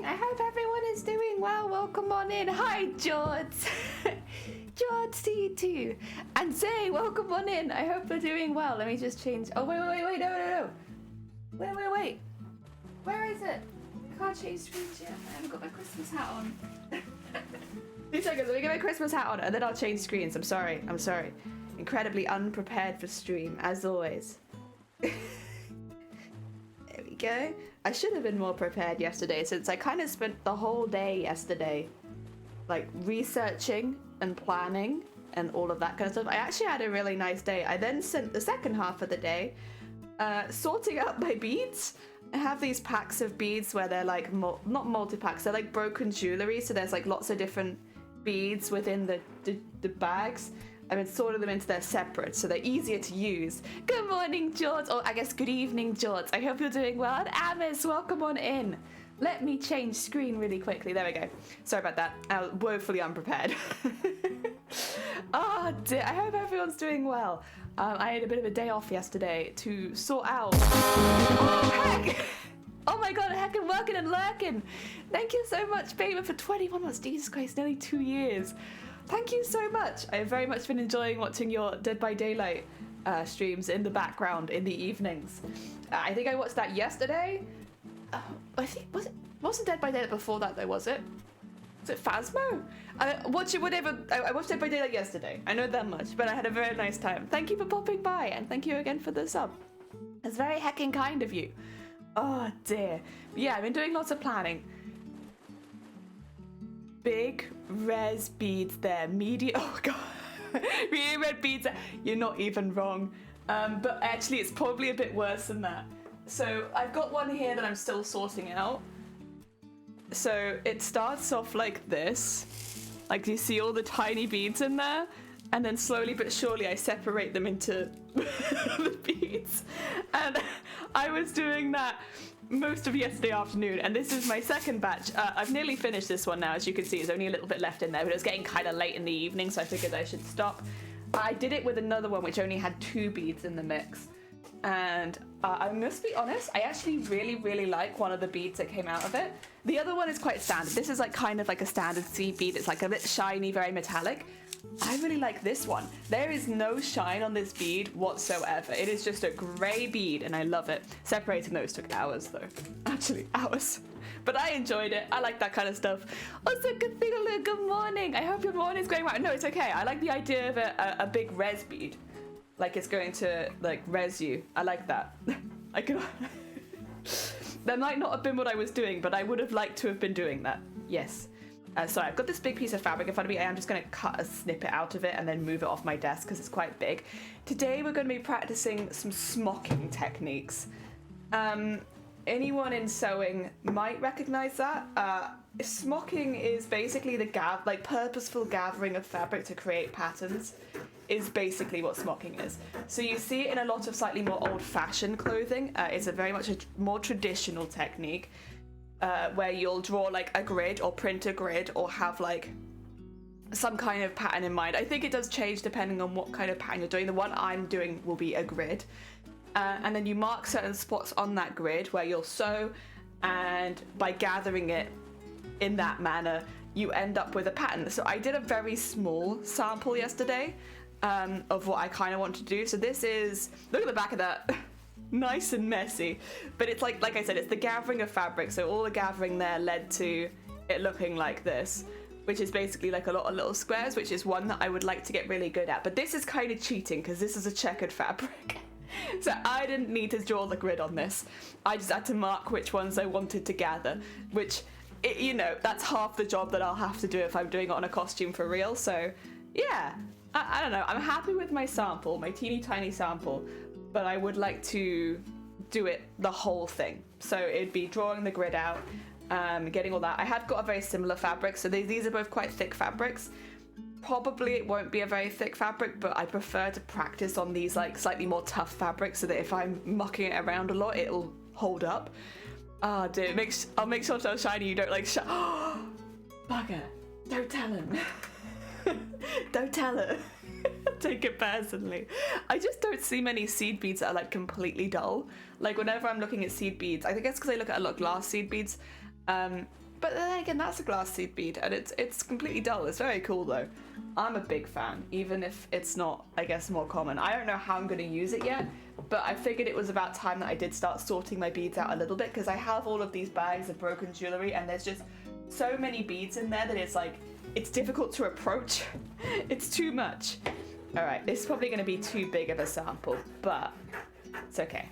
morning. I hope everyone is doing well. Welcome on in. Hi, George. George, see you too. And Zay, welcome on in. I hope you're doing well. Let me just change. Oh, wait. No. Wait. Where is it? I can't change screens yet. I haven't got my Christmas hat on. 2 seconds. Let me get my Christmas hat on and then I'll change screens. I'm sorry. Incredibly unprepared for stream, as always. There we go. I should have been more prepared yesterday since I kind of spent the whole day yesterday like researching and planning and all of that kind of stuff. I actually had a really nice day. I then spent the second half of the day sorting out my beads. I have these packs of beads where they're like, not multi-packs, they're like broken jewelry. So there's like lots of different beads within the bags. I've been sorting them into their separate, so they're easier to use. Good morning, George. Or I guess good evening, George. I hope you're doing well. And Amos, welcome on in. Let me change screen really quickly. There we go. Sorry about that. I was woefully unprepared. Oh dear. I hope everyone's doing well. I had a bit of a day off yesterday to sort out. Oh, heck! Oh my god, heckin' working and lurking. Thank you so much, Baby, for 21 months. Jesus Christ, nearly 2 years. Thank you so much. I have very much been enjoying watching your Dead by Daylight streams in the background in the evenings. I think I watched that yesterday. I think wasn't Dead by Daylight before that though, was it? Was it Phasmo? I watched Dead by Daylight yesterday. I know that much, but I had a very nice time. Thank you for popping by and thank you again for the sub. That's very heckin' kind of you. Oh dear. Yeah, I've been doing lots of planning. Big res beads there. Medium. Oh god. Medium red beads. You're not even wrong. But actually, it's probably a bit worse than that. So I've got one here that I'm still sorting out. So it starts off like this. Like you see all the tiny beads in there, and then slowly but surely I separate them into the beads. And I was doing that most of yesterday afternoon, and this is my second batch. I've nearly finished this one now. As you can see, there's only a little bit left in there, but it was getting kind of late in the evening, so I figured I should stop. I did it with another one which only had 2 beads in the mix, and I must be honest, I actually really like one of the beads that came out of it. The other one is quite standard. This is like kind of like a standard seed bead. It's like a bit shiny, very metallic. I really like this one. There is no shine on this bead whatsoever. It is just a grey bead and I love it. Separating those took hours though. Actually, hours. But I enjoyed it. I like that kind of stuff. Also, good morning. I hope your morning's going well. No, it's okay. I like the idea of a big res bead. Like it's going to like res you. I like that. I could... That might not have been what I was doing, but I would have liked to have been doing that. Yes. So I've got this big piece of fabric in front of me. I am just going to cut a snippet out of it and then move it off my desk because it's quite big. Today we're going to be practicing some smocking techniques. Anyone in sewing might recognize that. Smocking is basically the purposeful gathering of fabric to create patterns is basically what smocking is. So you see it in a lot of slightly more old-fashioned clothing. It's a very much a more traditional technique. Where you'll draw like a grid or print a grid or have like some kind of pattern in mind. I think it does change depending on what kind of pattern you're doing. The one I'm doing will be a grid. And then you mark certain spots on that grid where you'll sew, and by gathering it in that manner, you end up with a pattern. So I did a very small sample yesterday of what I kind of want to do. So this is, look at the back of that. Nice and messy, but it's like I said, it's the gathering of fabric. So all the gathering there led to it looking like this, which is basically like a lot of little squares, which is one that I would like to get really good at. But this is kind of cheating because this is a checkered fabric. So I didn't need to draw the grid on this. I just had to mark which ones I wanted to gather, which, you know, that's half the job that I'll have to do if I'm doing it on a costume for real. So yeah, I don't know. I'm happy with my sample, my teeny tiny sample. But I would like to do it the whole thing. So it'd be drawing the grid out, getting all that. I have got a very similar fabric, so these are both quite thick fabrics. Probably it won't be a very thick fabric, but I prefer to practice on these like slightly more tough fabrics so that if I'm mucking it around a lot, it'll hold up. Ah, dude, I'll make sure it's shiny. You don't like bugger. Don't tell him. Don't tell her. Take it personally. I just don't see many seed beads that are like completely dull. Like whenever I'm looking at seed beads, I think it's because I look at a lot of glass seed beads. but then again, that's a glass seed bead, and it's completely dull. It's very cool though. I'm a big fan, even if it's not, I guess, more common. I don't know how I'm going to use it yet, but I figured it was about time that I did start sorting my beads out a little bit, because I have all of these bags of broken jewelry, and there's just so many beads in there that it's like, it's difficult to approach. It's too much. All right, this is probably going to be too big of a sample, but it's okay.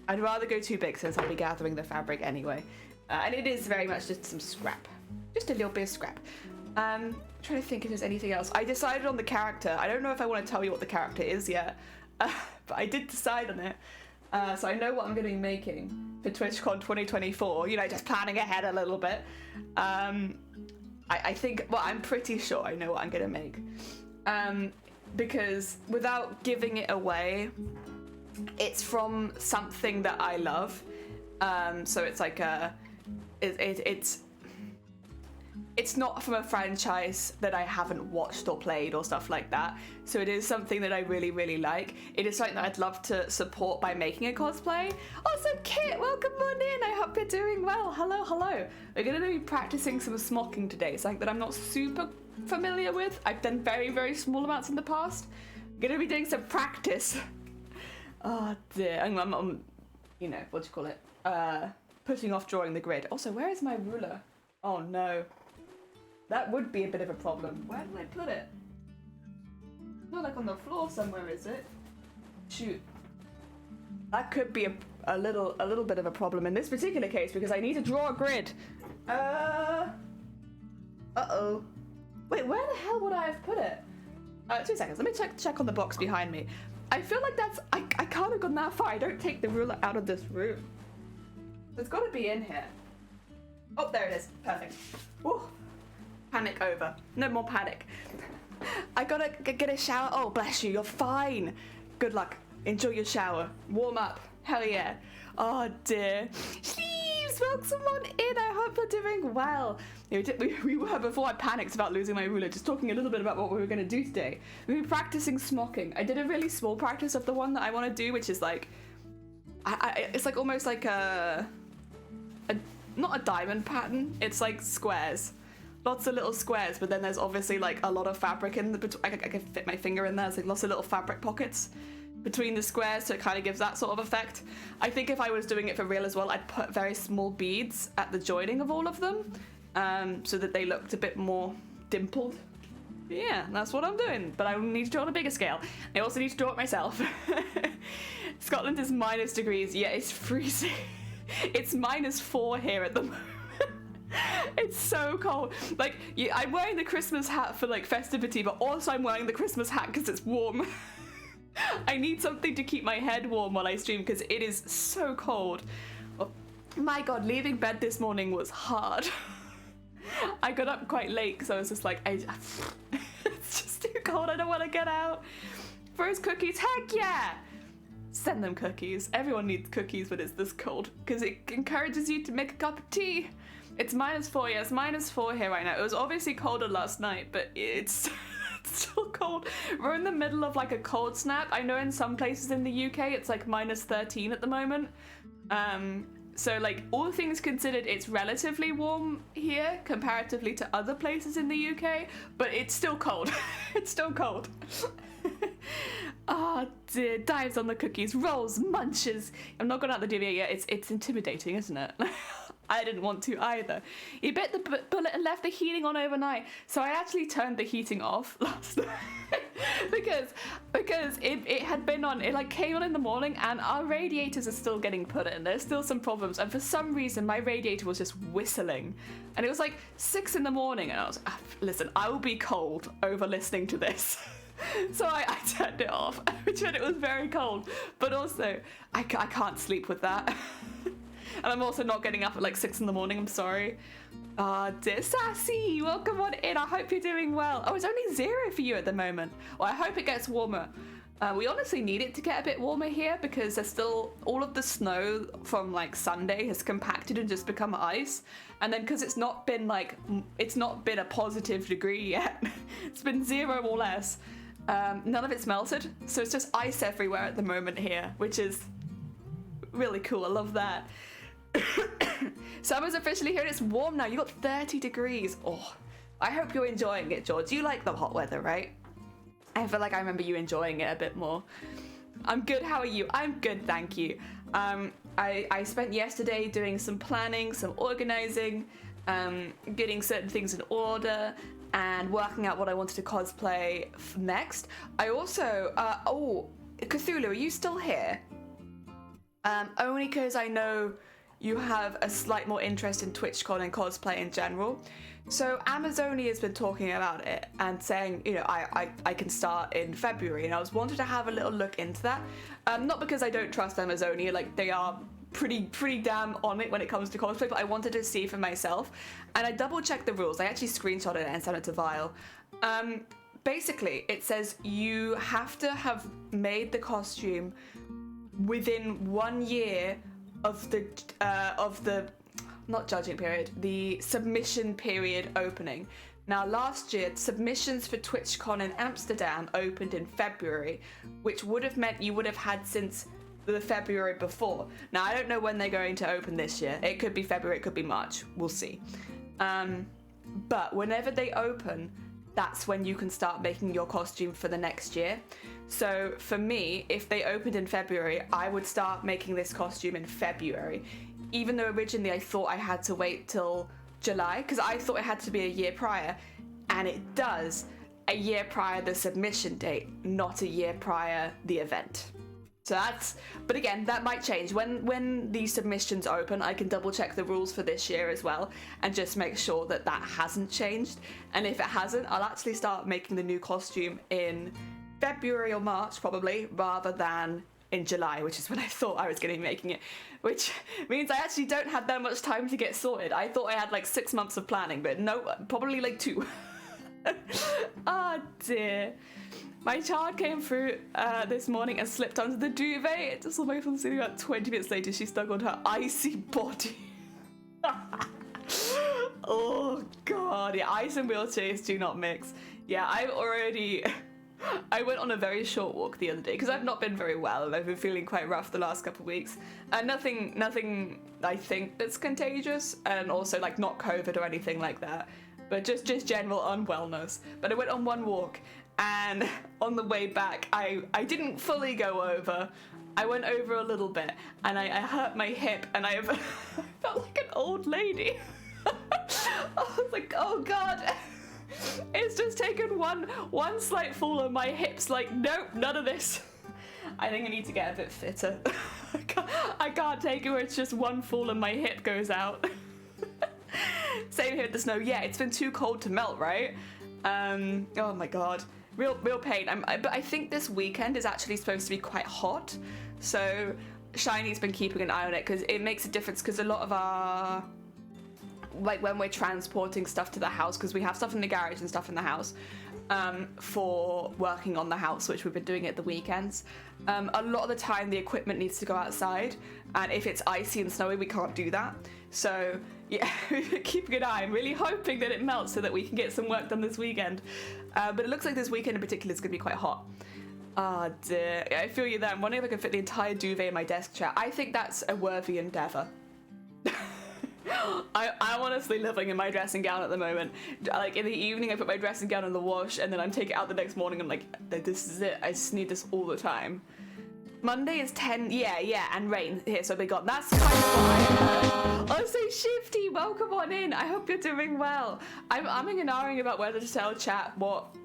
I'd rather go too big since I'll be gathering the fabric anyway. And it is very much just some scrap. Just a little bit of scrap. Trying to think if there's anything else. I decided on the character. I don't know if I want to tell you what the character is yet, but I did decide on it. So I know what I'm going to be making for TwitchCon 2024. You know, just planning ahead a little bit. I think, well, I'm pretty sure I know what I'm going to make. Because without giving it away, it's from something that I love. So it's like it's not from a franchise that I haven't watched or played or stuff like that. So it is something that I really, really like. It is something that I'd love to support by making a cosplay. Also, Kit, welcome on in. I hope you're doing well. Hello, hello. We're going to be practicing some smocking today, something that I'm not super familiar with. I've done very, very small amounts in the past. I'm going to be doing some practice. Oh dear. I'm you know, what do you call it? Putting off drawing the grid. Also, where is my ruler? Oh no. That would be a bit of a problem. Where did I put it? Not like on the floor somewhere, is it? Shoot. That could be a little bit of a problem in this particular case because I need to draw a grid. Uh-oh. Wait, where the hell would I have put it? 2 seconds. Let me check on the box behind me. I feel like that's... I can't have gone that far. I don't take the ruler out of this room. It's got to be in here. Oh, there it is. Perfect. Woo. Panic over. No more panic. I gotta get a shower. Oh, bless you. You're fine. Good luck. Enjoy your shower. Warm up. Hell yeah. Oh, dear. Sleeves, welcome on in. I hope you're doing well. We were, before I panicked about losing my ruler, just talking a little bit about what we were going to do today. We were practicing smocking. I did a really small practice of the one that I want to do, which is like... it's like almost like a... Not a diamond pattern. It's like squares. Lots of little squares, but then there's obviously like a lot of fabric in the... I can fit my finger in there. There's like lots of little fabric pockets between the squares, so it kind of gives that sort of effect. I think if I was doing it for real as well, I'd put very small beads at the joining of all of them, so that they looked a bit more dimpled. Yeah, that's what I'm doing, but I need to draw on a bigger scale. I also need to draw it myself. Scotland is minus degrees. Yeah, it's freezing. It's -4 here at the moment. It's so cold. Like, yeah, I'm wearing the Christmas hat for like festivity, but also I'm wearing the Christmas hat because it's warm. I need something to keep my head warm while I stream because it is so cold. Oh, my God, leaving bed this morning was hard. I got up quite late because I was just like, it's just too cold. I don't want to get out. Froze cookies, heck yeah! Send them cookies. Everyone needs cookies when it's this cold because it encourages you to make a cup of tea. It's -4, yes, -4 here right now. It was obviously colder last night, but it's still cold. We're in the middle of like a cold snap. I know in some places in the UK it's like -13 at the moment. So like all things considered, it's relatively warm here comparatively to other places in the UK, but it's still cold. It's still cold. Oh dear, dives on the cookies, rolls, munches. I'm not going out the DVA yet. It's intimidating, isn't it? I didn't want to either. You bit the bullet and left the heating on overnight. So I actually turned the heating off last night because it had been on. It like came on in the morning, and our radiators are still getting put in. There's still some problems, and for some reason my radiator was just whistling, and it was like 6 in the morning, and I was listen, I will be cold over listening to this. So I turned it off, which meant it was very cold, but also I can't sleep with that. And I'm also not getting up at like 6 in the morning, I'm sorry. Dear Sassy, welcome on in. I hope you're doing well. Oh, it's only 0 for you at the moment. Well, I hope it gets warmer. We honestly need it to get a bit warmer here because there's still all of the snow from like Sunday has compacted and just become ice. And then because it's not been a positive degree yet. It's been 0 or less. None of it's melted. So it's just ice everywhere at the moment here, which is really cool. I love that. Summer's officially here and it's warm now. You got 30 degrees. Oh, I hope you're enjoying it, George. You like the hot weather, right? I feel like I remember you enjoying it a bit more. I'm good. How are you? I'm good, thank you. I spent yesterday doing some planning, some organizing, getting certain things in order, and working out what I wanted to cosplay next. I also, oh, Cthulhu, are you still here? Only because I know you have a slight more interest in TwitchCon and cosplay in general. So Amazonia has been talking about it and saying, you know, I can start in February, and I was wanted to have a little look into that. Not because I don't trust Amazonia, like they are pretty damn on it when it comes to cosplay, but I wanted to see for myself, and I double checked the rules. I actually screenshotted it and sent it to Vile. Basically, it says you have to have made the costume within 1 year of the not judging period, the submission period opening. Now, last year, submissions for TwitchCon in Amsterdam opened in February, which would have meant you would have had since the February before. Now, I don't know when they're going to open this year. It could be February, it could be March. We'll see. But whenever they open, that's when you can start making your costume for the next year. So for me, if they opened in February, I would start making this costume in February. Even though originally I thought I had to wait till July, because I thought it had to be a year prior, and it does, a year prior the submission date, not a year prior the event. So that's, but again, that might change. When the submissions open, I can double check the rules for this year as well, and just make sure that that hasn't changed. And if it hasn't, I'll actually start making the new costume in February or March probably, rather than in July, which is when I thought I was going to be making it, which means I actually don't have that much time to get sorted. I thought I had like 6 months of planning, but no, probably like 2. Oh dear. My child came through this morning and slipped under the duvet. It just saw my phone sitting about 20 minutes later. She stuck on her icy body. Oh god, yeah, ice and wheelchairs do not mix. Yeah, I went on a very short walk the other day because I've not been very well and I've been feeling quite rough the last couple of weeks. And nothing I think that's contagious, and also like not COVID or anything like that, but just general unwellness. But I went on one walk, and on the way back I didn't fully go over. I went over a little bit, and I hurt my hip, and I felt like an old lady. I was like, oh god. It's just taken one slight fall and my hips like, nope, none of this. I think I need to get a bit fitter. I can't take it where it's just one fall and my hip goes out. Same here with the snow. Yeah, it's been too cold to melt, right? Oh my god, real pain. But I think this weekend is actually supposed to be quite hot, so Shiny's been keeping an eye on it because it makes a difference, because a lot of our, like when we're transporting stuff to the house, because we have stuff in the garage and stuff in the house for working on the house, which we've been doing at the weekends, a lot of the time the equipment needs to go outside, and if it's icy and snowy we can't do that. So yeah, keeping an eye. I'm really hoping that it melts so that we can get some work done this weekend, but it looks like this weekend in particular is going to be quite hot. Ah dear, I feel you there. I'm wondering if I can fit the entire duvet in my desk chair. I think that's a worthy endeavour. I'm honestly living in my dressing gown at the moment. Like in the evening I put my dressing gown in the wash, and then I'm taking it out the next morning. I'm like, this is it, I just need this all the time. Monday is 10, yeah, and rain here, so they got, that's kind of what I heard. Oh, so Shifty, welcome on in. I hope you're doing well. I'm umming and ahhing about whether to tell chat what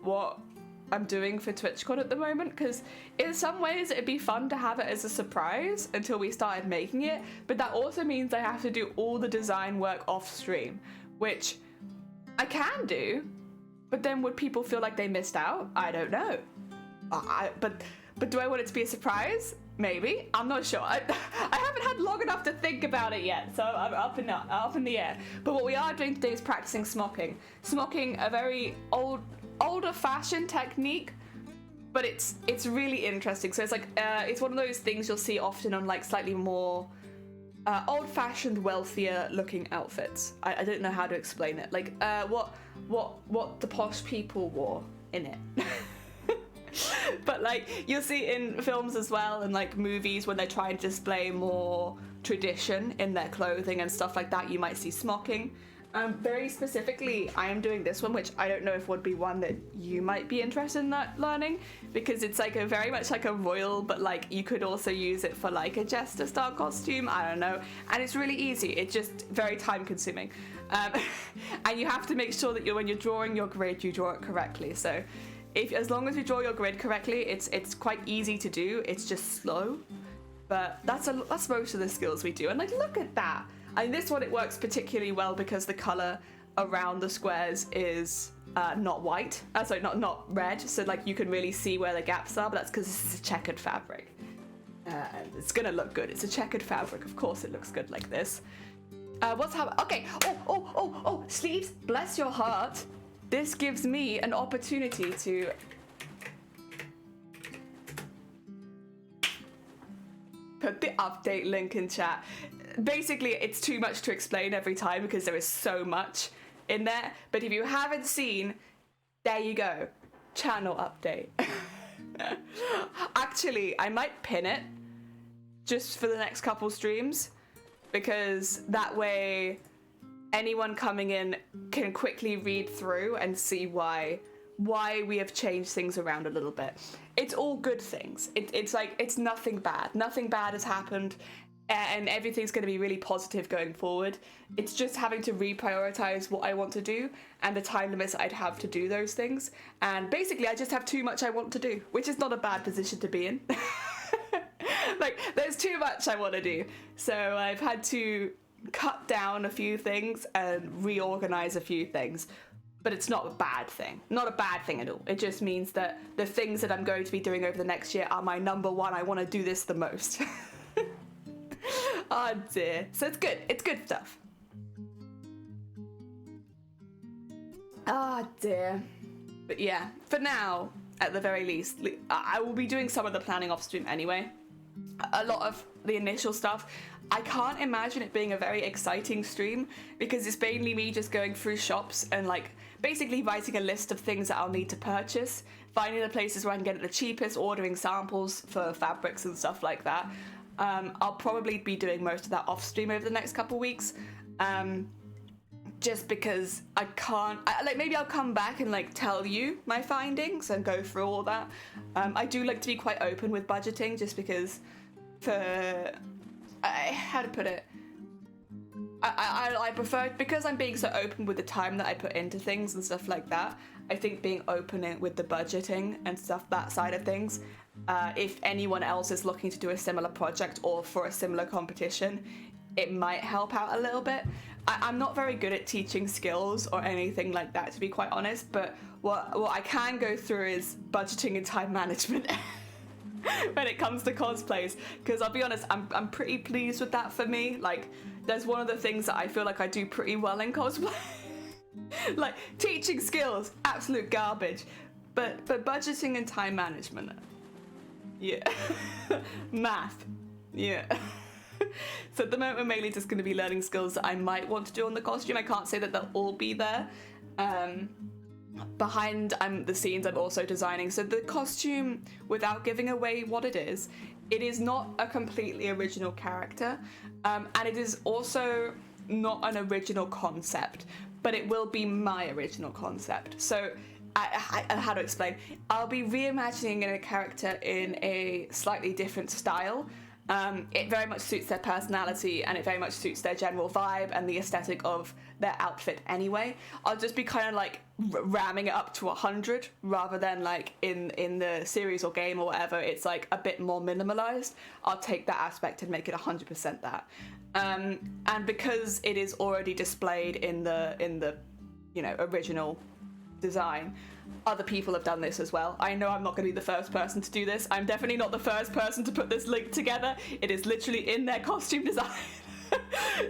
I'm doing for TwitchCon at the moment, because in some ways it'd be fun to have it as a surprise until we started making it, but that also means I have to do all the design work off stream, which I can do, but then would people feel like they missed out? I don't know. But do I want it to be a surprise? Maybe. I'm not sure. I haven't had long enough to think about it yet, so I'm up in the air. But what we are doing today is practicing smocking. Smocking, a very older fashioned technique, but it's really interesting. So it's like it's one of those things you'll see often on like slightly more old fashioned, wealthier looking outfits. I don't know how to explain it. Like what the posh people wore in it. But like you'll see in films as well and like movies when they're trying to display more tradition in their clothing and stuff like that, you might see smocking. Very specifically, I am doing this one, which I don't know if would be one that you might be interested in learning, because it's like a very much like a royal, but like you could also use it for like a jester style costume. I don't know, and it's really easy. It's just very time consuming, and you have to make sure that when you're drawing your grid, you draw it correctly. So, as long as you draw your grid correctly, it's quite easy to do. It's just slow, but that's most of the skills we do. And like, look at that. And this one, it works particularly well because the color around the squares is not white, sorry, not red. So like you can really see where the gaps are, but that's because this is a checkered fabric. And it's gonna look good. It's a checkered fabric. Of course it looks good like this. What's happening? Okay. Oh, sleeves, bless your heart. This gives me an opportunity to put the update link in chat. Basically, it's too much to explain every time because there is so much in there. But if you haven't seen, there you go. Channel update. Actually, I might pin it just for the next couple streams, because that way anyone coming in can quickly read through and see why we have changed things around a little bit. It's all good things. It's like, it's nothing bad. Nothing bad has happened. And everything's going to be really positive going forward. It's just having to reprioritize what I want to do and the time limits I'd have to do those things. And basically, I just have too much I want to do, which is not a bad position to be in. Like, there's too much I want to do. So I've had to cut down a few things and reorganize a few things. But it's not a bad thing. Not a bad thing at all. It just means that the things that I'm going to be doing over the next year are my number one. I want to do this the most. Oh dear. So it's good. It's good stuff. Ah dear. But yeah, for now, at the very least, I will be doing some of the planning off stream anyway. A lot of the initial stuff. I can't imagine it being a very exciting stream because it's mainly me just going through shops and like basically writing a list of things that I'll need to purchase, finding the places where I can get it the cheapest, ordering samples for fabrics and stuff like that. I'll probably be doing most of that off stream over the next couple weeks, just because I can't, like maybe I'll come back and like tell you my findings and go through all that. I do like to be quite open with budgeting just because how to put it, I prefer, because I'm being so open with the time that I put into things and stuff like that, I think being open with the budgeting and stuff, that side of things, if anyone else is looking to do a similar project or for a similar competition, it might help out a little bit. I'm not very good at teaching skills or anything like that, to be quite honest, but what I can go through is budgeting and time management when it comes to cosplays, because I'll be honest, I'm pretty pleased with that for me. Like, there's one of the things that I feel like I do pretty well in cosplay. Like, teaching skills, absolute garbage, but budgeting and time management, yeah. Math, yeah. So at the moment, we're mainly just going to be learning skills that I might want to do on the costume. I can't say that they'll all be there. Behind the scenes, I'm also designing. So the costume, without giving away what it is not a completely original character, and it is also not an original concept, but it will be my original concept. So how to explain? I'll be reimagining a character in a slightly different style. It very much suits their personality and it very much suits their general vibe and the aesthetic of their outfit anyway. I'll just be kind of like ramming it up to 100 rather than like in the series or game or whatever, it's like a bit more minimalized. I'll take that aspect and make it 100% that. And because it is already displayed in the original design, other people have done this as well. I know I'm not going to be the first person to do this. I'm definitely not the first person to put this link together. It is literally in their costume design.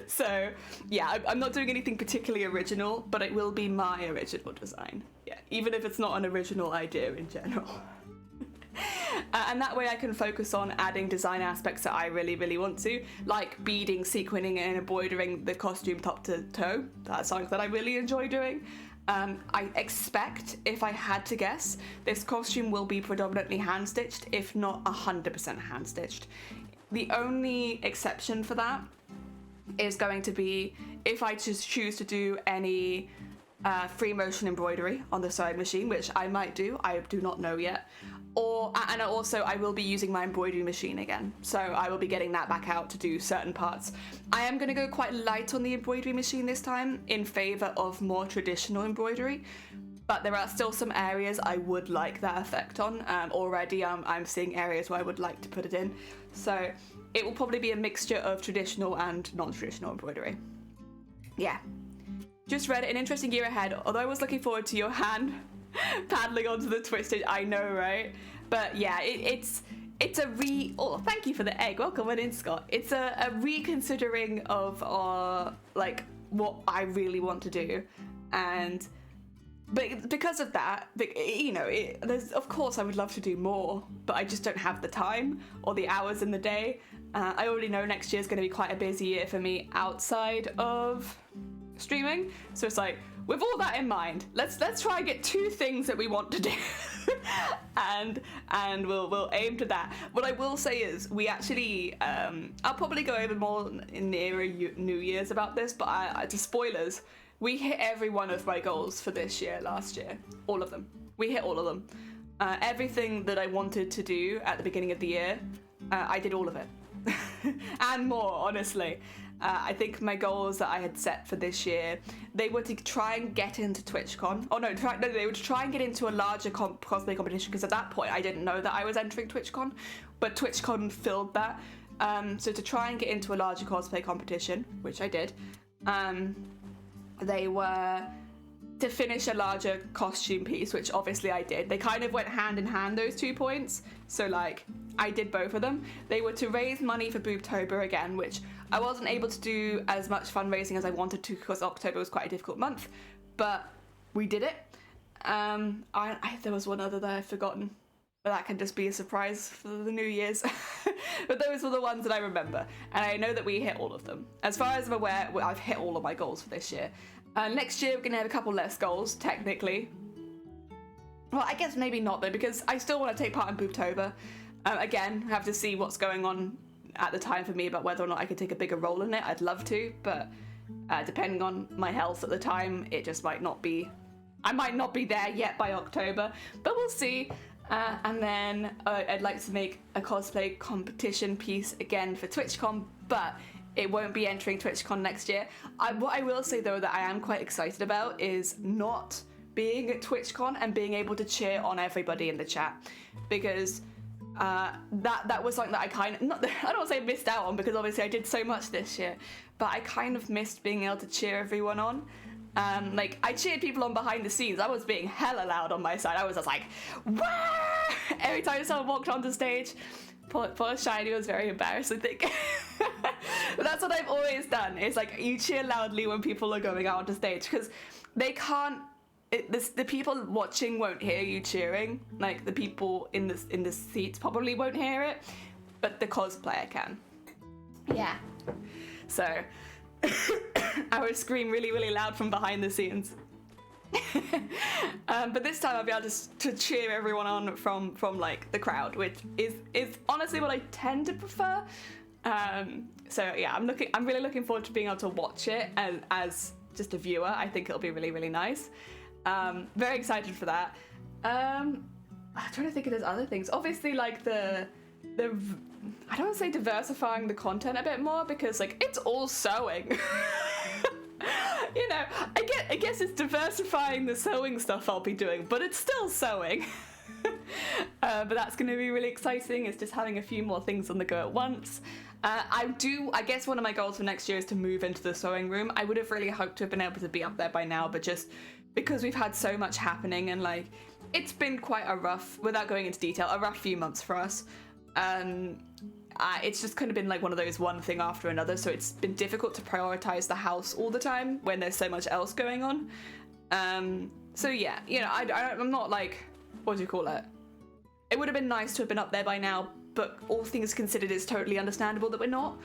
So yeah, I'm not doing anything particularly original, but it will be my original design. Yeah, even if it's not an original idea in general. And that way I can focus on adding design aspects that I really, really want to, like beading, sequining and embroidering the costume top to toe. That's something that I really enjoy doing. I expect, if I had to guess, this costume will be predominantly hand-stitched, if not 100% hand-stitched. The only exception for that is going to be if I just choose to do any free motion embroidery on the sewing machine, which I might do, I do not know yet. And also I will be using my embroidery machine again, so I will be getting that back out to do certain parts. I am going to go quite light on the embroidery machine this time in favour of more traditional embroidery, but there are still some areas I would like that effect on. Already I'm seeing areas where I would like to put it in, so it will probably be a mixture of traditional and non-traditional embroidery. Yeah, just read it, an interesting year ahead, although I was looking forward to your hand paddling onto the twisted. I know, right? But yeah, it's a oh, thank you for the egg, welcome on in, Scott. It's a reconsidering of like what I really want to do, and but because of that, you know, there's, of course I would love to do more, but I just don't have the time or the hours in the day. I already know next year's going to be quite a busy year for me outside of streaming, so it's like, with all that in mind, let's try and get 2 things that we want to do, and we'll aim to that. What I will say is, we actually, I'll probably go over more in nearer New Year's about this, but to spoilers, we hit every one of my goals for this year, last year, all of them. We hit all of them. Everything that I wanted to do at the beginning of the year, I did all of it, and more, honestly. I think my goals that I had set for this year, they were to try and get into TwitchCon. Oh no, they were to try and get into a larger cosplay competition, because at that point I didn't know that I was entering TwitchCon, but TwitchCon filled that. So to try and get into a larger cosplay competition, which I did, they were to finish a larger costume piece, which obviously I did. They kind of went hand in hand, those 2 points. So like, I did both of them. They were to raise money for Boobtober again, which I wasn't able to do as much fundraising as I wanted to, because October was quite a difficult month, but we did it. There was one other that I've forgotten, but that can just be a surprise for the New Year's. But those were the ones that I remember, and I know that we hit all of them. As far as I'm aware, I've hit all of my goals for this year. Next year we're going to have a couple less goals, technically. Well, I guess maybe not though, because I still want to take part in Boobtober. Again, have to see what's going on at the time for me about whether or not I could take a bigger role in it. I'd love to, but depending on my health at the time, it just might not be. I might not be there yet by October, but we'll see. And then I'd like to make a cosplay competition piece again for TwitchCon, but it won't be entering TwitchCon next year. What I will say though that I am quite excited about is not being at TwitchCon and being able to cheer on everybody in the chat, because that was something that I kind of, I don't want to say missed out on, because obviously I did so much this year, but I kind of missed being able to cheer everyone on. Like, I cheered people on behind the scenes. I was being hella loud on my side. I was just like, wah! Every time someone walked onto stage. Poor Shiny was very embarrassed, I think. But that's what I've always done. It's like, you cheer loudly when people are going out onto stage, because they can't, the people watching won't hear you cheering. Like, the people in the seats probably won't hear it, but the cosplayer can. Yeah. So I would scream really, really loud from behind the scenes. But this time I'll be able to cheer everyone on from like the crowd, which is honestly what I tend to prefer. So yeah, I'm really looking forward to being able to watch it as just a viewer. I think it'll be really, really nice. Very excited for that. I'm trying to think of those other things. Obviously, like the I don't want to say diversifying the content a bit more, because like it's all sewing. You know, I guess it's diversifying the sewing stuff I'll be doing, but it's still sewing. But that's going to be really exciting. It's just having a few more things on the go at once. I guess one of my goals for next year is to move into the sewing room. I would have really hoped to have been able to be up there by now, but just because we've had so much happening and like it's been quite a rough, without going into detail, a rough few months for us. It's just kind of been like one of those one thing after another, so it's been difficult to prioritize the house all the time when there's so much else going on. So yeah, you know, I'm not like, what do you call it? It would have been nice to have been up there by now, but all things considered, it's totally understandable that we're not.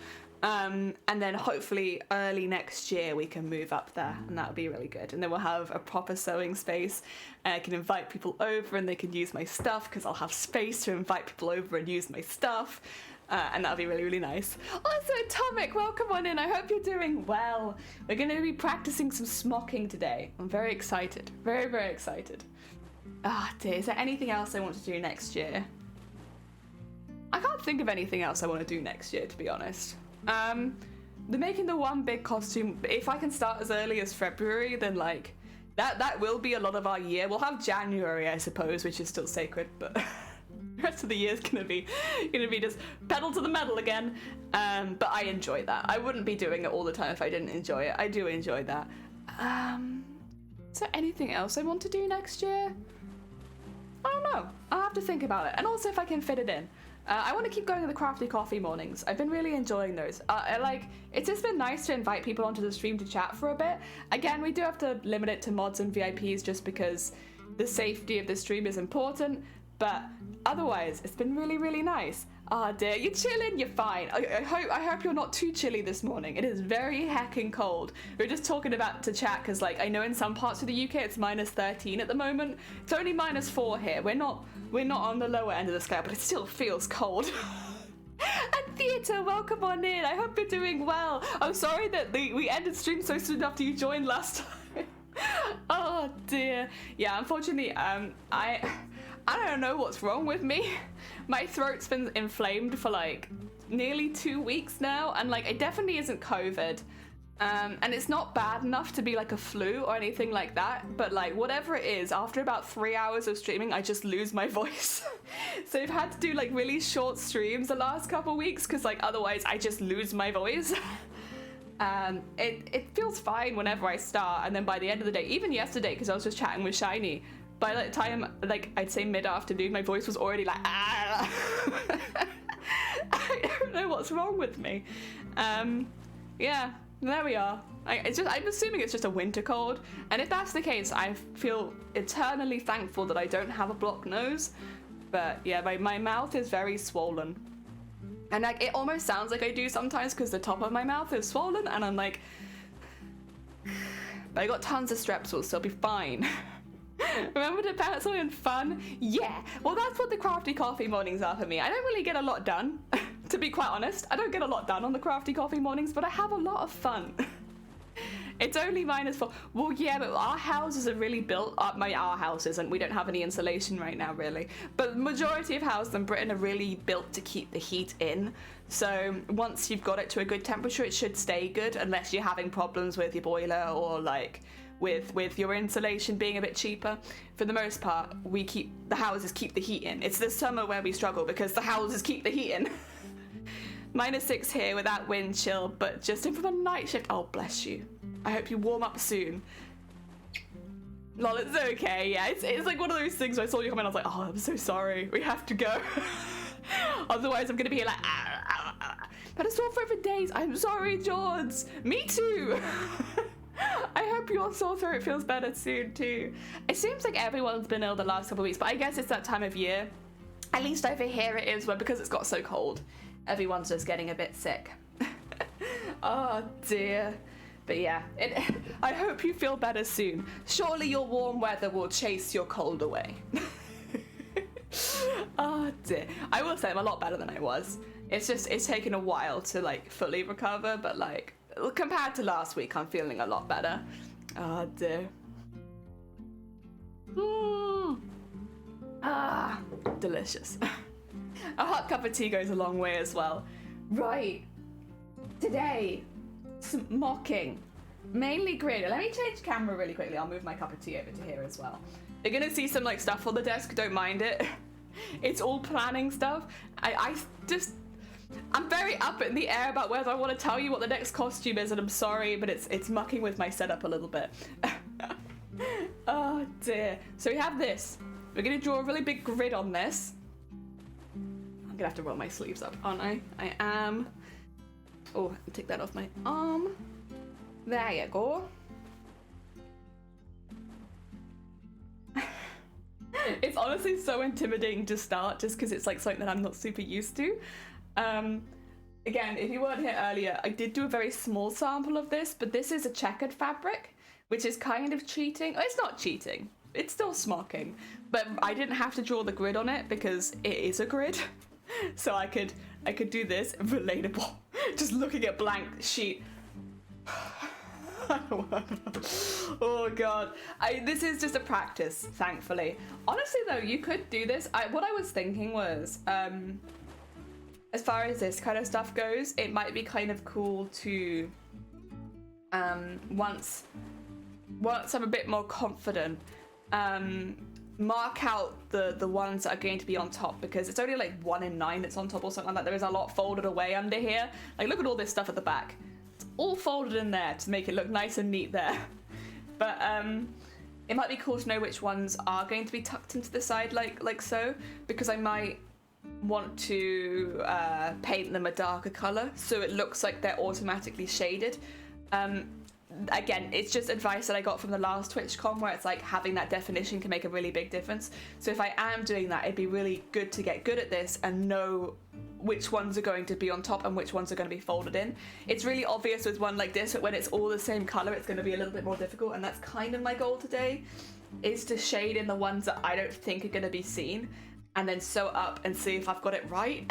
And then hopefully early next year we can move up there, and that would be really good. And then we'll have a proper sewing space, and I can invite people over and they can use my stuff because I'll have space to invite people over and use my stuff. And that'll be really, really nice. Also, Atomic, welcome on in. I hope you're doing well. We're going to be practicing some smocking today. I'm very excited. Very, very excited. Dear, is there anything else I want to do next year? I can't think of anything else I want to do next year, to be honest. They're making the one big costume. If I can start as early as February, then like that will be a lot of our year. We'll have January, I suppose, which is still sacred, but the rest of the year is gonna be just pedal to the metal again. But I enjoy that. I wouldn't be doing it all the time if I didn't enjoy it. I do enjoy that. Is there anything else I want to do next year? I don't know. I'll have to think about it. And also if I can fit it in. I want to keep going to the Crafty Coffee mornings. I've been really enjoying those. It's just been nice to invite people onto the stream to chat for a bit. Again, we do have to limit it to mods and VIPs just because the safety of the stream is important. But otherwise, it's been really, really nice. Dear, you're chilling, you're fine. I hope you're not too chilly this morning. It is very hecking cold. We were just talking about to chat because like I know in some parts of the UK it's -13 at the moment. It's only -4 here. We're not on the lower end of the scale, but it still feels cold. And Theatre, welcome on in. I hope you're doing well. I'm sorry that we ended stream so soon after you joined last time. Oh dear. Yeah, unfortunately, I don't know what's wrong with me. My throat's been inflamed for like nearly 2 weeks now, and like it definitely isn't COVID. And it's not bad enough to be like a flu or anything like that, but like whatever it is, after about 3 hours of streaming, I just lose my voice. So I've had to do like really short streams the last couple weeks because like otherwise I just lose my voice. It feels fine whenever I start, and then by the end of the day, even yesterday, because I was just chatting with Shiny, by the time, like, I'd say mid-afternoon, my voice was already like, ah! I don't know what's wrong with me. Yeah, there we are. I'm assuming it's just a winter cold, and if that's the case, I feel eternally thankful that I don't have a blocked nose. But yeah, my mouth is very swollen. And like, it almost sounds like I do sometimes because the top of my mouth is swollen, and I'm like, but I got tons of strepsils, so I'll be fine. Remember to pencil in fun? Yeah, well that's what the Crafty Coffee mornings are for me. I don't really get a lot done, to be quite honest. I don't get a lot done on the Crafty Coffee mornings, but I have a lot of fun. It's only -4. Well, yeah, but our houses are really built up. Our houses, and we don't have any insulation right now, really. But the majority of houses in Britain are really built to keep the heat in. So once you've got it to a good temperature, it should stay good, unless you're having problems with your boiler or like with your insulation being a bit cheaper. For the most part, the houses keep the heat in. It's the summer where we struggle because the houses keep the heat in. -6 here without wind chill, but just in from a night shift. Oh, bless you. I hope you warm up soon. Lol, it's okay. Yeah, it's like one of those things where I saw you come in, I was like, oh, I'm so sorry. We have to go. Otherwise, I'm gonna be like, But it's sore throat for days. I'm sorry, George. Me too. I hope your sore throat feels better soon too. It seems like everyone's been ill the last couple of weeks, but I guess it's that time of year. At least over here it is, but because it's got so cold, everyone's just getting a bit sick. Oh dear. But yeah, I hope you feel better soon. Surely your warm weather will chase your cold away. Oh dear. I will say I'm a lot better than I was. It's taken a while to like fully recover, but like compared to last week, I'm feeling a lot better. Oh dear. Delicious. A hot cup of tea goes a long way as well. Right. Today, smocking. Mainly grid. Let me change camera really quickly. I'll move my cup of tea over to here as well. You're gonna see some like stuff on the desk, don't mind it. It's all planning stuff. I'm very up in the air about whether I want to tell you what the next costume is, and I'm sorry, but it's mucking with my setup a little bit. Oh dear. So we have this. We're gonna draw a really big grid on this. I'm gonna have to roll my sleeves up, aren't I? I am. Oh, take that off my arm. There you go. It's honestly so intimidating to start just because it's like something that I'm not super used to. Again, if you weren't here earlier, I did do a very small sample of this, but this is a checkered fabric, which is kind of cheating. Oh, it's not cheating. It's still smocking, but I didn't have to draw the grid on it because it is a grid. So I could do this, relatable, just looking at blank sheet. Oh god, this is just a practice, thankfully. Honestly though, you could do this. What I was thinking was, as far as this kind of stuff goes, it might be kind of cool to, once I'm a bit more confident, mark out the ones that are going to be on top, because it's only like 1 in 9 that's on top or something like that. There is a lot folded away under here. Like, look at all this stuff at the back. It's all folded in there to make it look nice and neat there. But it might be cool to know which ones are going to be tucked into the side like so, because I might want to paint them a darker color so it looks like they're automatically shaded. Again, it's just advice that I got from the last TwitchCon, where it's like having that definition can make a really big difference. So if I am doing that, it'd be really good to get good at this and know which ones are going to be on top and which ones are going to be folded in. It's really obvious with one like this, but when it's all the same color, it's going to be a little bit more difficult, and that's kind of my goal today, is to shade in the ones that I don't think are going to be seen, and then sew up and see if I've got it right.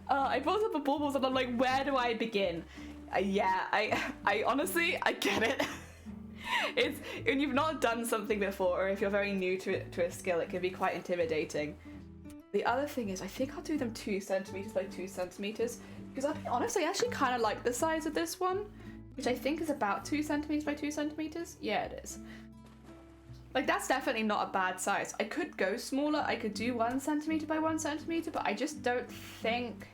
I brought up a baubles and I'm like, where do I begin? Yeah, I honestly, I get it. It's when you've not done something before, or if you're very new to a skill, it can be quite intimidating. The other thing is, I think I'll do them 2 centimeters by 2 centimeters, because I'll be honest, I actually kind of like the size of this one, which I think is about 2 centimeters by 2 centimeters. Yeah, it is. Like, that's definitely not a bad size. I could go smaller. I could do 1 centimeter by 1 centimeter, but I just don't think.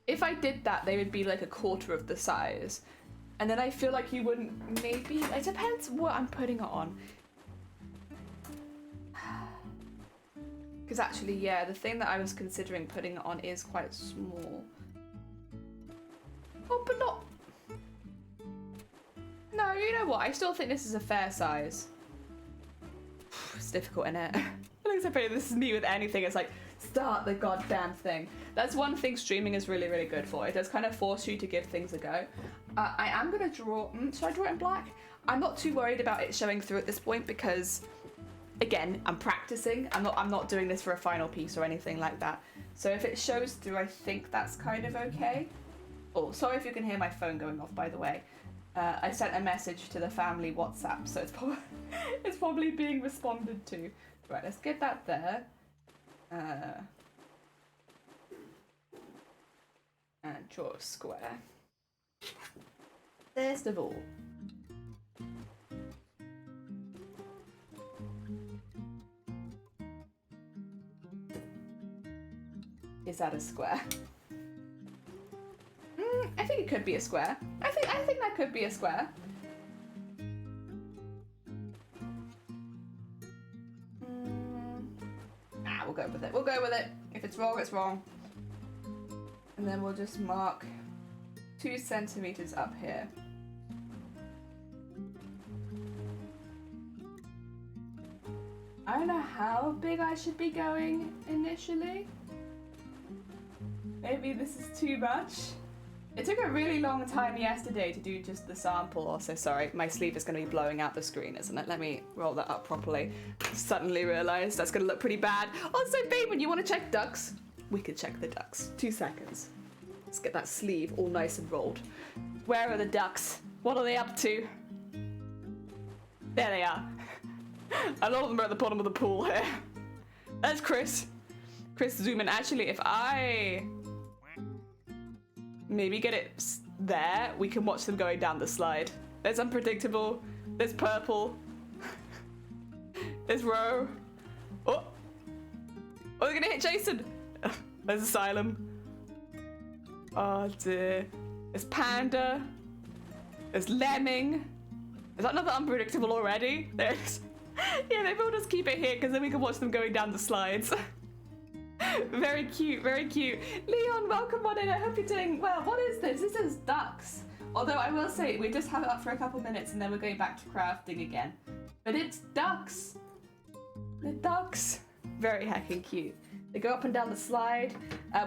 If I did that, they would be like 1/4 of the size. And then I feel like you wouldn't, maybe, it depends what I'm putting it on. Because actually, yeah, the thing that I was considering putting it on is quite small. Oh, but not. No, you know what? I still think this is a fair size. It's difficult, innit? Like, this is me with anything. It's like, start the goddamn thing. That's one thing streaming is really, really good for. It does kind of force you to give things a go. I am gonna draw. Should I draw it in black? I'm not too worried about it showing through at this point because, again, I'm practicing. I'm not doing this for a final piece or anything like that. So if it shows through, I think that's kind of okay. Oh, sorry if you can hear my phone going off, by the way. I sent a message to the family WhatsApp, so it's probably being responded to. Right, let's get that there. And draw a square. First of all. Is that a square? I think it could be a square. I think that could be a square. We'll go with it. We'll go with it. If it's wrong, it's wrong. And then we'll just mark 2 centimeters up here. I don't know how big I should be going initially. Maybe this is too much. It took a really long time yesterday to do just the sample. Also, sorry, my sleeve is going to be blowing out the screen, isn't it? Let me roll that up properly. Suddenly realised that's going to look pretty bad. Also, babe, when you want to check ducks, we could check the ducks. 2 seconds. Let's get that sleeve all nice and rolled. Where are the ducks? What are they up to? There they are. A lot of them are at the bottom of the pool here. That's Chris. Chris, zoom in. Actually, if I maybe get it there, we can watch them going down the slide. There's unpredictable. There's purple. There's row. Oh, they're gonna hit Jason. There's asylum. Oh dear. There's panda. There's lemming. Is that another unpredictable already? There's. Yeah, maybe we'll just keep it here because then we can watch them going down the slides. Very cute, very cute. Leon, welcome on in. I hope you're doing well. What is this? This is ducks. Although I will say, we just have it up for a couple minutes and then we're going back to crafting again. But it's ducks. The ducks. Very heckin' cute. They go up and down the slide.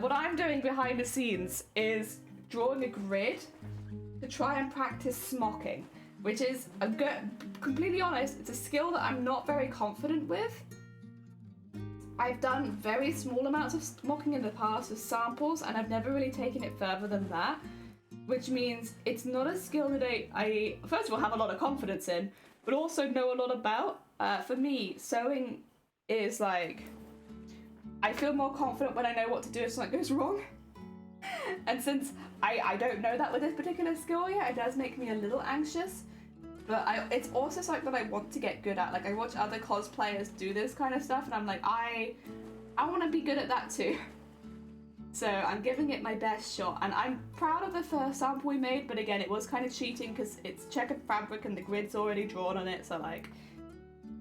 What I'm doing behind the scenes is drawing a grid to try and practice smocking, which is, completely honest, it's a skill that I'm not very confident with. I've done very small amounts of smocking in the past with samples, and I've never really taken it further than that, which means it's not a skill that I first of all have a lot of confidence in, but also know a lot about. For me, sewing is like, I feel more confident when I know what to do if something goes wrong. And since I don't know that with this particular skill yet, it does make me a little anxious. But it's also something that I want to get good at. Like, I watch other cosplayers do this kind of stuff, and I'm like, I want to be good at that too. So I'm giving it my best shot, and I'm proud of the first sample we made, but again, it was kind of cheating because it's checkered fabric and the grid's already drawn on it, so like,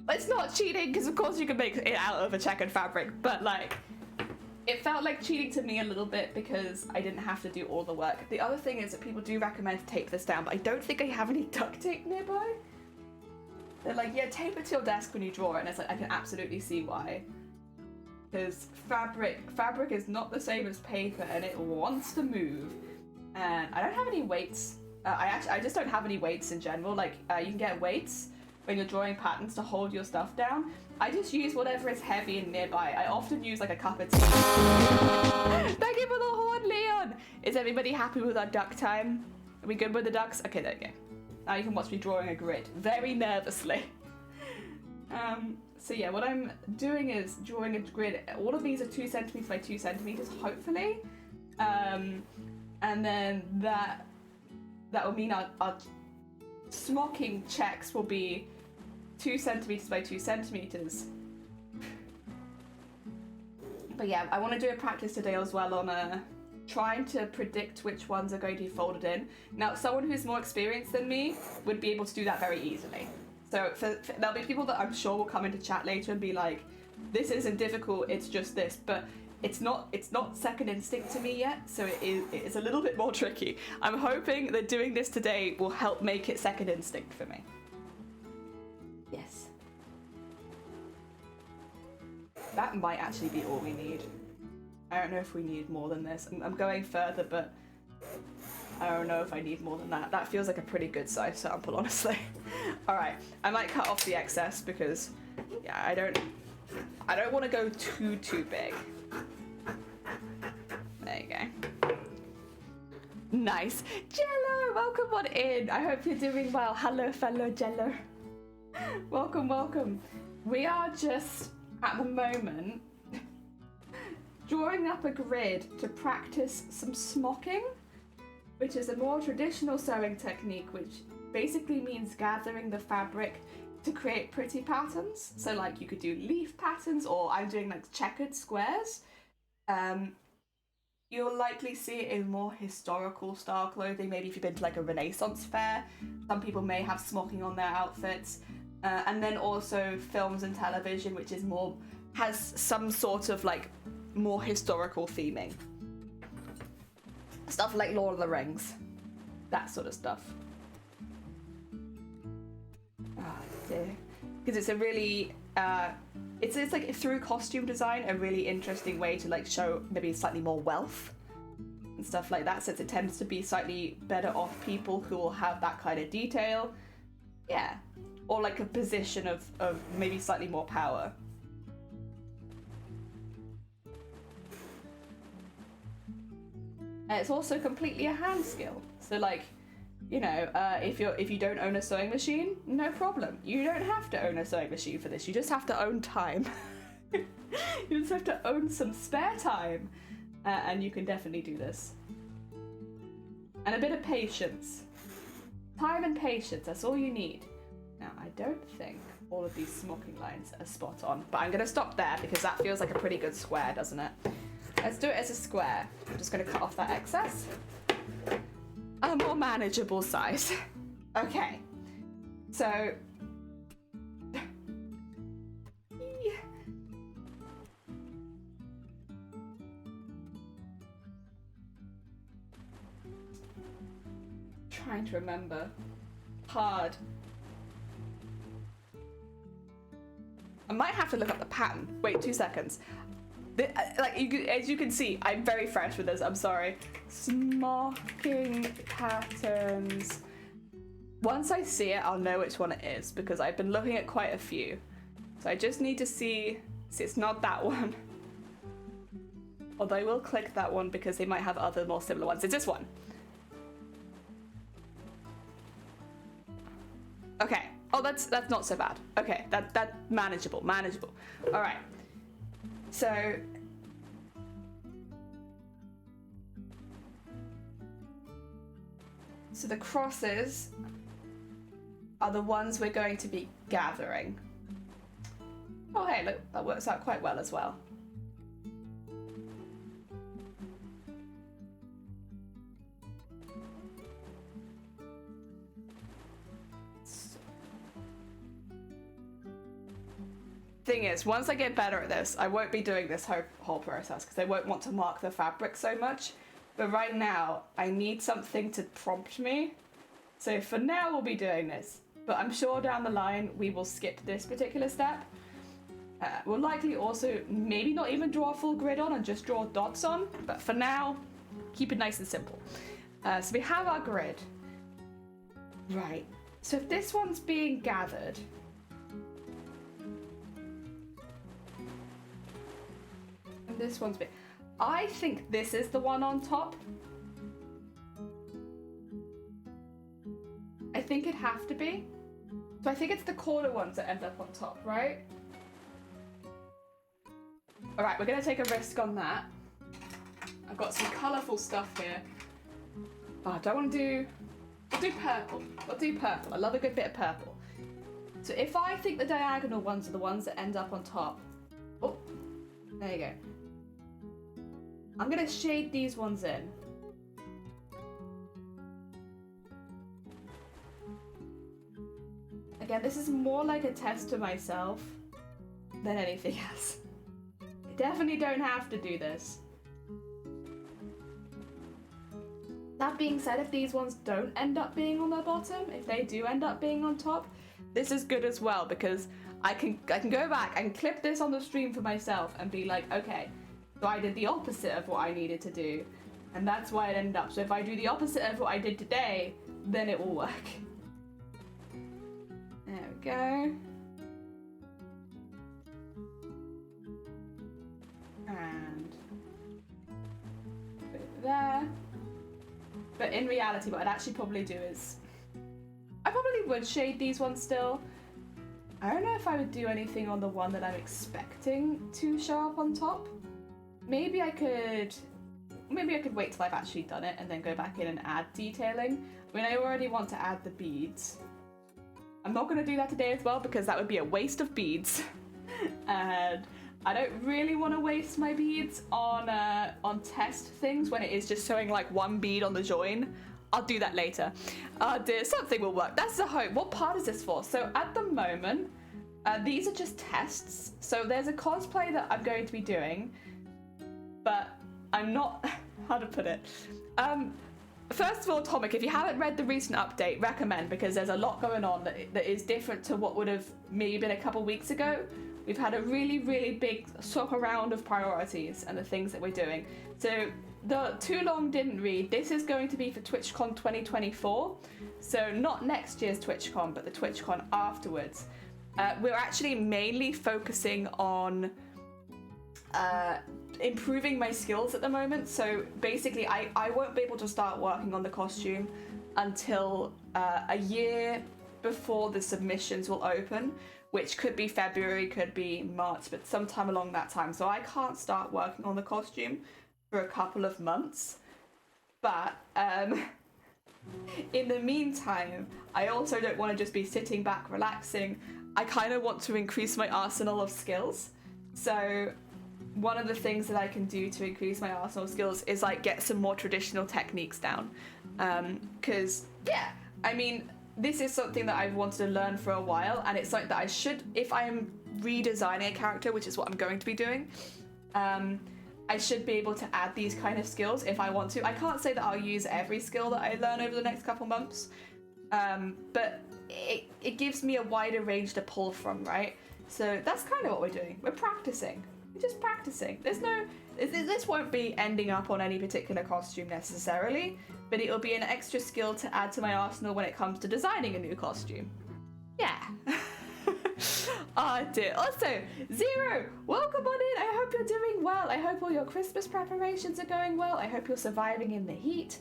it's not cheating because of course you can make it out of a checkered fabric, but like, it felt like cheating to me a little bit because I didn't have to do all the work. The other thing is that people do recommend to tape this down, but I don't think I have any duct tape nearby. They're like, yeah, tape it to your desk when you draw it, and it's like, I can absolutely see why. Because fabric is not the same as paper, and it wants to move. And I don't have any weights. I just don't have any weights in general. Like, you can get weights when you're drawing patterns to hold your stuff down. I just use whatever is heavy and nearby. I often use like a cup of tea. Thank you for the horn, Leon! Is everybody happy with our duck time? Are we good with the ducks? Okay, there we go. Now you can watch me drawing a grid, very nervously. So yeah, what I'm doing is drawing a grid. All of these are 2 centimeters by 2 centimeters, hopefully. And then that will mean our smocking checks will be 2 centimeters by 2 centimeters. But yeah, I want to do a practice today as well on trying to predict which ones are going to be folded in. Now, someone who's more experienced than me would be able to do that very easily. So there'll be people that I'm sure will come into chat later and be like, this isn't difficult, it's just this, but it's not second instinct to me yet, so it is a little bit more tricky. I'm hoping that doing this today will help make it second instinct for me. Yes. That might actually be all we need. I don't know if we need more than this. I'm going further, but I don't know if I need more than that. That feels like a pretty good size sample, honestly. All right, I might cut off the excess because, yeah, I don't want to go too big. There you go. Nice. Jello, welcome on in. I hope you're doing well. Hello, fellow Jello. Welcome, welcome. We are just, at the moment, drawing up a grid to practice some smocking, which is a more traditional sewing technique, which basically means gathering the fabric to create pretty patterns. So like you could do leaf patterns, or I'm doing like checkered squares. You'll likely see it in more historical style clothing. Maybe if you've been to like a Renaissance fair, some people may have smocking on their outfits. And then also films and television, which is has some sort of like more historical theming. Stuff like Lord of the Rings, that sort of stuff. Oh dear. Because it's a really, it's like through costume design, a really interesting way to like show maybe slightly more wealth and stuff like that, since it tends to be slightly better off people who will have that kind of detail. Yeah. Or like a position of maybe slightly more power. And it's also completely a hand skill. So like, you know, if you don't own a sewing machine, no problem. You don't have to own a sewing machine for this. You just have to own time. You just have to own some spare time, and you can definitely do this. And a bit of patience. Time and patience, that's all you need. Now, I don't think all of these smocking lines are spot on, but I'm gonna stop there because that feels like a pretty good square, doesn't it? Let's do it as a square. I'm just gonna cut off that excess. A more manageable size. Okay, so trying to remember. Hard. might have to look up the pattern. Wait, 2 seconds. As you can see, I'm very fresh with this. I'm sorry. Smocking patterns. Once I see it, I'll know which one it is because I've been looking at quite a few. So I just need to see it's not that one. Although I will click that one because they might have other more similar ones. It's this one. Okay. Oh, that's not so bad. Okay, that's manageable. All right. So the crosses are the ones we're going to be gathering. Oh, hey, look, that works out quite well as well. Thing is, once I get better at this, I won't be doing this whole process because I won't want to mark the fabric so much. But right now, I need something to prompt me. So for now, we'll be doing this. But I'm sure down the line, we will skip this particular step. We'll likely also maybe not even draw a full grid on and just draw dots on. But for now, keep it nice and simple. So we have our grid. Right. So if this one's being gathered, and this one's being... I think this is the one on top. I think it'd have to be. So I think it's the corner ones that end up on top, right? Alright, we're going to take a risk on that. I've got some colourful stuff here. Oh, I don't want to do... We'll do purple. We'll do purple. I love a good bit of purple. So if I think the diagonal ones are the ones that end up on top... Oh, there you go. I'm going to shade these ones in. Again, this is more like a test to myself than anything else. I definitely don't have to do this. That being said, if these ones don't end up being on the bottom, if they do end up being on top, this is good as well because I can go back and clip this on the stream for myself and be like, okay, so I did the opposite of what I needed to do, and that's why it ended up. So if I do the opposite of what I did today, then it will work. There we go. And put it there. But in reality, what I'd actually probably do is... I probably would shade these ones still. I don't know if I would do anything on the one that I'm expecting to show up on top. Maybe I could wait till I've actually done it and then go back in and add detailing. I mean, I already want to add the beads. I'm not going to do that today as well because that would be a waste of beads. And I don't really want to waste my beads on test things when it is just showing like one bead on the join. I'll do that later. Something will work. That's the hope. What part is this for? So at the moment, these are just tests. So there's a cosplay that I'm going to be doing, but I'm not... how to put it? First of all, Tomic, if you haven't read the recent update, recommend, because there's a lot going on that is different to what would have maybe been a couple weeks ago. We've had a really, really big swap around of priorities and the things that we're doing. So the too long didn't read. This is going to be for TwitchCon 2024. So not next year's TwitchCon, but the TwitchCon afterwards. We're actually mainly focusing on improving my skills at the moment. So basically I won't be able to start working on the costume until a year before the submissions will open, which could be February, could be March, but sometime along that time. So I can't start working on the costume for a couple of months. But in the meantime, I also don't want to just be sitting back relaxing. I kind of want to increase my arsenal of skills. So one of the things that I can do to increase my arsenal skills is like get some more traditional techniques down. Because, yeah, I mean, this is something that I've wanted to learn for a while, and it's something that I should, if I'm redesigning a character, which is what I'm going to be doing, I should be able to add these kind of skills if I want to. I can't say that I'll use every skill that I learn over the next couple months, but it gives me a wider range to pull from, right? So that's kind of what we're doing. We're practicing. We're just practicing. This won't be ending up on any particular costume necessarily, but it'll be an extra skill to add to my arsenal when it comes to designing a new costume. Yeah. Oh dear. Also, Zero, welcome on in. I hope you're doing well. I hope all your Christmas preparations are going well. I hope you're surviving in the heat.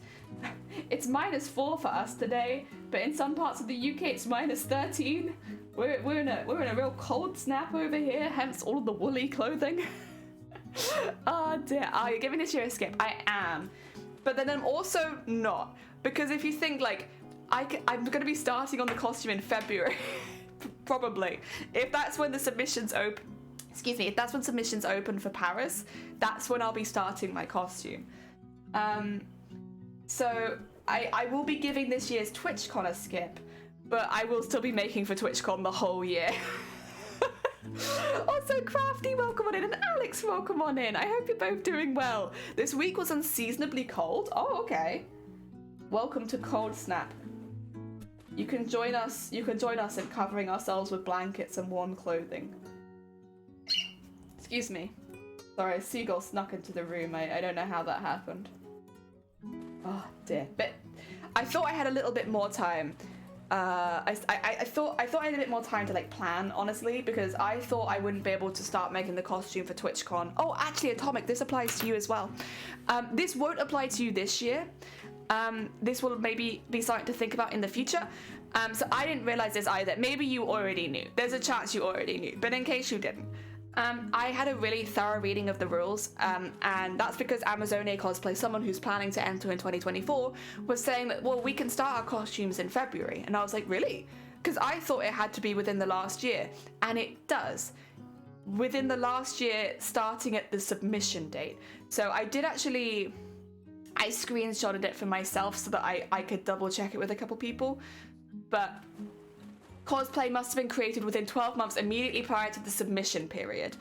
It's -4 for us today, but in some parts of the UK it's -13. We're in a real cold snap over here, hence all of the woolly clothing. Oh dear. Oh, you're giving this year a skip. I am. But then I'm also not. Because if you think like, I'm going to be starting on the costume in February. Probably. If that's when the submissions open, if that's when submissions open for Paris, that's when I'll be starting my costume. So I will be giving this year's TwitchCon a skip, but I will still be making for TwitchCon the whole year. Also, Crafty, welcome on in, and Alex, welcome on in. I hope you're both doing well. This week was unseasonably cold. Oh, okay. Welcome to Cold Snap. You can join us in covering ourselves with blankets and warm clothing. Excuse me. Sorry, a seagull snuck into the room. I don't know how that happened. Oh dear. But I thought I had a little bit more time. I thought I had a bit more time to like plan, honestly, because I thought I wouldn't be able to start making the costume for TwitchCon. Oh, actually, Atomic, this applies to you as well. This won't apply to you this year. This will maybe be something to think about in the future. So I didn't realize this either. Maybe you already knew. There's a chance you already knew, but in case you didn't, I had a really thorough reading of the rules, and that's because Amazonia Cosplay, someone who's planning to enter in 2024, was saying that, well, we can start our costumes in February. And I was like, really? Because I thought it had to be within the last year, and it does. Within the last year, starting at the submission date. So I did actually... I screenshotted it for myself so that I could double check it with a couple people, but cosplay must have been created within 12 months immediately prior to the submission period.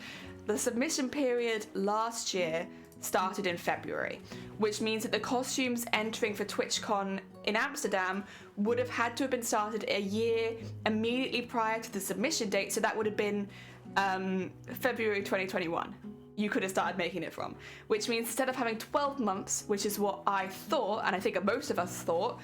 The submission period last year started in February, which means that the costumes entering for TwitchCon in Amsterdam would have had to have been started a year immediately prior to the submission date, so that would have been February 2021. You could have started making it from, which means instead of having 12 months, which is what I thought, and I think most of us thought,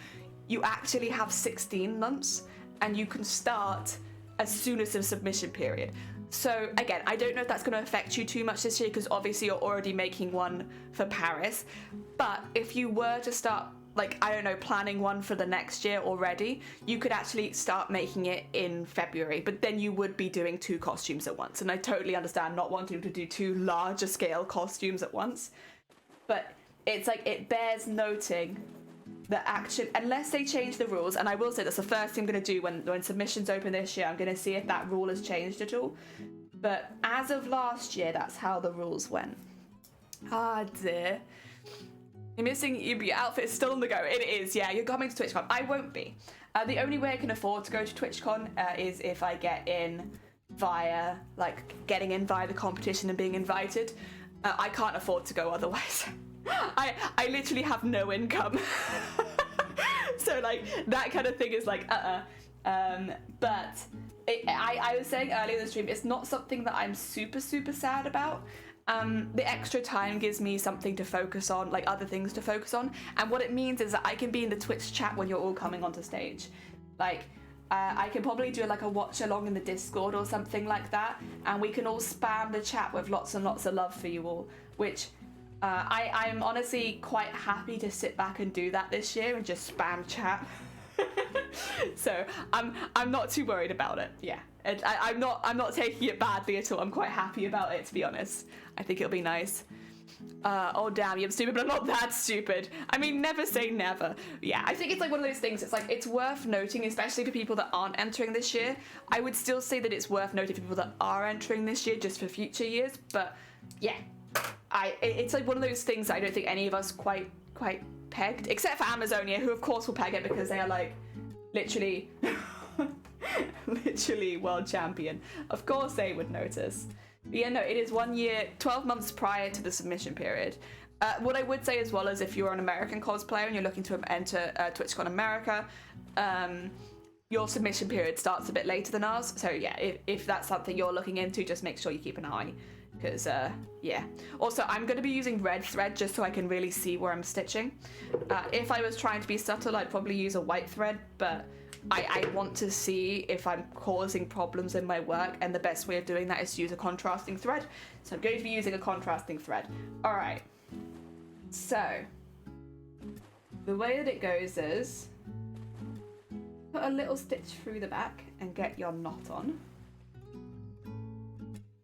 you actually have 16 months, and you can start as soon as the submission period. So again, I don't know if that's going to affect you too much this year, because obviously you're already making one for Paris, but if you were to start, like, I don't know, planning one for the next year already, you could actually start making it in February, but then you would be doing 2 costumes at once. And I totally understand not wanting to do 2 larger scale costumes at once, but it's like, it bears noting that unless they change the rules, and I will say that's the first thing I'm going to do when submissions open this year, I'm going to see if that rule has changed at all. But as of last year, that's how the rules went. Ah dear. You're missing, your outfit is still on the go. It is, yeah, you're coming to TwitchCon. I won't be. The only way I can afford to go to TwitchCon is if I get in via, like, getting in via the competition and being invited. I can't afford to go otherwise. I literally have no income. So, like, that kind of thing is like, but I was saying earlier in the stream, it's not something that I'm super, super sad about. The extra time gives me something to focus on, like other things to focus on. And what it means is that I can be in the Twitch chat when you're all coming onto stage. Like, I can probably do like a watch along in the Discord or something like that. And we can all spam the chat with lots and lots of love for you all, which I'm honestly quite happy to sit back and do that this year and just spam chat. So I'm not too worried about it. Yeah, I'm not taking it badly at all. I'm quite happy about it, to be honest. I think it'll be nice. Oh damn, I'm stupid, but I'm not that stupid. I mean, never say never. Yeah, I think it's like one of those things. It's like, it's worth noting, especially for people that aren't entering this year. I would still say that it's worth noting for people that are entering this year, just for future years. But yeah, it's like one of those things that I don't think any of us quite pegged, except for Amazonia, who of course will peg it because they are like literally world champion. Of course they would notice. But yeah, no, it is 1 year, 12 months prior to the submission period. What I would say as well is, if you're an American cosplayer and you're looking to enter TwitchCon America, your submission period starts a bit later than ours. So yeah, if that's something you're looking into, just make sure you keep an eye. Because, yeah. Also, I'm going to be using red thread just so I can really see where I'm stitching. If I was trying to be subtle, I'd probably use a white thread, but I want to see if I'm causing problems in my work, and the best way of doing that is to use a contrasting thread. So I'm going to be using a contrasting thread. All right. So, the way that it goes is, put a little stitch through the back and get your knot on.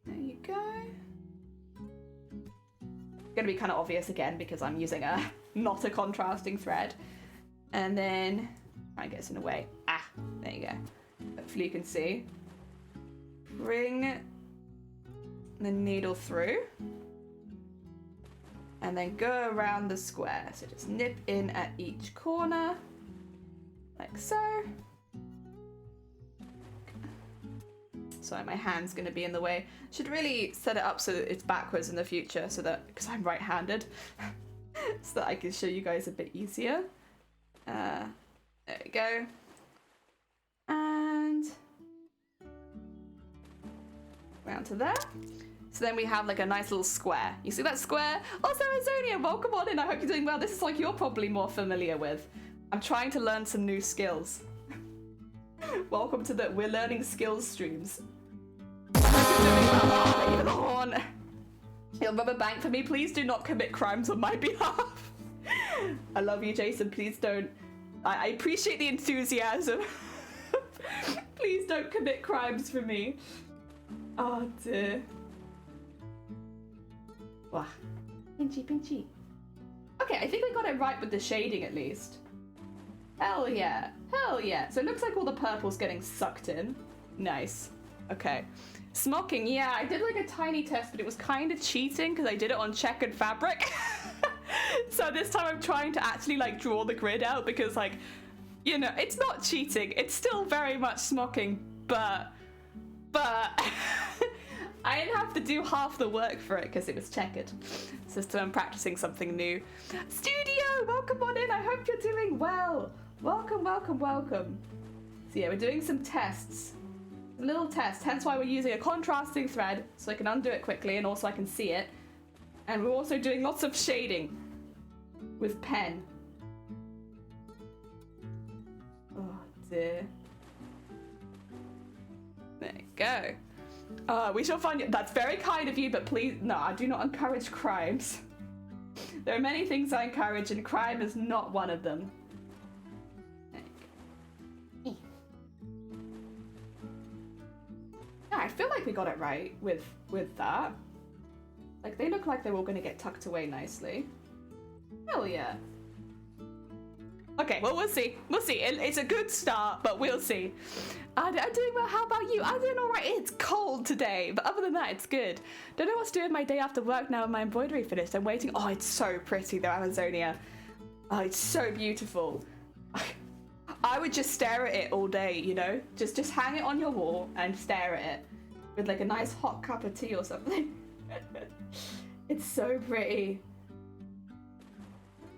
There you go. Gonna be kind of obvious again because I'm using not a contrasting thread. And then try and get this in a way. There you go. Hopefully you can see. Bring the needle through. And then go around the square. So just nip in at each corner. Like so. Sorry, my hand's gonna be in the way. Should really set it up so that it's backwards in the future, so that, because I'm right-handed, so that I can show you guys a bit easier. There we go. And round to there. So then we have like a nice little square. You see that square? Also, Azonia, welcome on in. I hope you're doing well. This is like you're probably more familiar with. I'm trying to learn some new skills. Welcome to the We're Learning Skills streams. Thank you for the horn. You'll rubber bank for me. Please do not commit crimes on my behalf. I love you, Jason. Please don't. I appreciate the enthusiasm. Please don't commit crimes for me. Oh dear. Wow. Pinchy, pinchy. Okay, I think we got it right with the shading at least. Hell yeah. Hell yeah. So it looks like all the purple's getting sucked in. Nice. Okay. Smocking, yeah, I did like a tiny test, but it was kind of cheating because I did it on checkered fabric. So this time I'm trying to actually like draw the grid out because like, you know, it's not cheating. It's still very much smocking, but I didn't have to do half the work for it because it was checkered. So still I'm practicing something new. Studio, welcome on in. I hope you're doing well. Welcome, welcome, welcome. So yeah, we're doing some tests. A little test, hence why we're using a contrasting thread, so I can undo it quickly and also I can see it. And we're also doing lots of shading with pen. Oh dear. There you go. We shall find you. That's very kind of you, but please, no, I do not encourage crimes. There are many things I encourage, and crime is not one of them. Yeah, I feel like we got it right with that. Like, they look like they're all going to get tucked away nicely. Hell yeah. Okay, well, we'll see. We'll see. It's a good start, but we'll see. I'm doing well. How about you? I'm doing all right. It's cold today, but other than that, it's good. Don't know what to do with my day after work now with my embroidery finished. I'm waiting. Oh, it's so pretty, though, Amazonia. Oh, it's so beautiful. I would just stare at it all day, you know? Just hang it on your wall and stare at it with, like, a nice hot cup of tea or something. It's so pretty.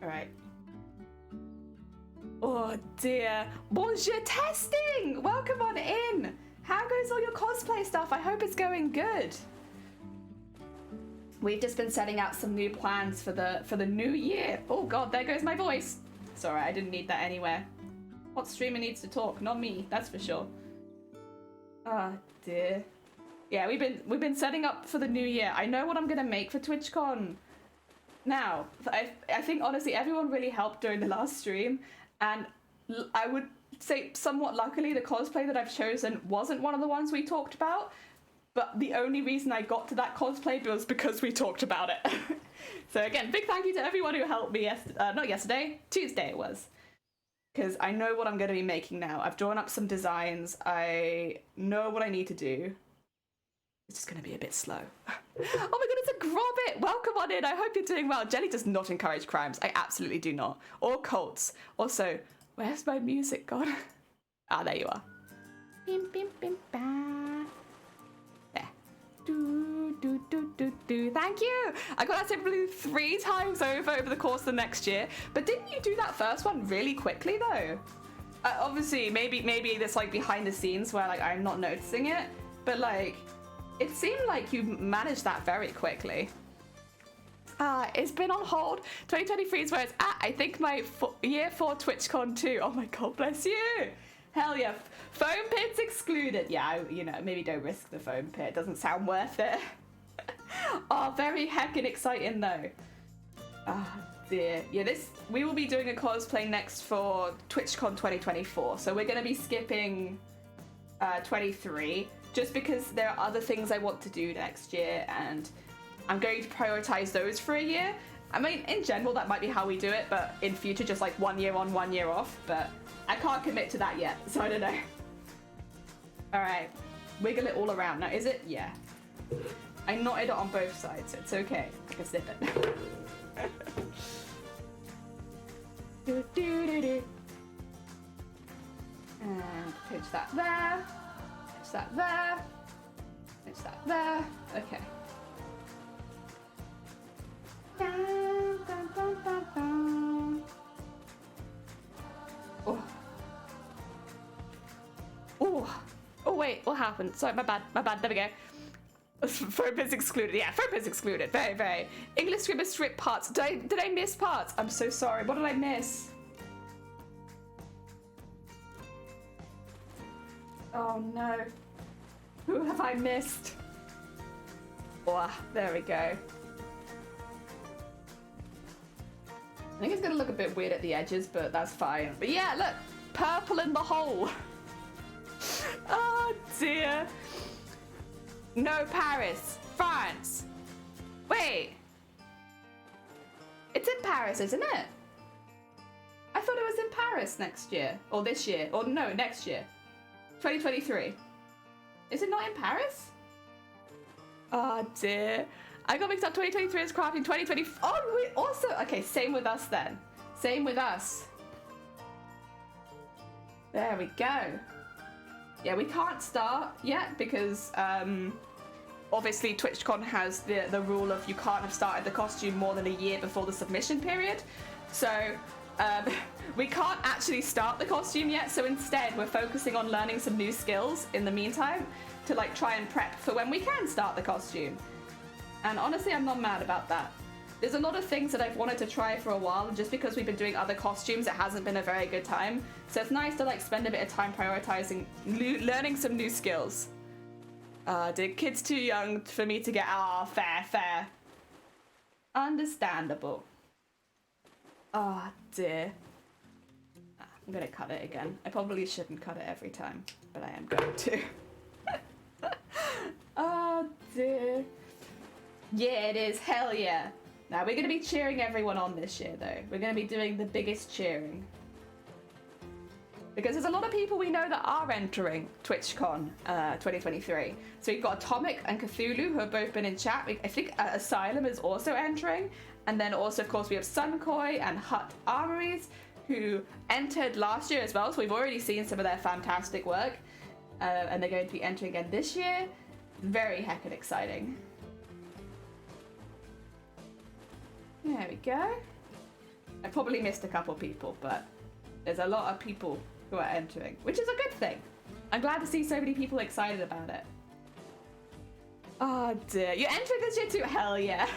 All right. Oh dear. Bonjour testing! Welcome on in! How goes all your cosplay stuff? I hope it's going good. We've just been setting out some new plans for the new year. Oh god, there goes my voice. Sorry, I didn't need that anywhere. What streamer needs to talk? Not me, that's for sure. Oh dear. Yeah, we've been setting up for the new year. I know what I'm gonna make for TwitchCon. Now, I think honestly everyone really helped during the last stream. And I would say somewhat luckily the cosplay that I've chosen wasn't one of the ones we talked about, but the only reason I got to that cosplay was because we talked about it. So again, big thank you to everyone who helped me, not yesterday, Tuesday it was. Because I know what I'm going to be making now. I've drawn up some designs, I know what I need to do. It's just going to be a bit slow. Oh my god, it's a Grobbit! Welcome on in, I hope you're doing well. Jelly does not encourage crimes. I absolutely do not. Or cults. Also, where's my music gone? Ah, there you are. Bim, bim, bim, ba. There. Do, do, do, do, do. Thank you! I got that simply 3 times over the course of the next year. But didn't you do that first one really quickly, though? Obviously, maybe this like behind the scenes where like I'm not noticing it, but like it seemed like you managed that very quickly. It's been on hold. 2023 is where it's at. I think my year 4 TwitchCon too. Oh my god, bless you. Hell yeah. Foam pits excluded. Yeah, you know, maybe don't risk the foam pit. Doesn't sound worth it. Oh, very heckin' exciting though. Oh dear. Yeah, we will be doing a cosplay next for TwitchCon 2024. So we're going to be skipping 23 just because there are other things I want to do next year and I'm going to prioritize those for a year. I mean, in general, that might be how we do it, but in future, just like 1 year on, 1 year off. But I can't commit to that yet, so I don't know. All right, wiggle it all around. Now, is it? Yeah. I knotted it on both sides, so it's okay. I can zip it. And pinch that there. Pinch that there. Pinch that there. Okay. Dun, dun, dun, dun, dun. Oh. Oh. Oh wait, what happened? Sorry, my bad. There we go. Foam is excluded. Yeah, foam is excluded. Very, very. English script is stripped parts. Did I miss parts? I'm so sorry. What did I miss? Oh no. Who have I missed? Oh, there we go. I think it's gonna look a bit weird at the edges, but that's fine. But yeah, look, purple in the hole. Oh dear. No, Paris, France. Wait. It's in Paris, isn't it? I thought it was in Paris next year, or this year, or no, next year. 2023. Is it not in Paris? Oh dear. I got mixed up. 2023 is crafting. 2020. Oh, we also. Okay, same with us then. Same with us. There we go. Yeah, we can't start yet because obviously TwitchCon has the rule of you can't have started the costume more than a year before the submission period. So we can't actually start the costume yet. So instead, we're focusing on learning some new skills in the meantime to like try and prep for when we can start the costume. And honestly, I'm not mad about that. There's a lot of things that I've wanted to try for a while, and just because we've been doing other costumes, it hasn't been a very good time. So it's nice to like spend a bit of time prioritizing learning some new skills. The kid's too young for me to get, fair. Understandable. Oh dear. I'm gonna cut it again. I probably shouldn't cut it every time, but I am going to. Oh dear. Yeah, it is. Hell yeah. Now, we're going to be cheering everyone on this year, though. We're going to be doing the biggest cheering. Because there's a lot of people we know that are entering TwitchCon 2023. So we've got Atomic and Cthulhu, who have both been in chat. I think Asylum is also entering. And then also, of course, we have Sunkoi and Hut Armories, who entered last year as well. So we've already seen some of their fantastic work. And they're going to be entering again this year. Very heckin' exciting. There we go. I probably missed a couple people, but there's a lot of people who are entering, which is a good thing. I'm glad to see so many people excited about it. Oh dear. You're entering this year too? Hell yeah.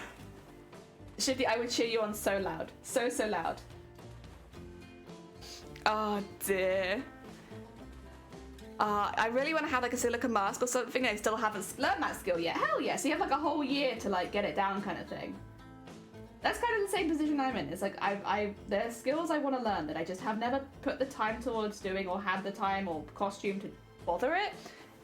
Shifty, I would cheer you on so loud. So loud. Oh dear. I really want to have like a silica mask or something. I still haven't learned that skill yet. Hell yeah. So you have like a whole year to like get it down kind of thing. That's kind of the same position I'm in. It's like there's skills I want to learn that I just have never put the time towards doing or had the time or costume to bother it.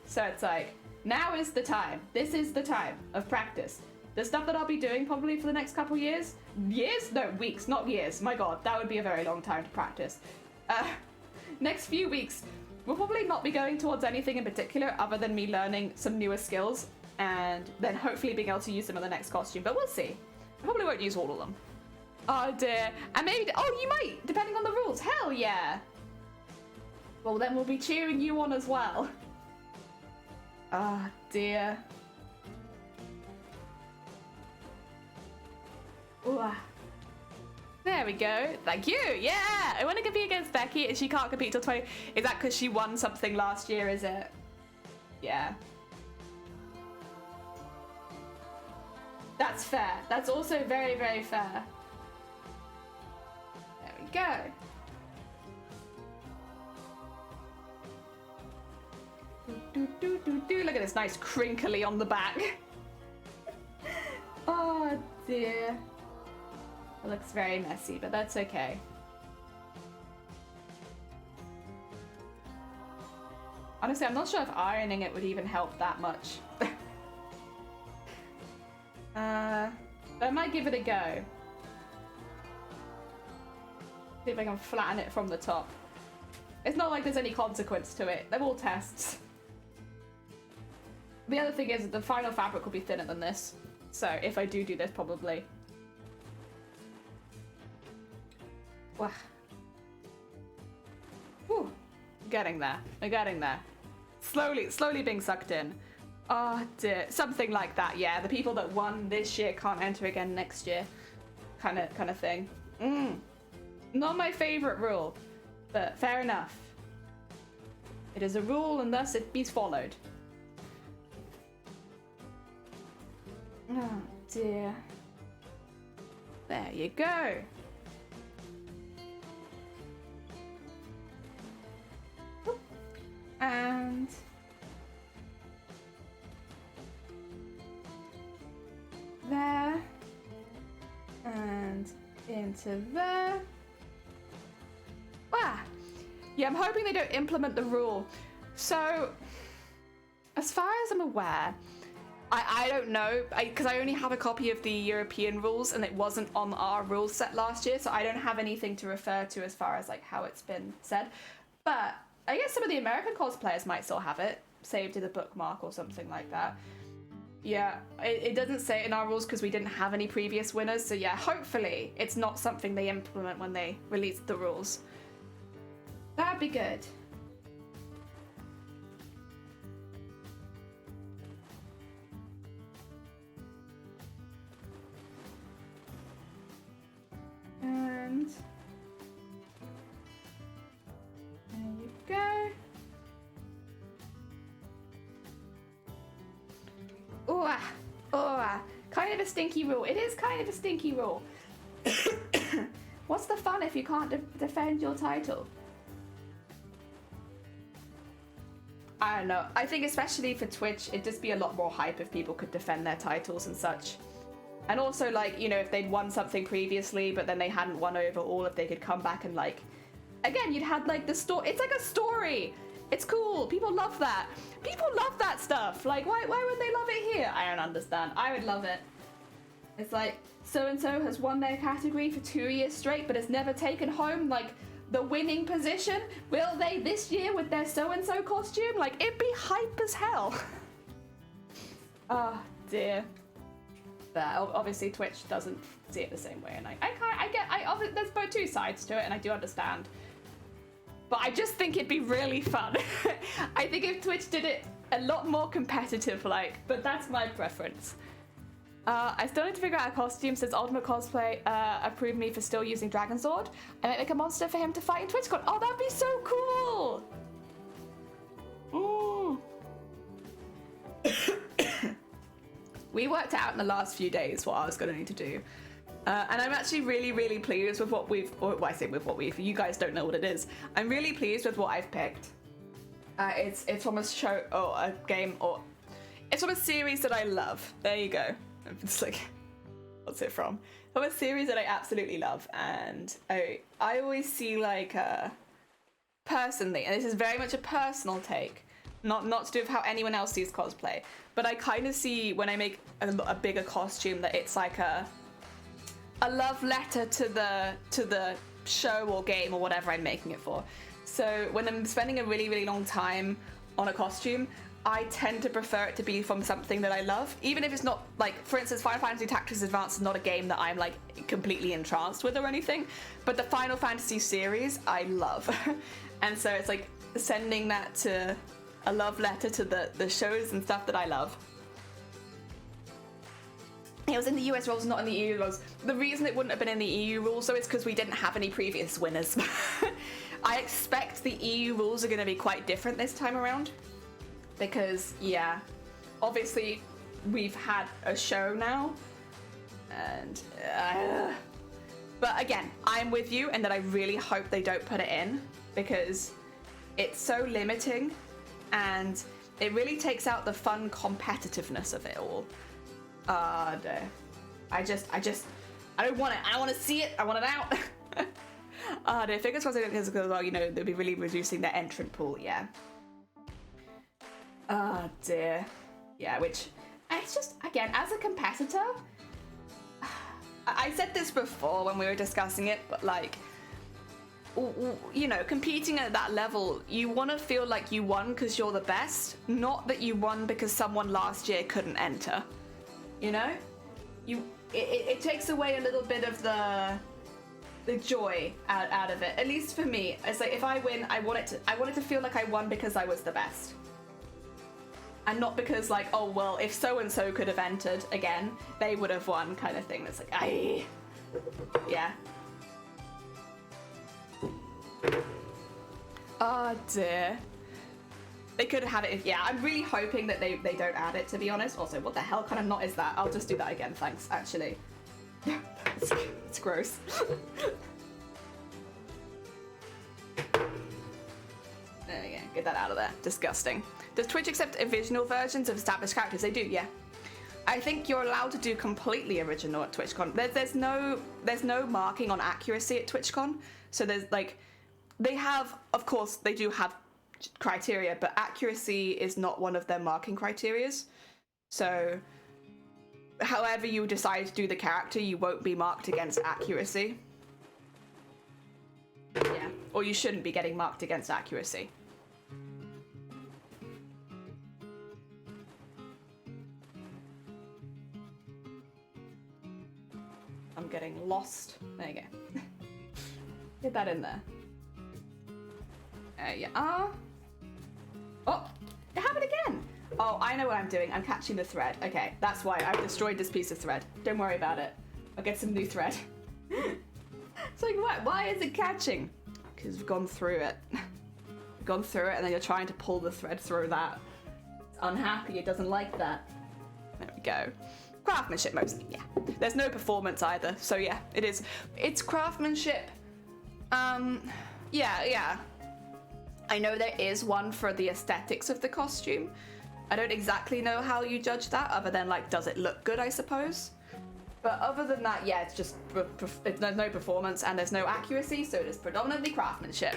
So it's like, now is the time. This is the time of practice. The stuff that I'll be doing probably for the next couple years. Years? No, weeks, not years. My god, that would be a very long time to practice. Next few weeks, we'll probably not be going towards anything in particular other than me learning some newer skills and then hopefully being able to use them in the next costume, but we'll see. I probably won't use all of them. Oh dear. And maybe, oh, you might, depending on the rules. Hell yeah. Well, then we'll be cheering you on as well. Ah, dear. Ooh. There we go. Thank you. Yeah. I want to compete against Becky and she can't compete till 20. Is that because she won something last year, is it? Yeah. That's fair. That's also very, very fair. There we go. Look at this nice crinkly on the back. Oh dear. It looks very messy, but that's okay. Honestly, I'm not sure if ironing it would even help that much. I might give it a go. See if I can flatten it from the top. It's not like there's any consequence to it. They're all tests. The other thing is the final fabric will be thinner than this. So if I do this, probably. Wah. Whew. Getting there. We're getting there. Slowly being sucked in. Oh dear. Something like that, yeah. The people that won this year can't enter again next year. Kind of thing. Not my favorite rule, but fair enough. It is a rule and thus it be followed. Oh dear. There you go. And there and into there. Ah, yeah, I'm hoping they don't implement the rule. So, as far as I'm aware, I don't know, because I only have a copy of the European rules and it wasn't on our rules set last year, so I don't have anything to refer to as far as like how it's been said. But I guess some of the American cosplayers might still have it saved in a bookmark or something like that. Yeah, it doesn't say it in our rules because we didn't have any previous winners, so yeah, hopefully it's not something they implement when they release the rules. That'd be good. And there you go. Kind of a stinky rule. It is kind of a stinky rule. What's the fun if you can't defend your title? I don't know. I think especially for Twitch, it'd just be a lot more hype if people could defend their titles and such. And also, like, you know, if they'd won something previously, but then they hadn't won overall, if they could come back and, like... Again, you'd had, like, the story... It's like a story! It's cool! People love that! People love that stuff! Like, why would they love it here? I don't understand. I would love it. It's like, so-and-so has won their category for 2 years straight, but has never taken home, like, the winning position. Will they this year with their so-and-so costume? Like, it'd be hype as hell. Oh, dear. But obviously Twitch doesn't see it the same way, and there's both two sides to it, and I do understand. But I just think it'd be really fun. I think if Twitch did it a lot more competitive, like, but that's my preference. I still need to figure out a costume since Ultimate Cosplay approved me for still using Dragon Sword. I might make a monster for him to fight in TwitchCon. Oh, that'd be so cool! We worked out in the last few days what I was going to need to do. And I'm actually really, really pleased with what you guys don't know what it is. I'm really pleased with what I've picked. It's from a show, or a game, or it's from a series that I love. There you go. It's like, what's it from? From a series that I absolutely love. And I always see, like, personally, and this is very much a personal take, not to do with how anyone else sees cosplay, but I kind of see when I make a bigger costume that it's like a love letter to the show or game or whatever I'm making it for. So when I'm spending a really, really long time on a costume, I tend to prefer it to be from something that I love, even if it's not, like, for instance, Final Fantasy Tactics Advance is not a game that I'm, like, completely entranced with or anything, but the Final Fantasy series I love. And so it's like sending that to a love letter to the shows and stuff that I love. It was in the US rules, not in the EU rules. The reason it wouldn't have been in the EU rules, though, is because we didn't have any previous winners. I expect the EU rules are going to be quite different this time around. Because, yeah, obviously we've had a show now. And, but again, I'm with you in that I really hope they don't put it in. Because it's so limiting. And it really takes out the fun competitiveness of it all. No. I don't want it. I want to see it. I want it out. No, fingers crossed because, well, you know, they'll be really reducing their entrant pool, yeah. Oh, dear. Yeah, which, it's just, again, as a competitor, I said this before when we were discussing it, but, like, you know, competing at that level, you want to feel like you won because you're the best, not that you won because someone last year couldn't enter. You know, it takes away a little bit of the joy out of it. At least for me, it's like if I win, I want it to feel like I won because I was the best, and not because like, oh well, if so and so could have entered again, they would have won, kind of thing. It's like, yeah. Oh dear. They could have it if, yeah, I'm really hoping that they don't add it, to be honest. Also, what the hell kind of knot is that? I'll just do that again, thanks, actually. It's gross. There we go, get that out of there. Disgusting. Does Twitch accept original versions of established characters? They do, yeah. I think you're allowed to do completely original at TwitchCon. There's no marking on accuracy at TwitchCon. So there's like, they have, of course, they do have criteria, but accuracy is not one of their marking criterias. So however you decide to do the character, you won't be marked against accuracy. Yeah, or you shouldn't be getting marked against accuracy. I'm getting lost. There you go. Get that in there. Yeah. Oh, it happened again. Oh, I know what I'm doing. I'm catching the thread. Okay, that's why I've destroyed this piece of thread. Don't worry about it. I'll get some new thread. It's like, what? Why is it catching? Because we've gone through it. We've gone through it, and then you're trying to pull the thread through that. It's unhappy. It doesn't like that. There we go. Craftsmanship mostly, yeah. There's no performance either, so yeah, it is. It's craftsmanship. Yeah. I know there is one for the aesthetics of the costume. I don't exactly know how you judge that, other than like, does it look good, I suppose? But other than that, yeah, it's just, there's no performance and there's no accuracy, so it is predominantly craftsmanship.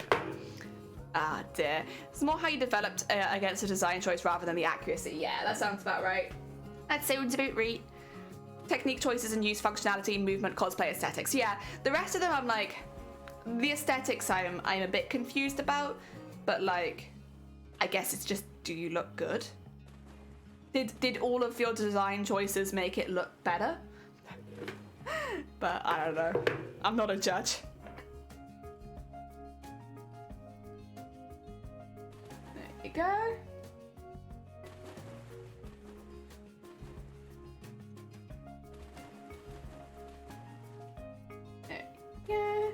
Ah, dear. It's more how you developed against a design choice rather than the accuracy. Yeah, that sounds about right. That sounds about right. Technique choices and use functionality, movement, cosplay, aesthetics. Yeah, the rest of them I'm like, the aesthetics I'm a bit confused about, but like, I guess it's just, do you look good? Did all of your design choices make it look better? But I don't know. I'm not a judge. There you go. There you go.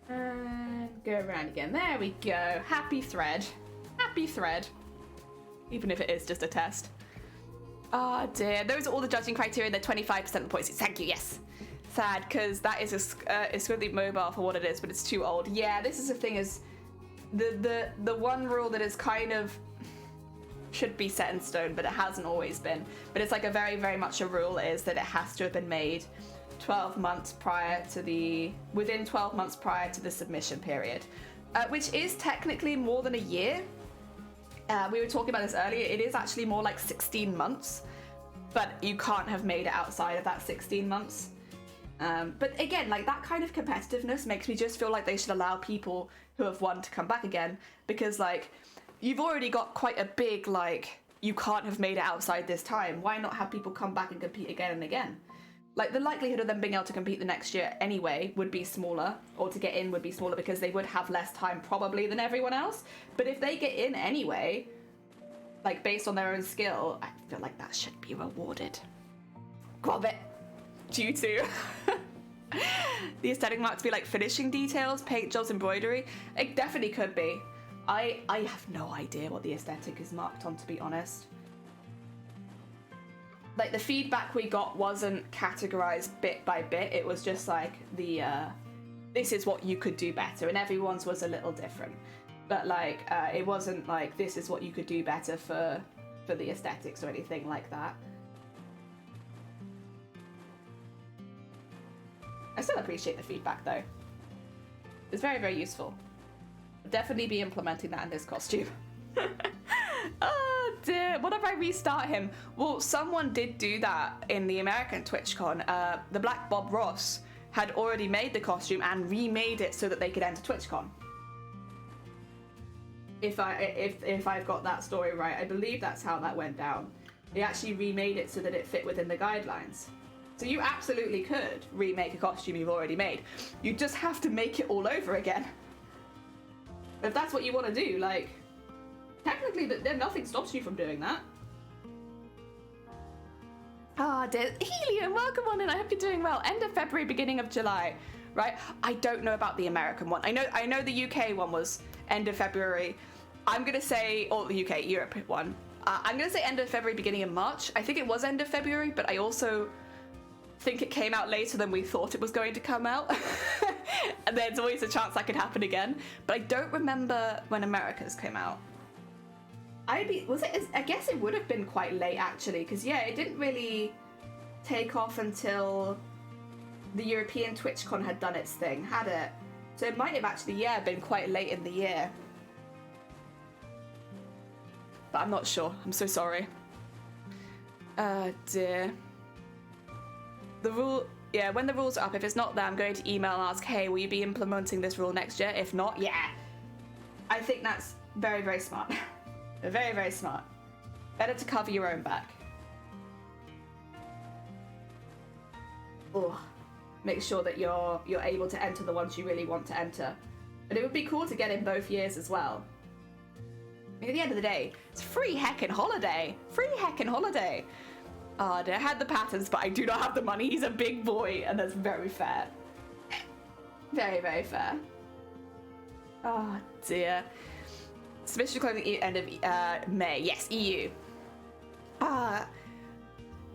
And go around again. There we go. Happy thread. Happy thread. Even if it is just a test. Oh dear. Those are all the judging criteria. They're 25% of the points. Thank you. Yes. Sad, because that is it's really mobile for what it is, but it's too old. Yeah, this is the thing, is the one rule that is kind of should be set in stone, but it hasn't always been. But it's like a very, very much a rule is that it has to have been made 12 months prior to within 12 months prior to the submission period, which is technically more than a year. We were talking about this earlier. It is actually more like 16 months, but you can't have made it outside of that 16 months. But again, like that kind of competitiveness makes me just feel like they should allow people who have won to come back again, because like you've already got quite a big like, you can't have made it outside this time. Why not have people come back and compete again and again? Like the likelihood of them being able to compete the next year anyway would be smaller, or to get in would be smaller, because they would have less time probably than everyone else. But if they get in anyway, like based on their own skill, I feel like that should be rewarded. Grab it. Due to the aesthetic mark to be like finishing details, paint jobs, embroidery. It definitely could be. I have no idea what the aesthetic is marked on, to be honest. Like the feedback we got wasn't categorized bit by bit. It was just like the this is what you could do better, and everyone's was a little different. But like it wasn't like this is what you could do better for the aesthetics or anything like that. I still appreciate the feedback though. It's very, very useful. I'll definitely be implementing that in this costume. Oh dear, what if I restart him? Well, someone did do that in the American TwitchCon. The Black Bob Ross had already made the costume and remade it so that they could enter TwitchCon. If I've got that story right, I believe that's how that went down. They actually remade it so that it fit within the guidelines. So you absolutely could remake a costume you've already made. You just have to make it all over again. If that's what you want to do, like, technically then nothing stops you from doing that. Ah, dear. Helium, welcome on in. I hope you're doing well. End of February, beginning of July, right? I don't know about the American one. I know the UK one was end of February. I'm gonna say, or the UK, Europe one. I'm gonna say end of February, beginning of March. I think it was end of February, but I also think it came out later than we thought it was going to come out. And there's always a chance that could happen again. But I don't remember when America's came out. I guess it would have been quite late actually, because yeah, it didn't really take off until the European TwitchCon had done its thing, had it? So it might have actually, yeah, been quite late in the year. But I'm not sure. I'm so sorry. Dear. The rule, yeah, when the rules are up, if it's not there, I'm going to email and ask, hey, will you be implementing this rule next year? If not, yeah. I think that's very, very smart. Very, very smart. Better to cover your own back. Oh, make sure that you're able to enter the ones you really want to enter. But it would be cool to get in both years as well. I mean, at the end of the day, it's free heckin' holiday. Free heckin' holiday. Oh, I had the patterns, but I do not have the money. He's a big boy, and that's very fair. Very, very fair. Oh, dear. Submission clothing end of May. Yes, EU.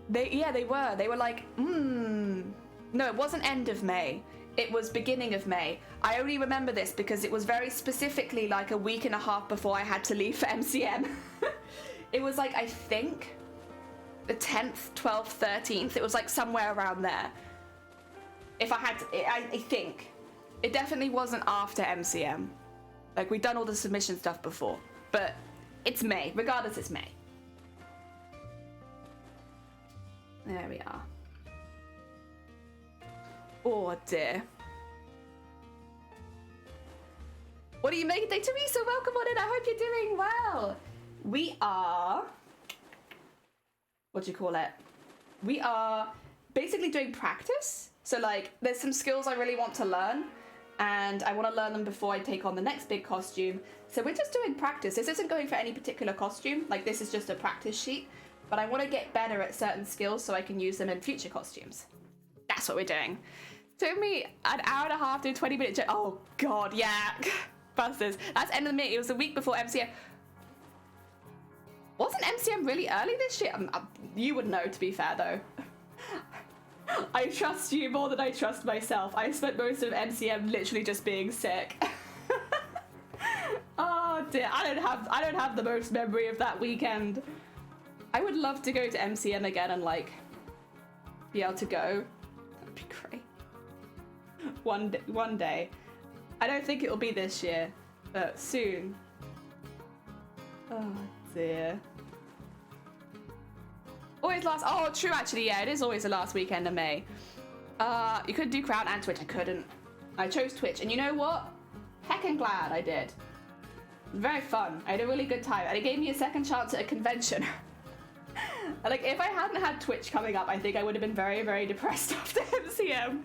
They were. They were like, No, it wasn't end of May. It was beginning of May. I only remember this because it was very specifically like a week and a half before I had to leave for MCM. It was like, I think, the 10th, 12th, 13th. It was like somewhere around there. If I had to, I think. It definitely wasn't after MCM. Like, we'd done all the submission stuff before. But it's May. Regardless, it's May. There we are. Oh, dear. What are you making today? Teresa, welcome on in. I hope you're doing well. We are... What do you call it? We are basically doing practice. So, like, there's some skills I really want to learn. And I want to learn them before I take on the next big costume. So we're just doing practice. This isn't going for any particular costume. Like, this is just a practice sheet. But I want to get better at certain skills so I can use them in future costumes. That's what we're doing. Took me an hour and a half to a 20-minute journey. Oh, God, yeah. Busters. That's end of the minute. It was a week before MCM. Wasn't MCM really early this year? You would know, to be fair, though. I trust you more than I trust myself. I spent most of MCM literally just being sick. Oh dear, I don't have the most memory of that weekend. I would love to go to MCM again and like be able to go. That'd be great. One day. I don't think it'll be this year, but soon. Oh dear. Always last. Oh, true. Actually, yeah, it is always the last weekend of May. You could do Crown and Twitch. I couldn't. I chose Twitch, and you know what? Heckin' glad I did. Very fun. I had a really good time, and it gave me a second chance at a convention. Like, if I hadn't had Twitch coming up, I think I would have been very, very depressed after MCM.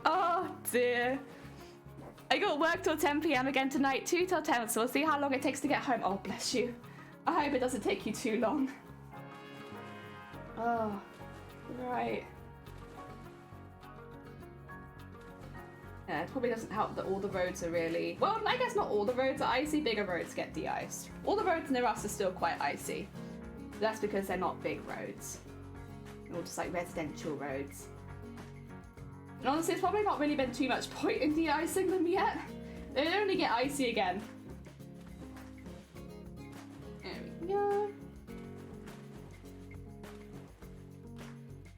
Oh dear. I got work till 10 p.m. again tonight, 2 till 10, so we'll see how long it takes to get home. Oh, bless you. I hope it doesn't take you too long. Oh, right. Yeah, it probably doesn't help that all the roads are really... Well, I guess not all the roads are icy. Bigger roads get de-iced. All the roads near us are still quite icy. That's because they're not big roads. They're all just like residential roads. And honestly, it's probably not really been too much point in de-icing them yet. They only get icy again. There we go.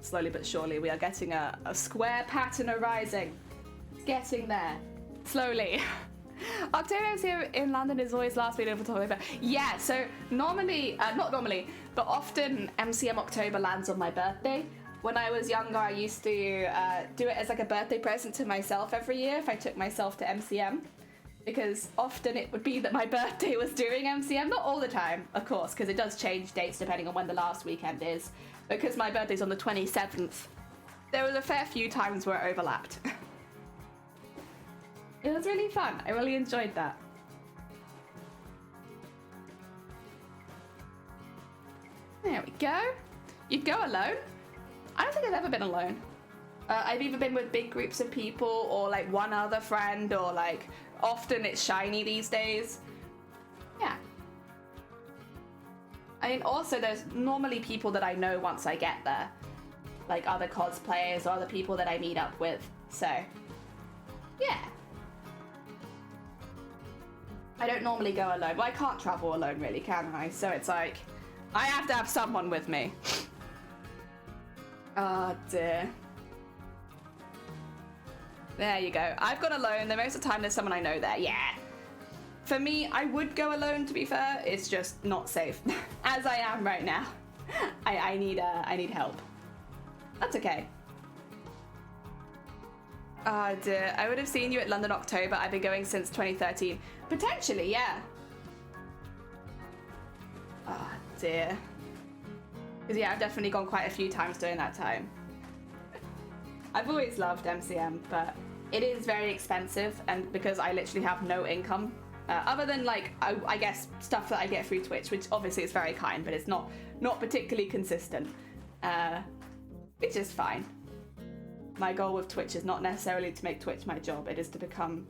Slowly but surely, we are getting a square pattern arising. Getting there. Slowly. October here in London is always last week of October. Yeah, so normally, not normally, but often MCM October lands on my birthday. When I was younger, I used to do it as like a birthday present to myself every year if I took myself to MCM. Because often it would be that my birthday was during MCM. Not all the time, of course, because it does change dates depending on when the last weekend is. Because my birthday's on the 27th, there was a fair few times where it overlapped. It was really fun. I really enjoyed that. There we go. You'd go alone? I don't think I've ever been alone. I've either been with big groups of people or like one other friend, or like often it's shiny these days. Yeah. I mean, also there's normally people that I know once I get there. Like other cosplayers or other people that I meet up with. So, yeah. I don't normally go alone. Well, I can't travel alone really, can I? So it's like, I have to have someone with me. Oh dear. There you go. I've gone alone. The most of the time there's someone I know there. Yeah. For me, I would go alone, to be fair. It's just not safe. As I am right now. I need help. That's okay. Oh dear. I would have seen you at London October. I've been going since 2013. Potentially, yeah. Oh dear. Because yeah, I've definitely gone quite a few times during that time. I've always loved MCM, but it is very expensive, and because I literally have no income, other than like, I guess stuff that I get through Twitch, which obviously is very kind, but it's not particularly consistent, which is fine. My goal with Twitch is not necessarily to make Twitch my job, it is to become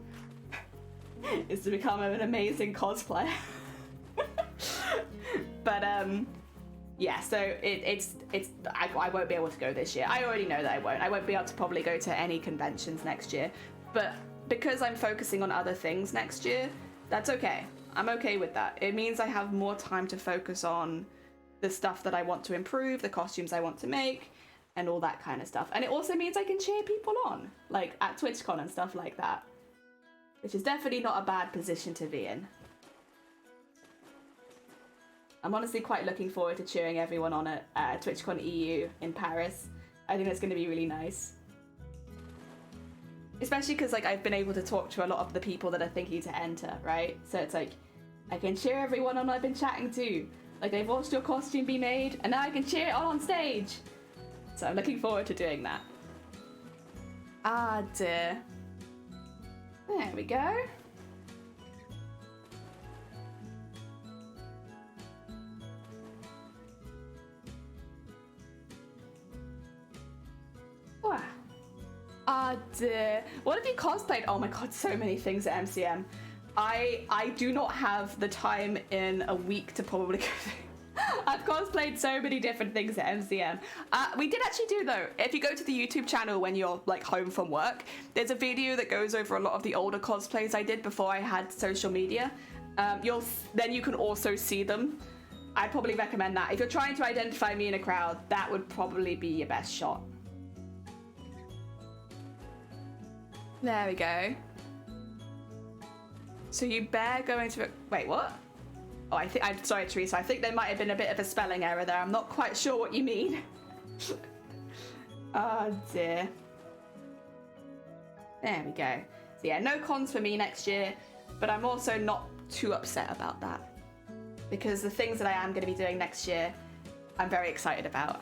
an amazing cosplayer. But yeah, so I won't be able to go this year. I already know that I won't be able to probably go to any conventions next year, but because I'm focusing on other things next year, that's okay. I'm okay with that. It means I have more time to focus on the stuff that I want to improve, the costumes I want to make, and all that kind of stuff. And it also means I can cheer people on, like at TwitchCon and stuff like that, which is definitely not a bad position to be in. I'm honestly quite looking forward to cheering everyone on at TwitchCon EU in Paris. I think that's going to be really nice. Especially because like I've been able to talk to a lot of the people that are thinking to enter, right? So it's like, I can cheer everyone on I've been chatting to. Like, they've watched your costume be made, and now I can cheer it on stage. So I'm looking forward to doing that. Ah dear. There we go. Wow. Ah dear. What have you cosplayed? Oh my god, so many things at MCM. I do not have the time in a week to probably go through. I've cosplayed so many different things at MCM. We did actually do though, if you go to the YouTube channel when you're like home from work, there's a video that goes over a lot of the older cosplays I did before I had social media. Then you can also see them. I'd probably recommend that. If you're trying to identify me in a crowd, that would probably be your best shot. There we go. So you bear going to... Wait, what? Oh, I'm sorry, Teresa. I think there might have been a bit of a spelling error there. I'm not quite sure what you mean. Oh, dear. There we go. So yeah, no cons for me next year, but I'm also not too upset about that, because the things that I am going to be doing next year, I'm very excited about.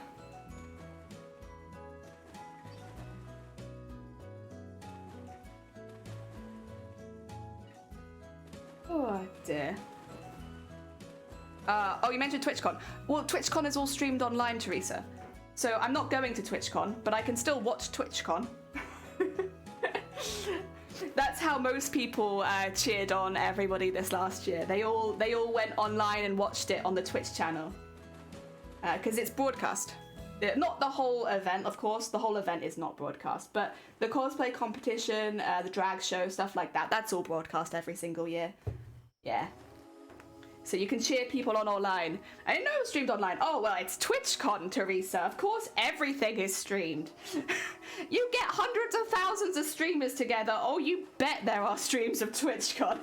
Oh, dear. Oh, you mentioned TwitchCon. Well, TwitchCon is all streamed online, Teresa. So I'm not going to TwitchCon, but I can still watch TwitchCon. That's how most people cheered on everybody this last year. They all went online and watched it on the Twitch channel. Because it's broadcast. Not the whole event, of course. The whole event is not broadcast. But the cosplay competition, the drag show, stuff like that, that's all broadcast every single year. Yeah. So you can cheer people on online. I didn't know it was streamed online. Oh, well, it's TwitchCon, Teresa. Of course, everything is streamed. You get hundreds of thousands of streamers together. Oh, you bet there are streams of TwitchCon.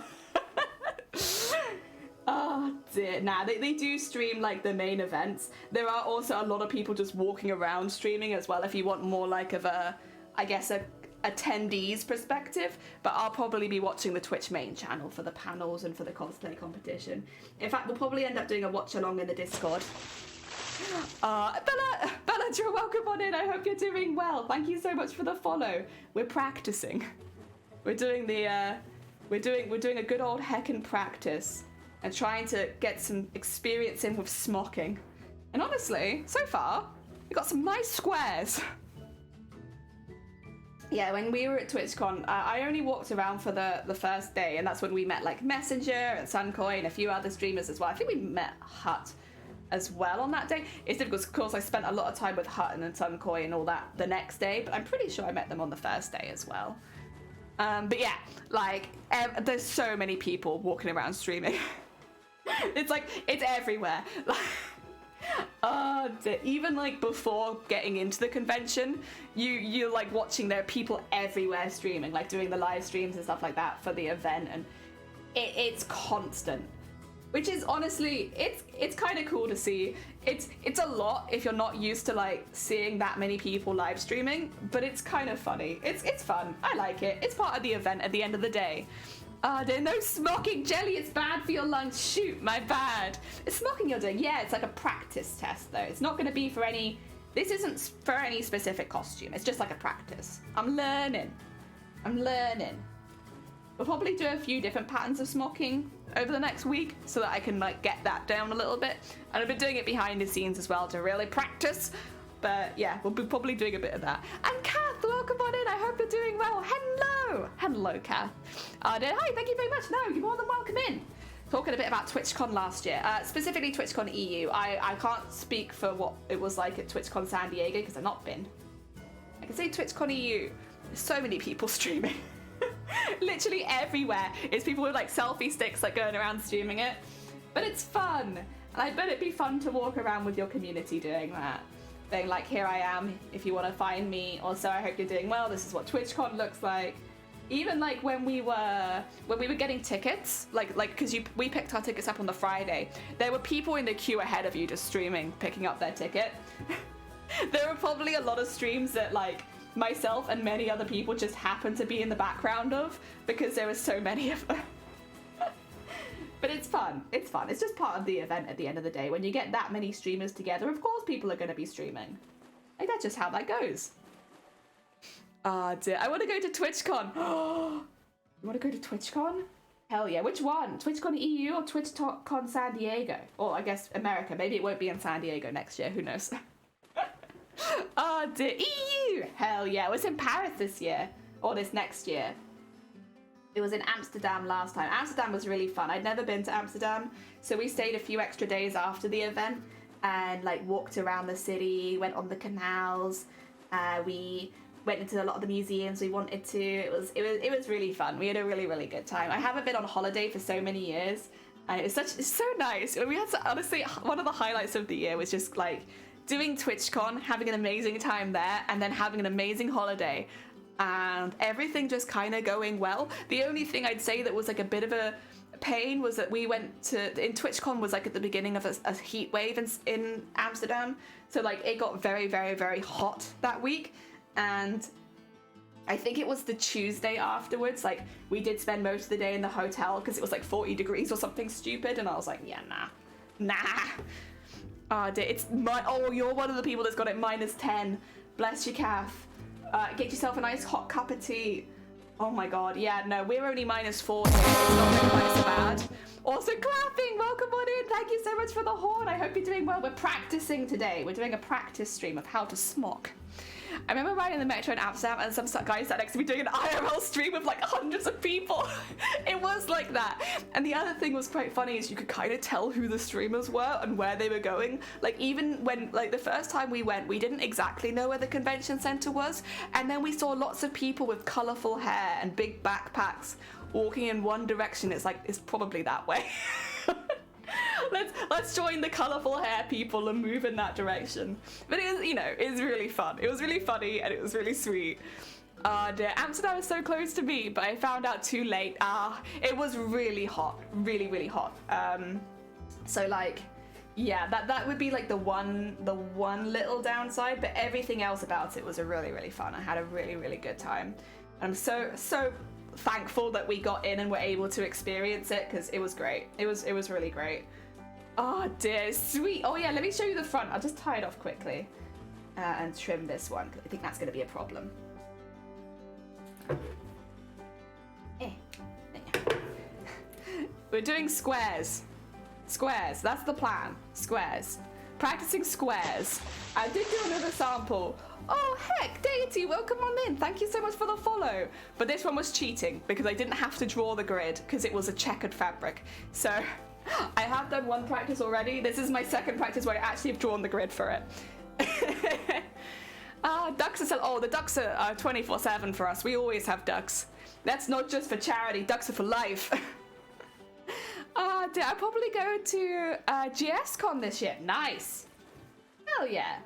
Oh, dear. Nah, they do stream, like, the main events. There are also a lot of people just walking around streaming as well, if you want more, like, of a, I guess, a attendees perspective, but I'll probably be watching the Twitch main channel for the panels and for the cosplay competition. In fact, we'll probably end up doing a watch along in the Discord. Bella, you're welcome on in. I hope you're doing well. Thank you so much for the follow. We're practicing. We're doing the we're doing a good old heckin' practice and trying to get some experience in with smocking. And honestly, so far, we got some nice squares. Yeah, when we were at TwitchCon, I only walked around for the first day, and that's when we met like Messenger and Suncoin and a few other streamers as well. I think we met Hut as well on that day. It's difficult, of course, I spent a lot of time with Hut and Suncoin and all that the next day, but I'm pretty sure I met them on the first day as well. But yeah, like, there's so many people walking around streaming. It's like, it's everywhere. Even like before getting into the convention, you're like watching, there are people everywhere streaming, like doing the live streams and stuff like that for the event, and it's constant, which is honestly, it's kind of cool to see. It's a lot if you're not used to like seeing that many people live streaming, but it's kind of funny. It's fun. I like it. It's part of the event at the end of the day. There's no smocking, Jelly, it's bad for your lungs. Shoot, my bad. It's smocking you're doing. Yeah, it's like a practice test though. It's not going to be for any, this isn't for any specific costume. It's just like a practice. I'm learning. We'll probably do a few different patterns of smocking over the next week so that I can like get that down a little bit. And I've been doing it behind the scenes as well to really practice. But yeah, we'll be probably doing a bit of that. And Kath, welcome on in. I hope you're doing well. Hello, Kath. Hi, thank you very much. No, you're more than welcome in. Talking a bit about TwitchCon last year, specifically TwitchCon EU. I can't speak for what it was like at TwitchCon San Diego because I've not been. I can say TwitchCon EU. There's so many people streaming. Literally everywhere. It's people with like selfie sticks like going around streaming it. But it's fun. And I bet it'd be fun to walk around with your community doing that. Saying like, here I am, if you want to find me. Also, I hope you're doing well. This is what TwitchCon looks like. Even like when we were getting tickets, like because we picked our tickets up on the Friday, there were people in the queue ahead of you just streaming, picking up their ticket. There were probably a lot of streams that like myself and many other people just happened to be in the background of because there were so many of them. But it's fun. It's fun. It's just part of the event at the end of the day. When you get that many streamers together, of course people are going to be streaming. Like, that's just how that goes. Dear. I want to go to TwitchCon. You want to go to TwitchCon? Hell yeah. Which one? TwitchCon EU or TwitchCon San Diego? Or I guess America. Maybe it won't be in San Diego next year. Who knows? Dear. EU! Hell yeah. It was in Paris this year. Or this next year. It was in Amsterdam last time. Amsterdam was really fun. I'd never been to Amsterdam, so we stayed a few extra days after the event and like walked around the city, went on the canals. We went into a lot of the museums we wanted to. It was really fun. We had a really good time. I haven't been on holiday for so many years, and it's so nice. We had honestly, one of the highlights of the year was just like doing TwitchCon, having an amazing time there, and then having an amazing holiday. And everything just kind of going well. The only thing I'd say that was like a bit of a pain was that we went to, in TwitchCon was like at the beginning of a heat wave in Amsterdam. So like it got very hot that week. And I think it was the Tuesday afterwards, like we did spend most of the day in the hotel because it was like 40 degrees or something stupid. And I was like, yeah, nah. You're one of the people that's got it -10. Bless you, Kath. Get yourself a nice hot cup of tea. Oh my god, yeah, no, we're only -4 here, so it's not been quite so bad. Also clapping, welcome on in, thank you so much for the horn. I hope you're doing well. We're practicing today. We're doing a practice stream of how to smock. I remember riding the metro in Amsterdam and some guys sat next to me doing an IRL stream with like hundreds of people. It was like that. And the other thing was quite funny is you could kind of tell who the streamers were and where they were going. Like even when like the first time we went, we didn't exactly know where the convention center was. And then we saw lots of people with colorful hair and big backpacks walking in one direction. It's like, it's probably that way. Let's join the colorful hair people and move in that direction. But it was, you know, it was really fun. It was really funny and it was really sweet. Dear, Amsterdam is so close to me, but I found out too late. It was really hot, really, really hot. So like, yeah, that would be like the one little downside, but everything else about it was a really, really fun. I had a really, really good time. I'm so thankful that we got in and were able to experience it because it was great. It was really great. Oh dear, sweet. Oh yeah, let me show you the front. I'll just tie it off quickly and trim this one because I think that's going to be a problem. We're doing squares. Squares, that's the plan. Squares. Practicing squares. I did do another sample. Oh heck, Deity, welcome on in. Thank you so much for the follow. But this one was cheating because I didn't have to draw the grid because it was a checkered fabric. So I have done one practice already. This is my second practice where I actually have drawn the grid for it. Ducks are oh, the ducks are 24/7 for us. We always have ducks. That's not just for charity. Ducks are for life. Did I probably go to GSCon this year? Nice. Hell yeah.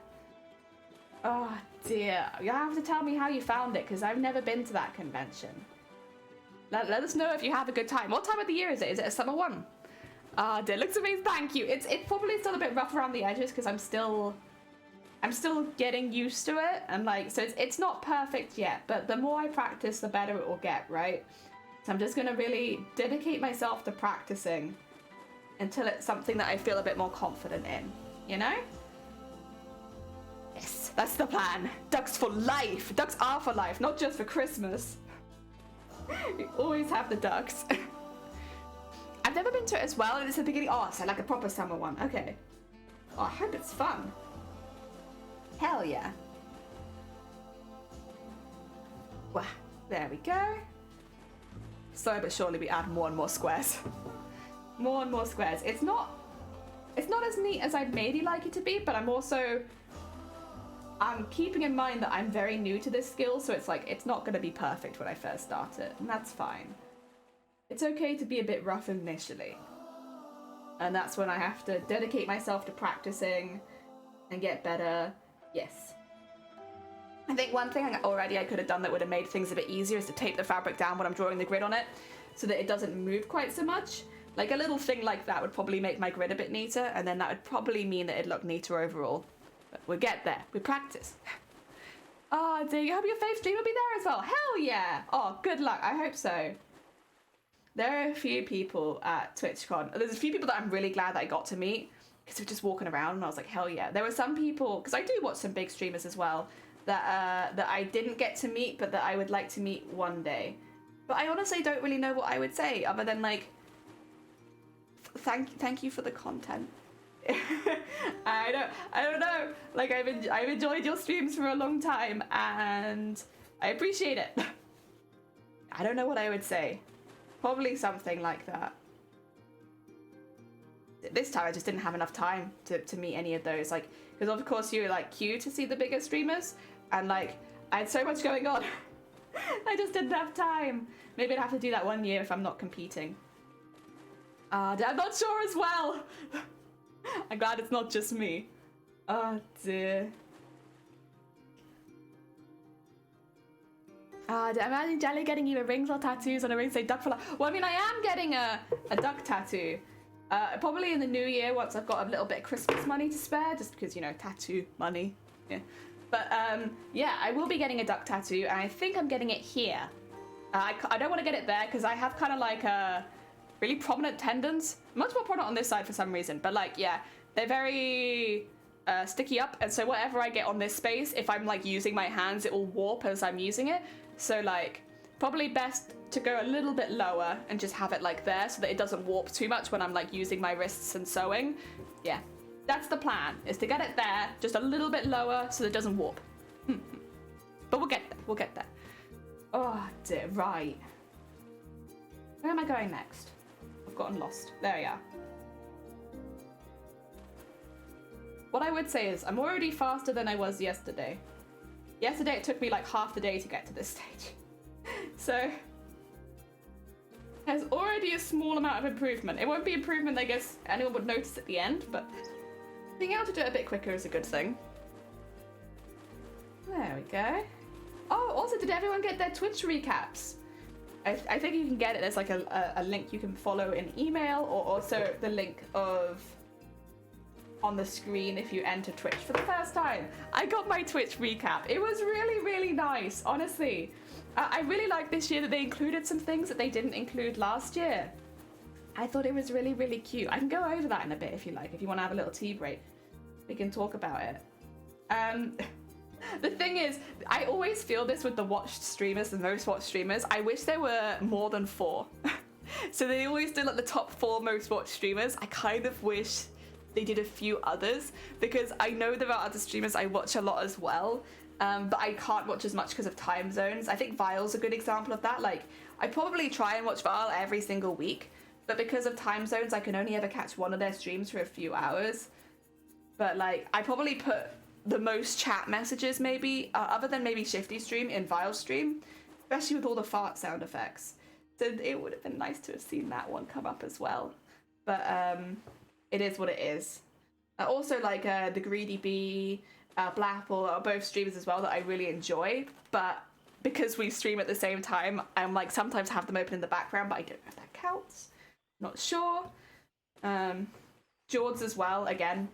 Oh dear. You'll have to tell me how you found it because I've never been to that convention. Let us know if you have a good time. What time of the year is it? Is it a summer one? Dear, looks amazing. Thank you. It's probably still a bit rough around the edges because I'm still getting used to it, and like, so it's not perfect yet, but the more I practice, the better it will get, right? So I'm just gonna really dedicate myself to practicing until it's something that I feel a bit more confident in, you know? Yes, that's the plan. Ducks for life. Ducks are for life, not just for Christmas. We always have the ducks. I've never been to it as well, and it's the beginning. Oh, so like a proper summer one. Okay. Oh, I hope it's fun. Hell yeah. Wow, there we go. Slowly but surely we add more and more squares. More and more squares. It's not as neat as I'd maybe like it to be, but I'm keeping in mind that I'm very new to this skill, so it's like, it's not going to be perfect when I first start it, and that's fine. It's okay to be a bit rough initially. And that's when I have to dedicate myself to practicing and get better. Yes. I think one thing I could have done that would have made things a bit easier is to tape the fabric down when I'm drawing the grid on it so that it doesn't move quite so much. Like a little thing like that would probably make my grid a bit neater, and then that would probably mean that it'd look neater overall. But we'll get there. We practice. Oh, dear. You hope your fave stream will be there as well. Hell yeah. Oh, good luck. I hope so. There are a few people at TwitchCon. There's a few people that I'm really glad that I got to meet because we're just walking around and I was like, hell yeah. There were some people, because I do watch some big streamers as well, that I didn't get to meet, but that I would like to meet one day. But I honestly don't really know what I would say other than like, thank you for the content. I don't know. Like I've enjoyed your streams for a long time and I appreciate it. I don't know what I would say. Probably something like that. This time I just didn't have enough time to meet any of those, like, because of course you like queue to see the bigger streamers, and like I had so much going on. I just didn't have time. Maybe I'd have to do that one year if I'm not competing. I'm not sure as well. I'm glad it's not just me. Oh dear. Imagine Jelly getting either rings or tattoos on a ring say duck for life. Well, I mean, I am getting a duck tattoo. Probably in the new year once I've got a little bit of Christmas money to spare, just because, you know, tattoo money. Yeah. But yeah, I will be getting a duck tattoo, and I think I'm getting it here. I don't want to get it there because I have kind of like really prominent tendons. Much more prominent on this side for some reason, but like, yeah, they're very sticky up, and so whatever I get on this space, if I'm like using my hands, it will warp as I'm using it. So like, Probably best to go a little bit lower and just have it like there so that it doesn't warp too much when I'm like using my wrists and sewing. Yeah, that's the plan, is to get it there just a little bit lower so that it doesn't warp. But we'll get there, we'll get there. Oh dear, right. Where am I going next? I've gotten lost. There we are. What I would say is I'm already faster than I was yesterday. Yesterday it took me like half the day to get to this stage. So there's already a small amount of improvement. It won't be improvement I guess anyone would notice at the end, but being able to do it a bit quicker is a good thing. There we go. Oh, also, did everyone get their Twitch recaps? I think you can get it. There's like a link you can follow in email, or also the link of on the screen if you enter Twitch for the first time. I got my Twitch recap. It was really, really nice, honestly. I really like this year that they included some things that they didn't include last year. I thought it was really, really cute. I can go over that in a bit if you like, if you want to have a little tea break. We can talk about it. The thing is, I always feel this with the watched streamers, the most watched streamers. I wish there were more than 4. So they always do like the top 4 most watched streamers. I kind of wish they did a few others, because I know there are other streamers I watch a lot as well, but I can't watch as much because of time zones. I think Vile's a good example of that. Like, I probably try and watch Vile every single week, but because of time zones, I can only ever catch one of their streams for a few hours. But like, I probably put the most chat messages maybe, other than maybe Shifty stream, in Vile stream, especially with all the fart sound effects. So it would have been nice to have seen that one come up as well. But it is what it is. Also, like the Greedy Bee, Blapple are both streamers as well that I really enjoy. But because we stream at the same time, I'm like sometimes have them open in the background, but I don't know if that counts. Not sure. George as well, again,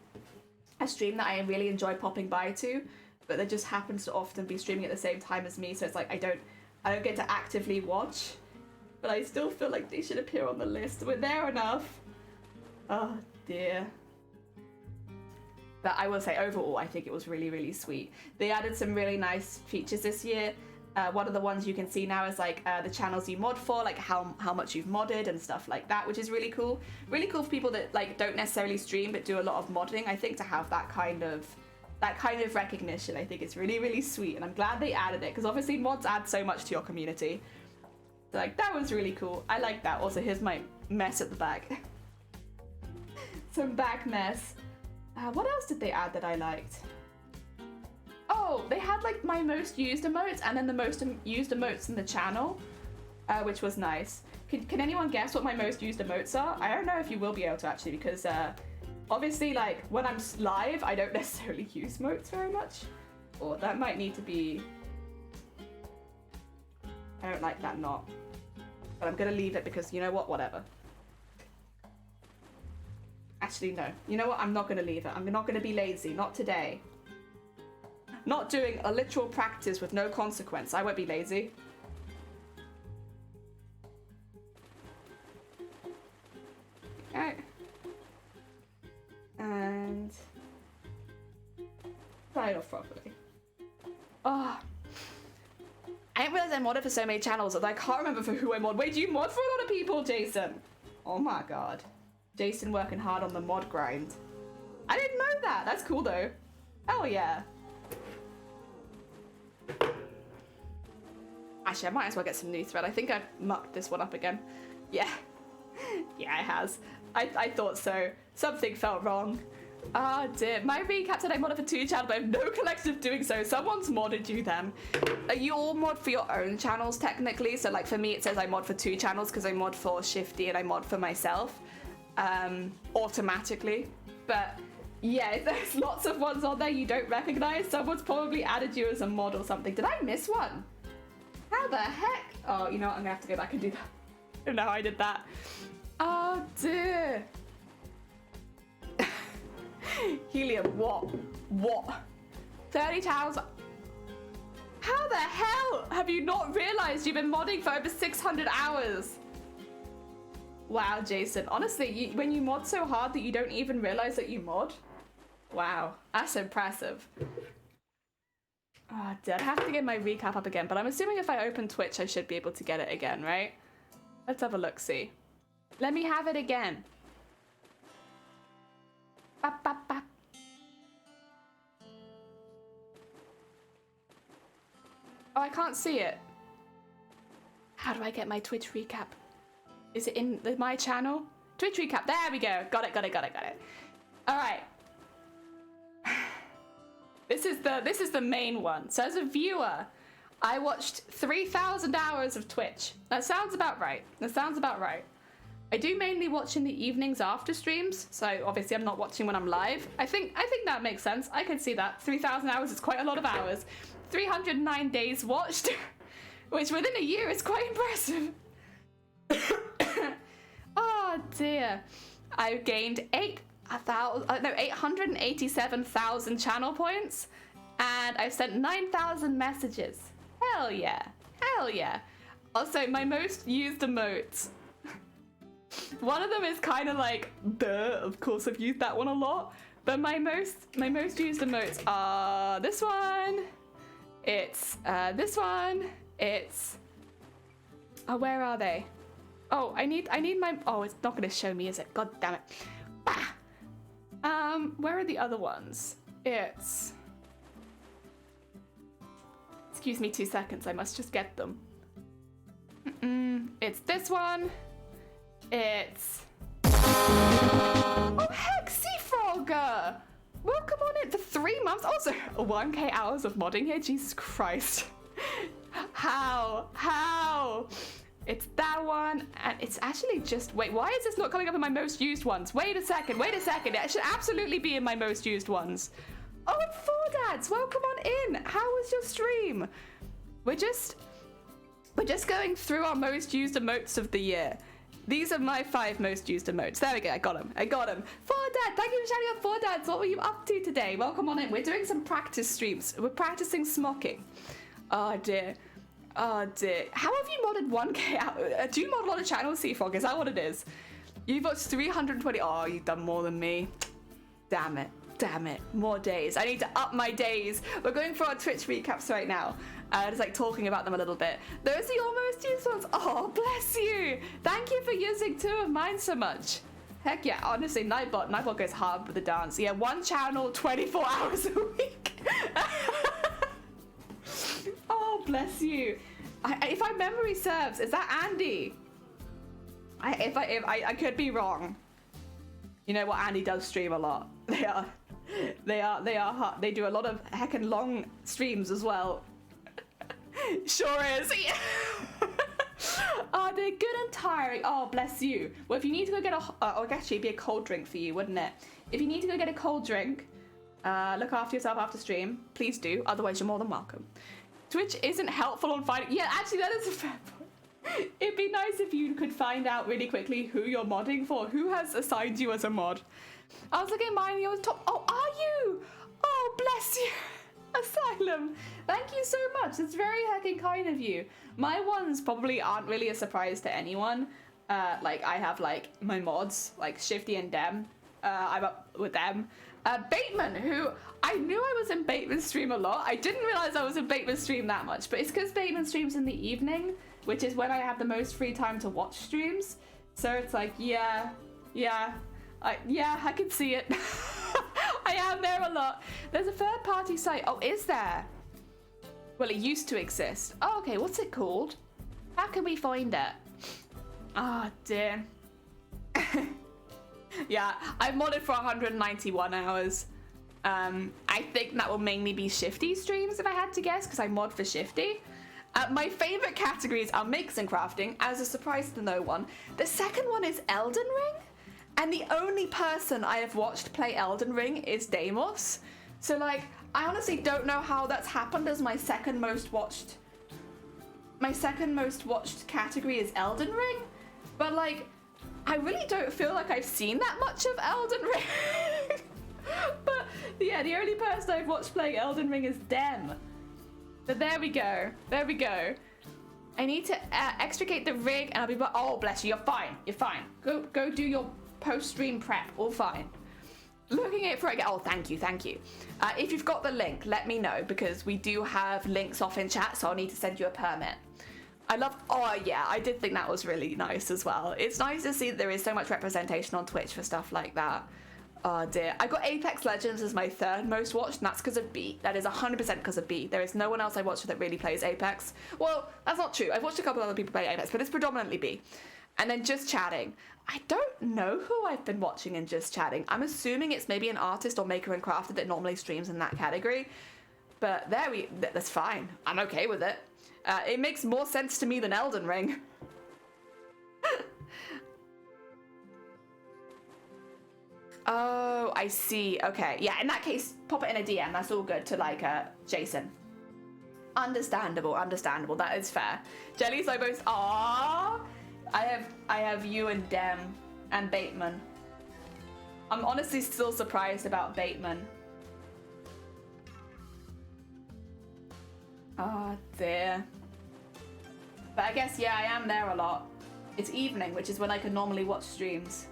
a stream that I really enjoy popping by to, but that just happens to often be streaming at the same time as me, so it's like I don't get to actively watch, but I still feel like they should appear on the list. We're there enough. Oh dear. But I will say, overall, I think it was really, really sweet. They added some really nice features this year. One of the ones you can see now is like the channels you mod for, like how much you've modded and stuff like that, which is really cool. Really cool for people that like don't necessarily stream but do a lot of modding. I think to have that kind of recognition, I think it's really, really sweet, and I'm glad they added it, because obviously mods add so much to your community. So, like, that was really cool. I like that. Also, here's my mess at the back. Some back mess. What else did they add that I liked? Oh, they had like my most used emotes and then the most used emotes in the channel, which was nice. Can anyone guess what my most used emotes are? I don't know if you will be able to actually, because obviously like when I'm live, I don't necessarily use emotes very much. Or that might need to be... I don't like that knot. But I'm gonna leave it because you know what, whatever. Actually, no. You know what? I'm not going to leave it. I'm not going to be lazy. Not today. Not doing a literal practice with no consequence. I won't be lazy. Okay. And... sign off properly. Oh. I didn't realize I modded for so many channels, although I can't remember for who I mod. Wait, do you mod for a lot of people, Jason? Oh my god. Jason working hard on the mod grind. I didn't know that. That's cool though. Hell yeah. Actually, I might as well get some new thread. I think I've mucked this one up again. Yeah. Yeah, it has. I thought so. Something felt wrong. Ah, dear. My recap said I modded for 2 channels, but I have no collection of doing so. Someone's modded you then. You all mod for your own channels, technically. So, like, for me, it says I mod for 2 channels because I mod for Shifty and I mod for myself. Automatically. But, yeah, there's lots of ones on there you don't recognize. Someone's probably added you as a mod or something. Did I miss one? How the heck? Oh, you know what? I'm gonna have to go back and do that. I don't know how I did that. Oh, dear. Helium, what? What? 30 tiles? How the hell have you not realized you've been modding for over 600 hours? Wow, Jason. Honestly, when you mod so hard that you don't even realize that you mod? Wow, that's impressive. Oh, I'd have to get my recap up again, but I'm assuming if I open Twitch, I should be able to get it again, right? Let's have a look-see. Let me have it again. Bap, bap, bap. Oh, I can't see it. How do I get my Twitch recap? Is it in my channel? Twitch recap, there we go. Got it. All right. This is the main one. So as a viewer, I watched 3,000 hours of Twitch. That sounds about right. I do mainly watch in the evenings after streams, so obviously I'm not watching when I'm live. I think that makes sense. I can see that. 3,000 hours is quite a lot of hours. 309 days watched, which within a year is quite impressive. Oh dear. I gained 887,000 channel points, and I've sent 9,000 messages. Hell yeah. Also, my most used emotes. One of them is kind of like, duh, of course I've used that one a lot. But my most used emotes are this one. It's this one. It's where are they? Oh, I need my, oh, it's not gonna show me, is it? God damn it. Bah! Where are the other ones? It's, excuse me 2 seconds, I must just get them. It's this one. It's, oh heck, Seafrogger! Welcome on in for 3 months. Also, 1k hours of modding here, Jesus Christ. How? It's that one, and it's actually just, wait, why is this not coming up in my most used ones? Wait a second, it should absolutely be in my most used ones. Oh, and 4dads, welcome on in. How was your stream? We're just going through our most used emotes of the year. These are my 5 most used emotes. There we go, I got them. 4dad, thank you for shouting out 4dads. What were you up to today? Welcome on in. We're doing some practice streams. We're practicing smocking. Oh dear. How have you modded 1k out? Do you mod a lot of channels, Seafrog? Is that what it is? You've watched 320. Oh, you've done more than me. Damn it. More days. I need to up my days. We're going for our Twitch recaps right now. Just like talking about them a little bit. Those are your most used ones. Oh, bless you. Thank you for using 2 of mine so much. Heck yeah, honestly, Nightbot goes hard with the dance. Yeah, 1 channel, 24 hours a week. Oh, bless you. If my memory serves, is that Andy? I could be wrong. You know what? Andy does stream a lot. They are hot. They do a lot of heckin' long streams as well. Sure is. Yeah. Oh, they're good and tiring. Oh, bless you. Well, if you need to go get or actually it'd be a cold drink for you, wouldn't it? If you need to go get a cold drink, look after yourself after stream. Please do. Otherwise, you're more than welcome. Twitch isn't helpful on finding. Yeah, actually, that is a fair point. It'd be nice if you could find out really quickly who you're modding for. Who has assigned you as a mod? I was looking at mine, you're on top. Oh, are you? Oh, bless you. Asylum. Thank you so much. It's very heckin' kind of you. My ones probably aren't really a surprise to anyone. Like, I have, like, my mods, like Shifty and Dem. I'm up with them. Bateman, who I knew I was in Bateman's stream a lot. I didn't realize I was in Bateman's stream that much, but it's because Bateman streams in the evening, which is when I have the most free time to watch streams. So it's like, yeah, I can see it. I am there a lot. There's a third-party site. Oh, is there? Well, it used to exist. Oh, okay, what's it called? How can we find it? Oh, dear. Yeah, I've modded for 191 hours. I think that will mainly be Shifty streams if I had to guess, because I mod for Shifty. My favorite categories are mix and crafting, as a surprise to no one. The second one is Elden Ring, and the only person I have watched play Elden Ring is Deimos. So like, I honestly don't know how that's happened as my second most watched category is Elden Ring, but like, I really don't feel like I've seen that much of Elden Ring. But yeah, the only person I've watched playing Elden Ring is Dem. But there we go. I need to extricate the rig and I'll be, oh bless you, you're fine. Go do your post-stream prep, all fine. looking at it for again. Oh, thank you. If you've got the link, let me know, because we do have links off in chat, so I'll need to send you a permit. Oh yeah, I did think that was really nice as well. It's nice to see that there is so much representation on Twitch for stuff like that. Oh dear. I got Apex Legends as my third most watched, and that's because of B. That is 100% because of B. There is no one else I watch that really plays Apex. Well, that's not true. I've watched a couple other people play Apex, but it's predominantly B. And then Just Chatting. I don't know who I've been watching in Just Chatting. I'm assuming it's maybe an artist or maker and crafter that normally streams in that category. But that's fine. I'm okay with it. It makes more sense to me than Elden Ring. Oh, I see. Okay. Yeah, in that case, pop it in a DM. That's all good to, like, Jason. Understandable. That is fair. Jelly's Lobos. Aww. I have you and Dem and Bateman. I'm honestly still surprised about Bateman. Oh, dear. But I guess, yeah, I am there a lot. It's evening, which is when I can normally watch streams.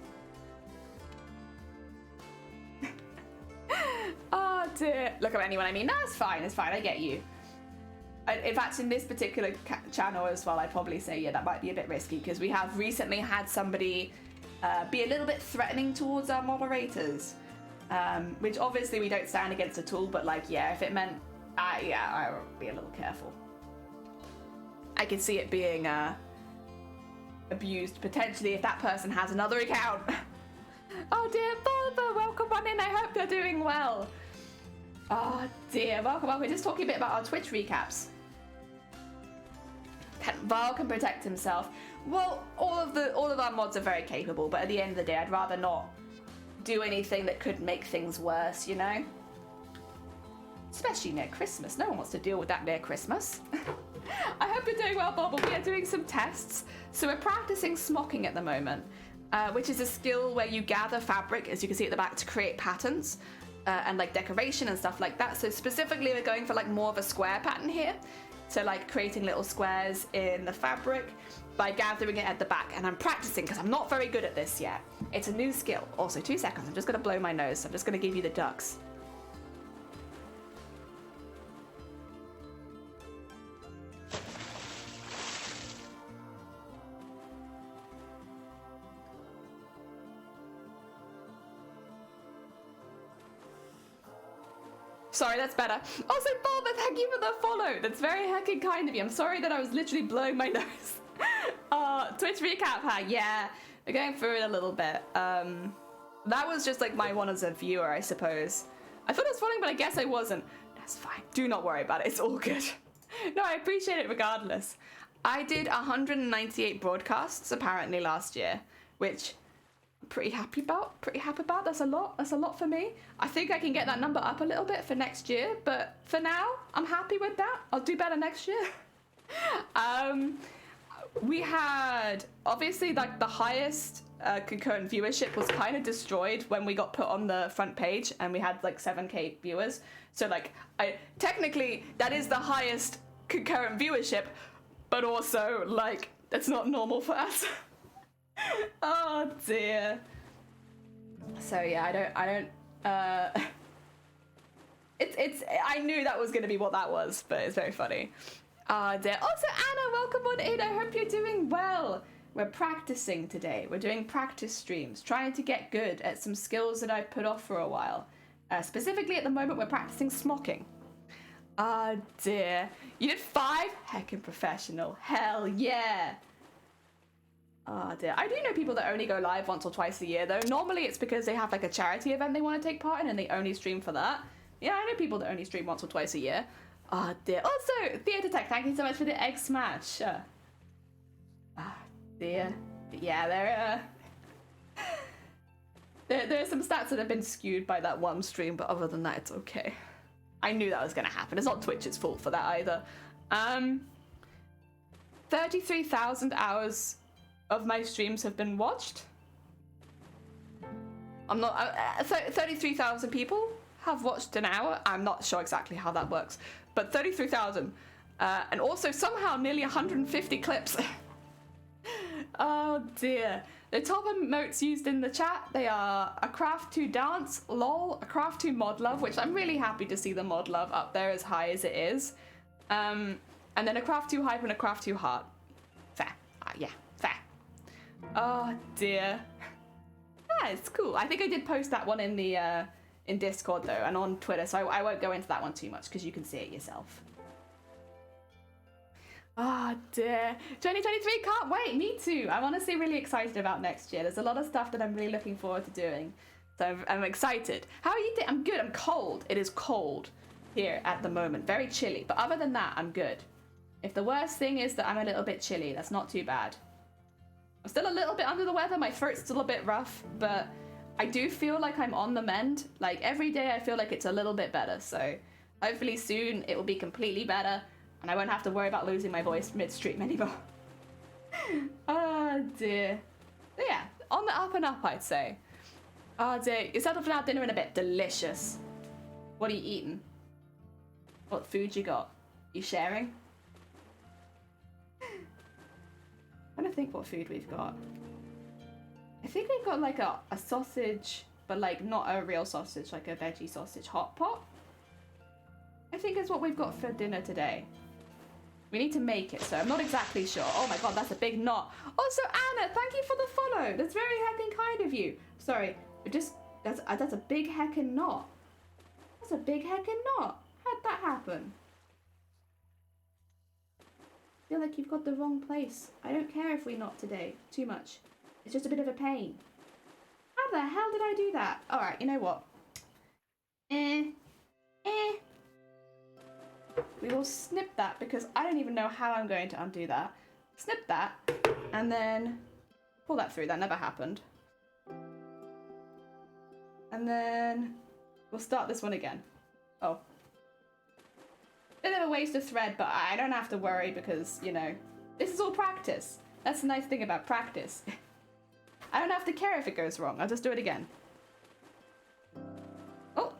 Oh dear. Look at anyone I mean. No, it's fine. I get you. In fact, in this particular channel as well, I'd probably say, yeah, that might be a bit risky, because we have recently had somebody be a little bit threatening towards our moderators, which obviously we don't stand against at all, but like, yeah, if it meant, yeah, I would be a little careful. I could see it being abused, potentially, if that person has another account. Oh dear, Bulba, welcome on in. I hope you're doing well. Oh dear, welcome. We're just talking a bit about our Twitch recaps. Val can protect himself. Well, all of our mods are very capable, but at the end of the day, I'd rather not do anything that could make things worse, you know? Especially near Christmas. No one wants to deal with that near Christmas. I hope you're doing well, Bob. We are doing some tests. So we're practicing smocking at the moment, which is a skill where you gather fabric, as you can see at the back, to create patterns and like decoration and stuff like that. So specifically, we're going for like more of a square pattern here. So like creating little squares in the fabric by gathering it at the back. And I'm practicing because I'm not very good at this yet. It's a new skill. Also, 2 seconds. I'm just going to blow my nose. I'm just going to give you the ducks. Sorry, that's better. Also, Bob, thank you for the follow. That's very heckin' kind of you. I'm sorry that I was literally blowing my nose. Twitch recap, huh? Yeah, we're going through it a little bit. That was just like my one as a viewer, I suppose. I thought it was funny, but I guess I wasn't. That's fine. Do not worry about it. It's all good. No, I appreciate it regardless. I did 198 broadcasts apparently last year, which pretty happy about. That's a lot for me. I think I can get that number up a little bit for next year, but for now I'm happy with that. I'll do better next year. We had obviously like the highest concurrent viewership was kind of destroyed when we got put on the front page and we had like 7k viewers, so like technically that is the highest concurrent viewership, but also like that's not normal for us. Oh dear. So yeah, I don't I knew that was gonna be what that was, but it's very funny. Dear. Also, Anna, welcome on in. I hope you're doing well. We're practicing today. We're doing practice streams, trying to get good at some skills that I've put off for a while. Specifically at the moment, we're practicing smocking. Dear. You did 5? Heckin' professional. Hell yeah. Dear. I do know people that only go live once or twice a year, though. Normally it's because they have like a charity event they want to take part in and they only stream for that. Yeah, I know people that only stream once or twice a year. Dear. Also, Theatre Tech, thank you so much for the egg smash. Dear. Yeah, there are some stats that have been skewed by that one stream, but other than that, it's okay. I knew that was going to happen. It's not Twitch's fault for that either. 33,000 hours of my streams have been watched. I'm not... 33,000 people have watched an hour. I'm not sure exactly how that works, but 33,000. And also somehow nearly 150 clips. Oh dear. The top emotes used in the chat, they are a craft to dance, lol, a craft to mod love, which I'm really happy to see the mod love up there as high as it is. And then a craft to hype and a craft to heart. Fair. Yeah, fair. Oh dear. Yeah, it's cool. I think I did post that one in the in Discord though, and on Twitter, so I won't go into that one too much because you can see it yourself. Oh dear. 2023, can't wait. Me too. I'm honestly really excited about next year. There's a lot of stuff that I'm really looking forward to doing. So I'm excited. How are you doing? I'm good. I'm cold. It is cold here at the moment. Very chilly. But other than that, I'm good. If the worst thing is that I'm a little bit chilly, that's not too bad. I'm still a little bit under the weather. My throat's still a bit rough, but I do feel like I'm on the mend. Like every day I feel like it's a little bit better. So hopefully soon it will be completely better. And I won't have to worry about losing my voice midstream anymore. Oh dear. But yeah, on the up and up, I'd say. Oh dear, you settled for our dinner in a bit. Delicious. What are you eating? What food you got? You sharing? I'm trying to think what food we've got. I think we've got like a sausage, but like not a real sausage, like a veggie sausage hot pot. I think is what we've got for dinner today. We need to make it, so I'm not exactly sure. Oh my god, that's a big knot. Also, Anna, thank you for the follow. That's very heckin' kind of you. Sorry, that's a big heckin' knot. That's a big heckin' knot. How'd that happen? I feel like you've got the wrong place. I don't care if we knot today too much. It's just a bit of a pain. How the hell did I do that? Alright, you know what? We will snip that because I don't even know how I'm going to undo that. Snip that and then pull that through. That never happened. And then we'll start this one again. Oh. Bit of a waste of thread, but I don't have to worry because, you know, this is all practice. That's the nice thing about practice. I don't have to care if it goes wrong. I'll just do it again. Oh,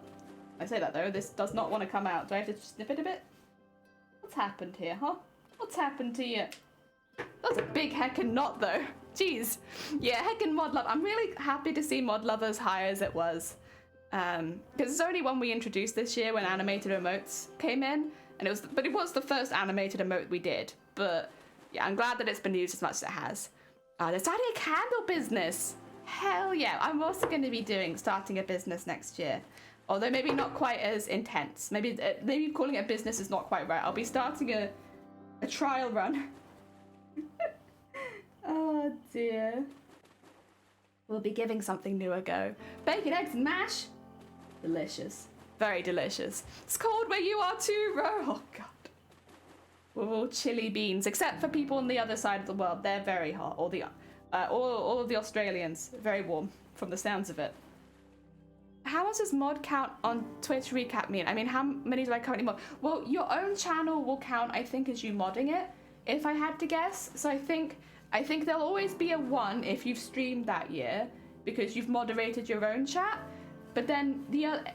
I say that though. This does not want to come out. Do I have to snip it a bit? What's happened here, huh? What's happened to you? That's a big heckin' knot though. Jeez. Yeah, heckin' mod love. I'm really happy to see mod love as high as it was. Because it's only one we introduced this year when animated emotes came in. And it was the first animated emote we did. But yeah, I'm glad that it's been used as much as it has. They're starting a candle business. Hell yeah. I'm also going to be starting a business next year. Although maybe not quite as intense. Maybe calling it a business is not quite right. I'll be starting a trial run. Oh dear. We'll be giving something new a go. Bacon, eggs, and mash. Delicious. Very delicious. It's cold where you are too, Ro. Oh god. We're all chili beans, except for people on the other side of the world. They're very hot. All of the Australians, very warm from the sounds of it. How much does mod count on Twitch recap mean? I mean, how many do I currently mod? Well, your own channel will count, I think, as you modding it, if I had to guess. So I think there'll always be a 1 if you've streamed that year, because you've moderated your own chat. But then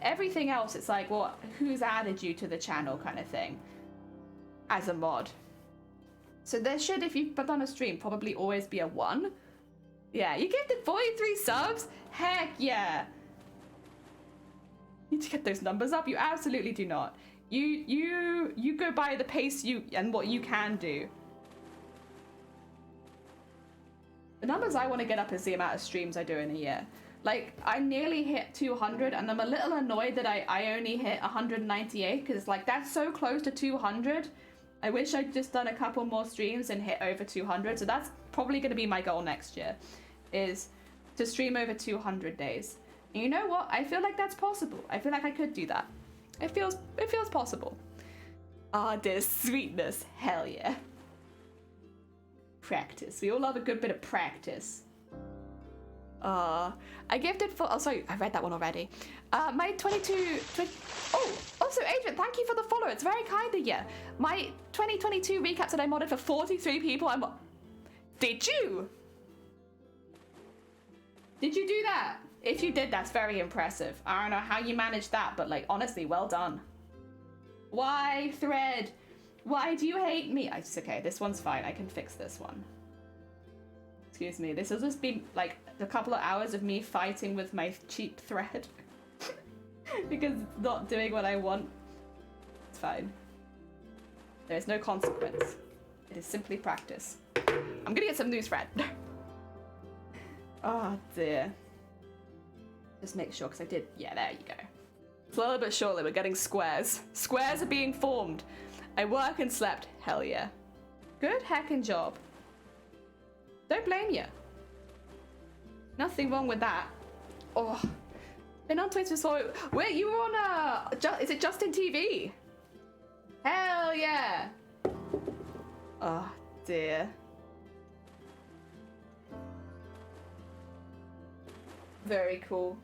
everything else, it's like, well, who's added you to the channel kind of thing, as a mod. So there should, if you've done a stream, probably always be a 1. Yeah, you gifted 43 subs? Heck yeah. Need to get those numbers up. You absolutely do not. You go by the pace and what you can do. The numbers I want to get up is the amount of streams I do in a year. Like, I nearly hit 200 and I'm a little annoyed that I only hit 198 because like that's so close to 200. I wish I'd just done a couple more streams and hit over 200. So that's probably going to be my goal next year, is to stream over 200 days. And you know what? I feel like that's possible. I feel like I could do that. It feels possible. Ah, there's sweetness. Hell yeah. Practice. We all love a good bit of practice. I gifted for... Oh, sorry. I read that one already. My 22... Oh, also, Adrian, thank you for the follow. It's very kind of you. My 2022 recaps that I modded for 43 people. Did you? Did you do that? If you did, that's very impressive. I don't know how you managed that, but like, honestly, well done. Why, Thread? Why do you hate me? It's okay, this one's fine. I can fix this one. Excuse me. This will just be like a couple of hours of me fighting with my cheap thread. Because it's not doing what I want. It's fine. There is no consequence. It is simply practice. I'm gonna get some new thread. Oh dear. Just make sure, because I did. Yeah, there you go. Slowly but surely, we're getting squares. Squares are being formed. I work and slept. Hell yeah. Good heckin' job. Don't blame you. Nothing wrong with that. Oh, been on Twitch before. Wait, you were on is it Justin TV? Hell yeah. Oh dear. Very cool.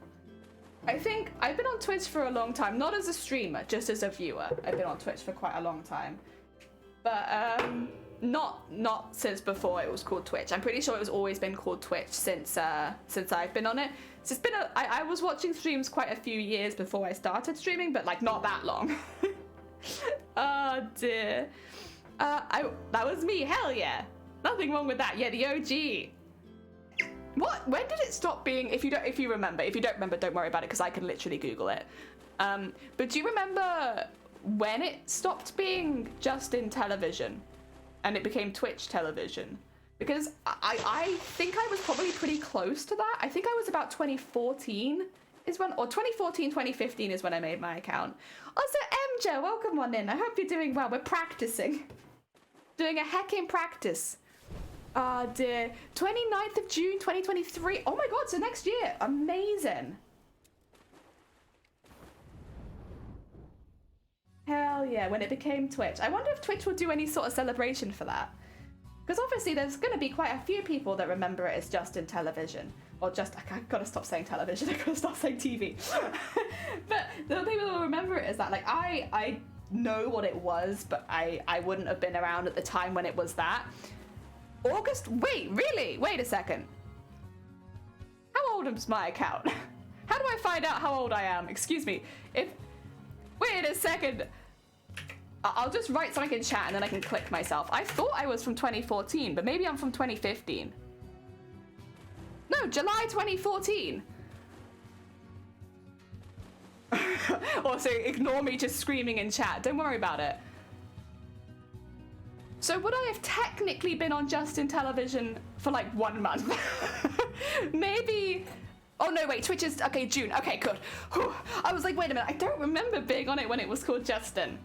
I think I've been on Twitch for a long time, not as a streamer, just as a viewer. I've been on Twitch for quite a long time, but not since before it was called Twitch. I'm pretty sure it was always been called Twitch since I've been on it. So it's been I was watching streams quite a few years before I started streaming, but like not that long. Oh dear. That was me. Hell yeah. Nothing wrong with that. Yeah, the OG. What? When did it stop being? If you remember, if you don't remember, don't worry about it because I can literally Google it. But do you remember when it stopped being Justin Television, and it became Twitch Television? Because I think I was probably pretty close to that. I think I was about 2014 is when, or 2014, 2015 is when I made my account. Also, MJ, welcome on in. I hope you're doing well. We're practicing, doing a heckin' practice. Oh dear. 29th of June 2023. Oh my god, so next year. Amazing. Hell yeah, when it became Twitch. I wonder if Twitch will do any sort of celebration for that. Because obviously there's going to be quite a few people that remember it as Justin Television. Or just, I gotta stop saying television, I gotta stop saying TV. But the people will remember it as that. Like, I know what it was, but I wouldn't have been around at the time when it was that. August? Wait, really? Wait a second. How old is my account? How do I find out how old I am? Excuse me. Wait a second. I'll just write something in chat and then I can click myself. I thought I was from 2014, but maybe I'm from 2015. No, July 2014. Also, ignore me just screaming in chat. Don't worry about it. So would I have technically been on Justin Television for like 1 month? Maybe. Oh no, wait, Twitch is, okay, June. Okay, good. Whew. I was like, wait a minute, I don't remember being on it when it was called Justin.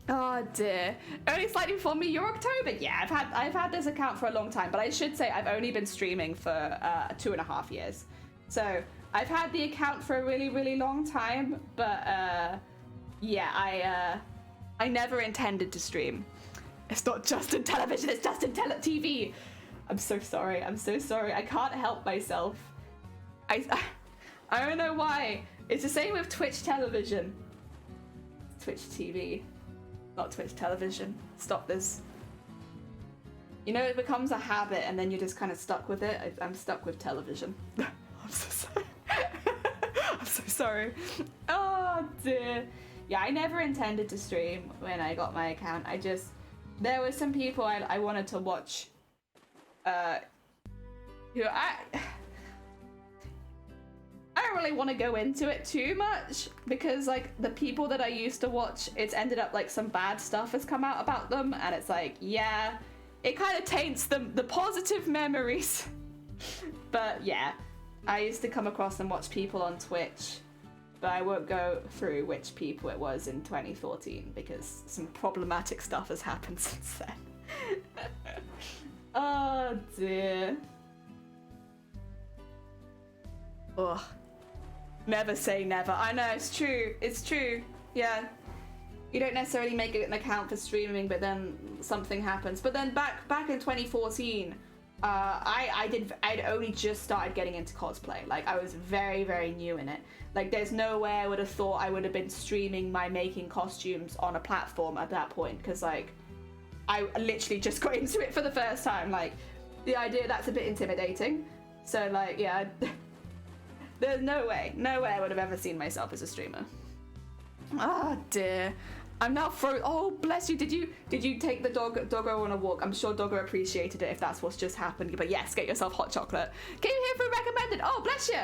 Oh dear. Only slightly before me, you're October. Yeah, I've had this account for a long time, but I should say I've only been streaming for 2.5 years. So I've had the account for a really, really long time, but yeah, I never intended to stream. It's not Justin Television, it's Justin TV. I'm so sorry, I'm so sorry. I can't help myself. I don't know why. It's the same with Twitch Television. Twitch TV, not Twitch Television. Stop this. You know, it becomes a habit and then you're just kind of stuck with it. I'm stuck with television. I'm so sorry. I'm so sorry. Oh dear. Yeah, I never intended to stream when I got my account. There were some people I wanted to watch, who I don't really want to go into it too much because like the people that I used to watch, it's ended up like some bad stuff has come out about them, and it's like, yeah, it kind of taints the positive memories. But yeah, I used to come across and watch people on Twitch, but I won't go through which people it was in 2014 because some problematic stuff has happened since then. Oh dear. Ugh. Never say never. I know, it's true. It's true. Yeah. You don't necessarily make an account for streaming, but then something happens. But then back in 2014, I'd only just started getting into cosplay. Like, I was very, very new in it. Like, there's no way I would have thought I would have been streaming my making costumes on a platform at that point, because like I literally just got into it for the first time. Like, the idea, that's a bit intimidating. So like, yeah, there's no way I would have ever seen myself as a streamer. Oh dear. I'm now oh, bless you. Did you take the doggo on a walk? I'm sure Doggo appreciated it if that's what's just happened. But yes, get yourself hot chocolate. Came here for recommended. Oh, bless you.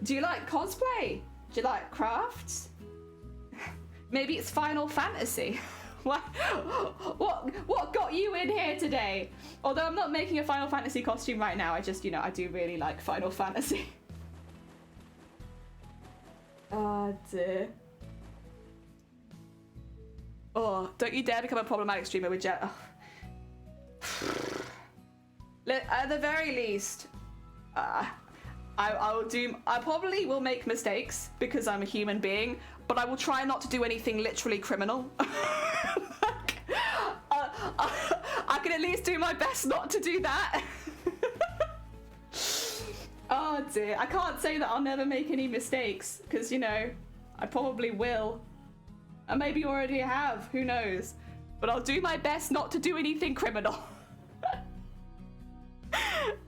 Do you like cosplay? Do you like crafts? Maybe it's Final Fantasy. What got you in here today? Although I'm not making a Final Fantasy costume right now. I just, I do really like Final Fantasy. Oh dear. Oh, don't you dare become a problematic streamer with Jet. Oh. At the very least, I probably will make mistakes because I'm a human being, but I will try not to do anything literally criminal. I can at least do my best not to do that. Oh dear, I can't say that I'll never make any mistakes because, I probably will. And maybe already have, who knows. But I'll do my best not to do anything criminal.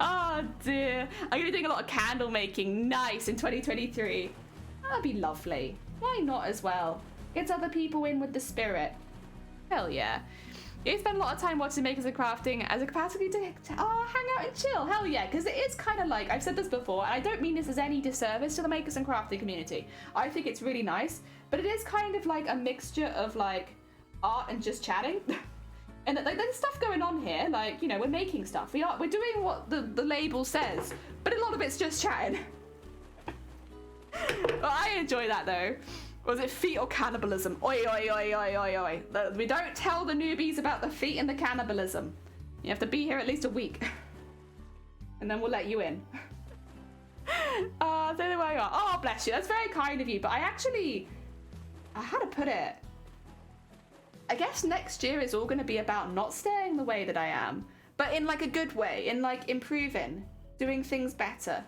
Oh dear. I'm gonna be doing a lot of candle making. Nice, in 2023. That'd be lovely. Why not as well? Gets other people in with the spirit. Hell yeah. You spend a lot of time watching Makers and Crafting as a capacity to hang out and chill. Hell yeah, because it is kind of like, I've said this before, and I don't mean this as any disservice to the Makers and Crafting community. I think it's really nice, but it is kind of like a mixture of like art and just chatting. And like, there's stuff going on here, like, we're making stuff. We're doing what the label says, but a lot of it's just chatting. Well, I enjoy that though. Was it feet or cannibalism? Oi, oi, oi, oi, oi, oi. We don't tell the newbies about the feet and the cannibalism. You have to be here at least a week. And then we'll let you in. So there you are. Oh, bless you. That's very kind of you. But how to put it? I guess next year is all going to be about not staying the way that I am. But in like a good way. In like improving. Doing things better.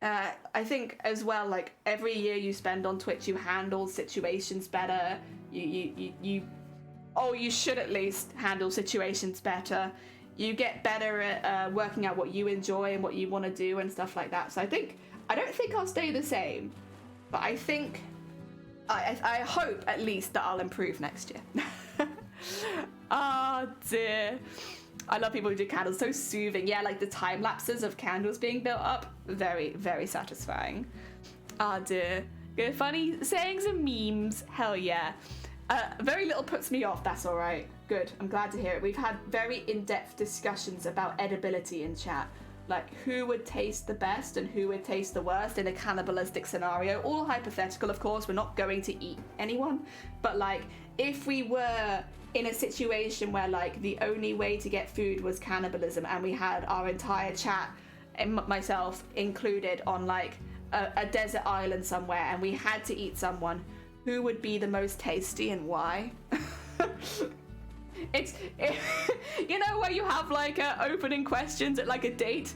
I think as well, like every year you spend on Twitch, you handle situations better. You should at least handle situations better. You get better at working out what you enjoy and what you want to do and stuff like that. So I don't think I'll stay the same, but I think I hope at least that I'll improve next year. Oh dear. I love people who do candles, so soothing. Yeah, like the time lapses of candles being built up. Very, very satisfying. Ah, dear. Good funny sayings and memes. Hell yeah. Very little puts me off, that's all right. Good, I'm glad to hear it. We've had very in-depth discussions about edibility in chat. Like who would taste the best and who would taste the worst in a cannibalistic scenario. All hypothetical, of course. We're not going to eat anyone. But like, if we were in a situation where like the only way to get food was cannibalism and we had our entire chat, and myself included, on like a desert island somewhere and we had to eat someone, who would be the most tasty and why? Where you have like opening questions at like a date,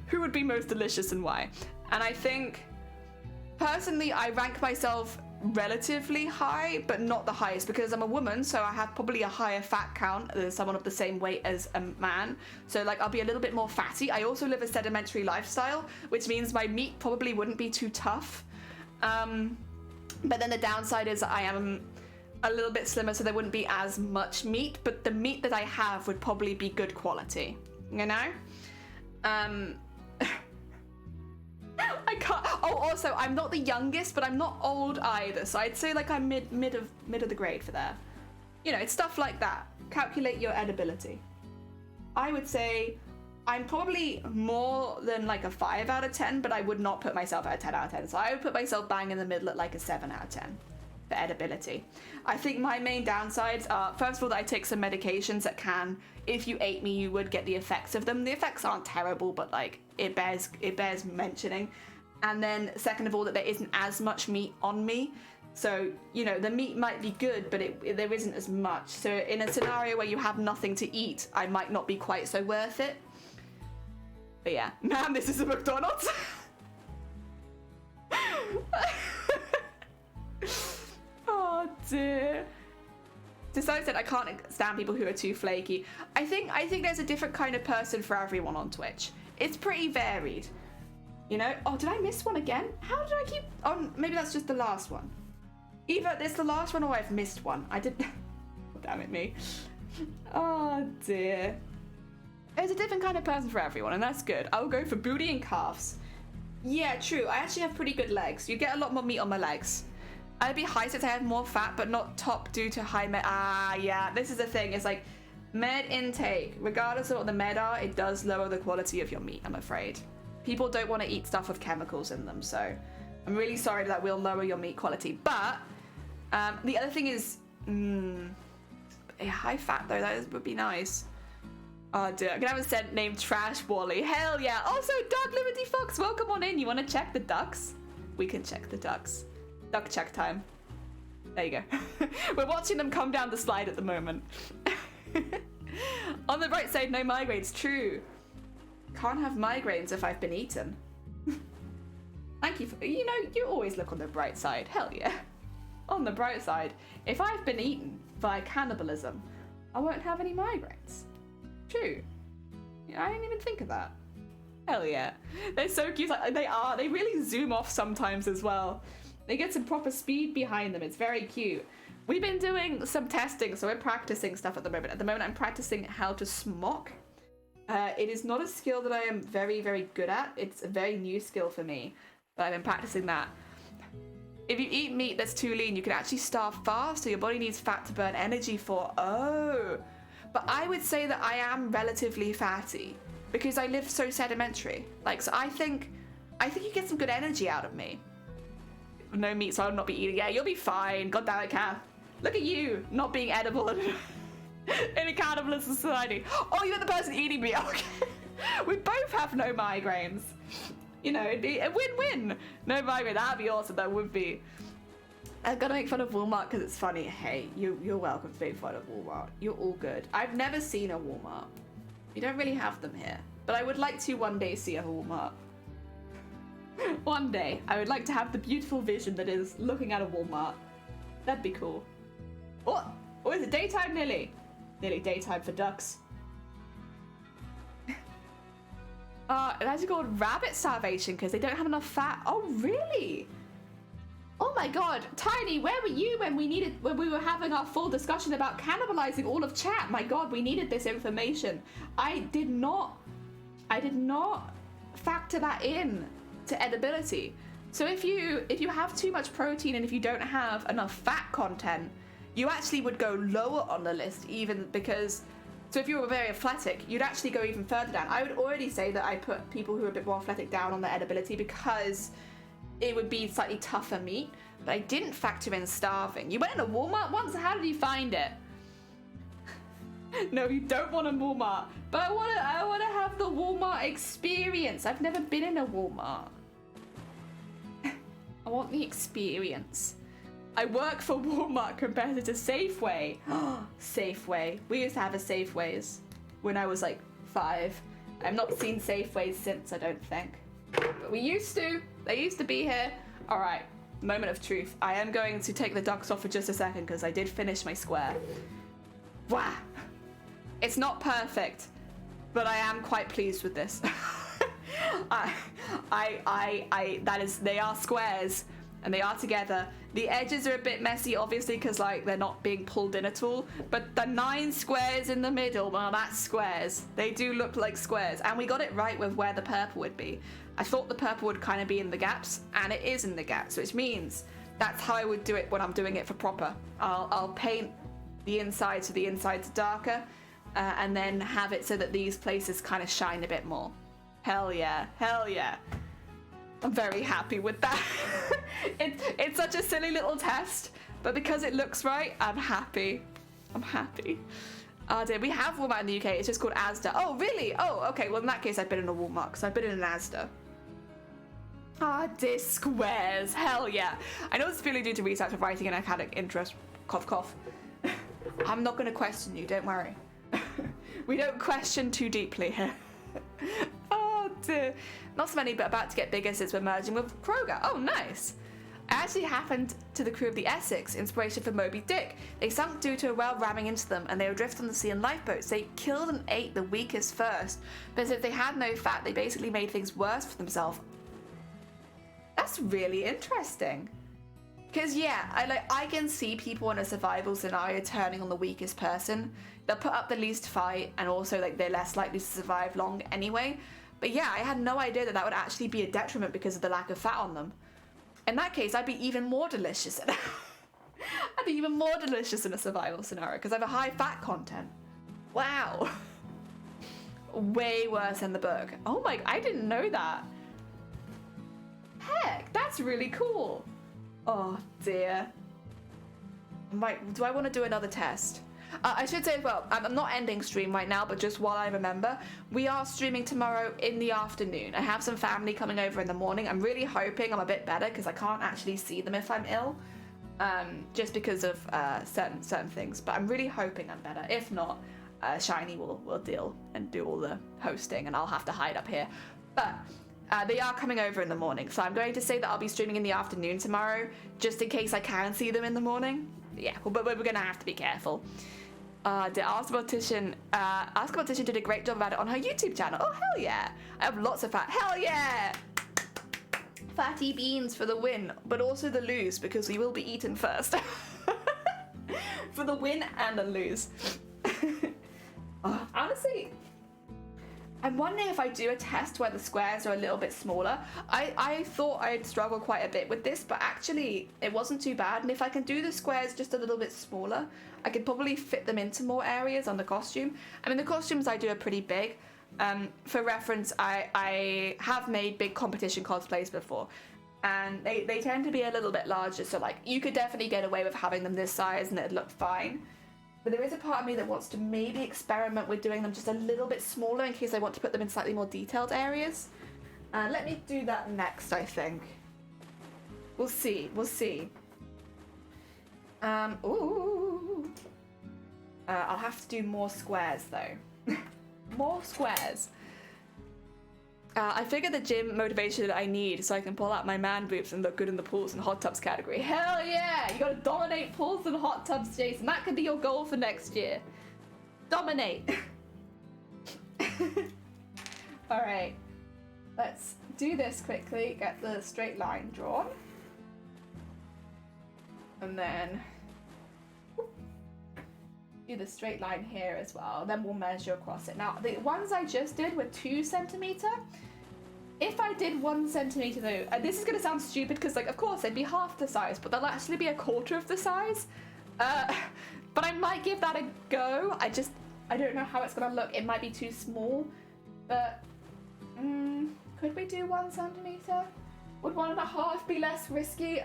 who would be most delicious and why? And I think personally I rank myself relatively high, but not the highest because I'm a woman, so I have probably a higher fat count than someone of the same weight as a man. So like I'll be a little bit more fatty. I also live a sedimentary lifestyle, which means my meat probably wouldn't be too tough. But then the downside is I am a little bit slimmer, so there wouldn't be as much meat, but the meat that I have would probably be good quality, I can't. Oh, also, I'm not the youngest, but I'm not old either. So I'd say like I'm mid of the grade for there. It's stuff like that. Calculate your edibility. I would say I'm probably more than like a 5 out of 10, but I would not put myself at a 10 out of 10. So I would put myself bang in the middle at like a 7 out of 10 for edibility. I think my main downsides are, first of all, that I take some medications that can, if you ate me, you would get the effects of them. The effects aren't terrible, but like it bears mentioning. And then second of all, that there isn't as much meat on me. So, the meat might be good, but there isn't as much. So in a scenario where you have nothing to eat, I might not be quite so worth it. But yeah, man, this is a McDonald's. Oh dear. Decided said I can't stand people who are too flaky. I think there's a different kind of person for everyone on Twitch. It's pretty varied. Oh, did I miss one again? How did I keep... Oh, maybe that's just the last one. Either it's the last one or I've missed one. I did. Damn it, me. Oh dear. There's a different kind of person for everyone, and that's good. I'll go for booty and calves. Yeah, true. I actually have pretty good legs. You get a lot more meat on my legs. I'd be high since I have more fat, but not top due to high med. Ah, yeah. This is the thing. It's like med intake. Regardless of what the med are, it does lower the quality of your meat, I'm afraid. People don't want to eat stuff with chemicals in them, so I'm really sorry that will lower your meat quality. But the other thing is, high fat though, would be nice. Oh dear, I'm gonna have a scent named Trash Wally. Hell yeah. Also, Dark Liberty Fox, welcome on in. You wanna check the ducks? We can check the ducks. Duck check time. There you go. We're watching them come down the slide at the moment. On the bright side, no migraines. True. Can't have migraines if I've been eaten. Thank you for, you always look on the bright side. Hell yeah. On the bright side, if I've been eaten by cannibalism, I won't have any migraines. True. Yeah, I didn't even think of that. Hell yeah. They're so cute. Like, they really zoom off sometimes as well. They get some proper speed behind them. It's very cute. We've been doing some testing, so we're practicing stuff at the moment. At the moment, I'm practicing how to smock. It is not a skill that I am very, very good at. It's a very new skill for me, but I've been practicing that. If you eat meat that's too lean, you can actually starve fast, so your body needs fat to burn energy for. Oh. But I would say that I am relatively fatty because I live so sedimentary. Like, so I think you get some good energy out of me. No meat, so I'll not be eating. Yeah, you'll be fine. God damn it, Kath. Look at you, not being edible in a cannibalism society. Oh, you're the person eating me. Okay. We both have no migraines. You know, it'd be a win-win. No migraine. That'd be awesome. That would be. I'm gonna make fun of Walmart because it's funny. Hey, you're welcome to make fun of Walmart. You're all good. I've never seen a Walmart. You don't really have them here. But I would like to one day see a Walmart. One day, I would like to have the beautiful vision that is looking at a Walmart. That'd be cool. What? Oh, is it daytime nearly? Nearly daytime for ducks. It actually called rabbit starvation because they don't have enough fat. Oh, really? Oh my god, Tiny, where were you when we were having our full discussion about cannibalizing all of chat? My god, we needed this information. I did not factor that in to edibility. So if you have too much protein and if you don't have enough fat content, you actually would go lower on the list, even because, so if you were very athletic, you'd actually go even further down. I would already say that I put people who are a bit more athletic down on the edibility because it would be slightly tougher meat, but I didn't factor in starving. You went in a Walmart once? How did you find it? No, you don't want a Walmart, but I want to have the Walmart experience. I've never been in a Walmart. I want the experience. I work for Walmart compared to Safeway. Safeway. We used to have a Safeways when I was like 5. I've not seen Safeways since, I don't think. But we used to. They used to be here. All right, moment of truth. I am going to take the ducks off for just a second because I did finish my square. Wow. It's not perfect, but I am quite pleased with this. They are squares and they are together. The edges are a bit messy, obviously, because like they're not being pulled in at all. But the 9 squares in the middle, well, that's squares. They do look like squares, and we got it right with where the purple would be. I thought the purple would kind of be in the gaps, and it is in the gaps, which means that's how I would do it when I'm doing it for proper. I'll paint the inside so the inside's darker, and then have it so that these places kind of shine a bit more. Hell yeah, hell yeah. I'm very happy with that. It's such a silly little test, but because it looks right, I'm happy. I'm happy. Oh dear, we have Walmart in the UK. It's just called Asda. Oh, really? Oh, okay. Well, in that case, I've been in a Walmart because I've been in an Asda. Ah, dear squares. Hell yeah. I know it's purely due to research of writing and academic interest. Cough, cough. I'm not going to question you. Don't worry. We don't question too deeply here. Oh dear. Not so many, but about to get bigger since we're merging with Kroger. Oh, nice. It actually happened to the crew of the Essex, inspiration for Moby Dick. They sunk due to a whale ramming into them, and they were adrift on the sea in lifeboats. They killed and ate the weakest first, but since they had no fat, they basically made things worse for themselves. That's really interesting. Because yeah, I can see people in a survival scenario turning on the weakest person. They'll put up the least fight, and also like they're less likely to survive long anyway. But yeah, I had no idea that that would actually be a detriment because of the lack of fat on them. In that case, I'd be even more delicious. I'd be even more delicious in a survival scenario because I have a high fat content. Wow. Way worse than the book. Oh my, I didn't know that. Heck, that's really cool. Oh dear. Right, do I want to do another test? I should say as well, I'm not ending stream right now, but just while I remember, we are streaming tomorrow in the afternoon. I have some family coming over in the morning. I'm really hoping I'm a bit better because I can't actually see them if I'm ill, just because of certain things. But I'm really hoping I'm better. If not, Shiny will deal and do all the hosting, and I'll have to hide up here. But they are coming over in the morning, so I'm going to say that I'll be streaming in the afternoon tomorrow, just in case I can see them in the morning. Yeah, but we're gonna have to be careful. The Ask a Mortician did a great job about it on her YouTube channel. Oh hell yeah! I have lots of fat. Hell yeah! Fatty beans for the win, but also the lose because we will be eaten first. For the win and the lose. Honestly, I'm wondering if I do a test where the squares are a little bit smaller. I thought I'd struggle quite a bit with this, but actually it wasn't too bad. And if I can do the squares just a little bit smaller, I could probably fit them into more areas on the costume. I mean, the costumes I do are pretty big. For reference, I have made big competition cosplays before, and they tend to be a little bit larger. So like, you could definitely get away with having them this size and it'd look fine. But there is a part of me that wants to maybe experiment with doing them just a little bit smaller in case I want to put them in slightly more detailed areas. Let me do that next, I think. We'll see. Ooh. I'll have to do more squares though. More squares. I figured the gym motivation that I need so I can pull out my man boobs and look good in the pools and hot tubs category. Hell yeah! You gotta dominate pools and hot tubs, Jason. That could be your goal for next year. Dominate. Alright. Let's do this quickly. Get the straight line drawn. And then do the straight line here as well. Then we'll measure across it. Now, the ones I just did were 2 centimeter. If I did 1 centimeter though, this is gonna sound stupid because like, of course, they'd be half the size, but they'll actually be a quarter of the size. But I might give that a go. I don't know how it's gonna look. It might be too small, but could we do 1 centimeter? Would 1.5 be less risky?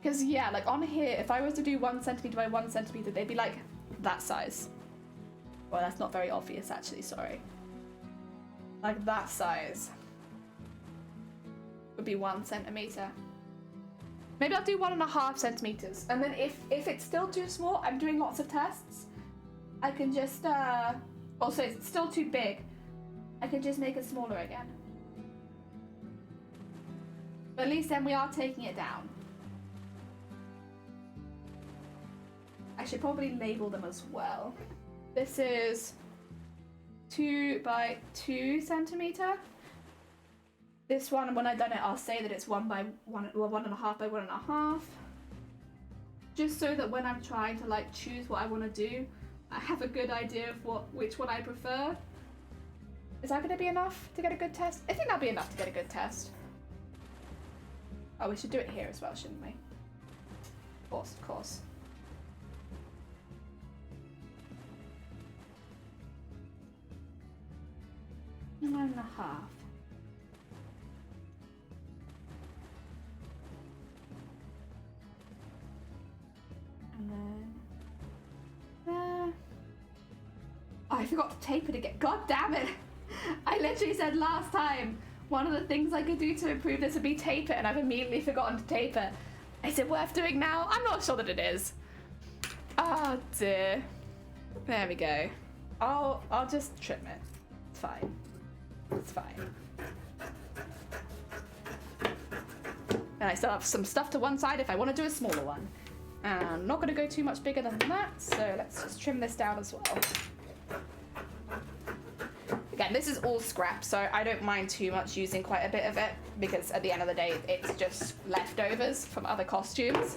Because yeah, like on here, if I was to do 1 centimeter by 1 centimeter, they'd be like that size. Well, that's not very obvious actually, sorry. Like that size would be 1 centimeter. Maybe I'll do 1.5 centimeters. And then if it's still too small, I'm doing lots of tests. I can just, also if it's still too big, I can just make it smaller again. But at least then we are taking it down. I should probably label them as well. This is 2 by 2 centimeter. This one, when I've done it, I'll say that it's 1 by 1, well, 1.5 by 1.5. Just so that when I'm trying to like choose what I want to do, I have a good idea of which one I prefer. Is that going to be enough to get a good test? I think that'll be enough to get a good test. Oh, we should do it here as well, shouldn't we? Of course, of course. 1.5. And then there. Oh, I forgot to tape it again. God damn it! I literally said last time one of the things I could do to improve this would be tape it, and I've immediately forgotten to tape it. Is it worth doing now? I'm not sure that it is. Oh dear. There we go. I'll just trim it. It's fine. It's fine. And I still have some stuff to one side if I want to do a smaller one. And I'm not going to go too much bigger than that, so let's just trim this down as well. Again, this is all scrap, so I don't mind too much using quite a bit of it, because at the end of the day, it's just leftovers from other costumes.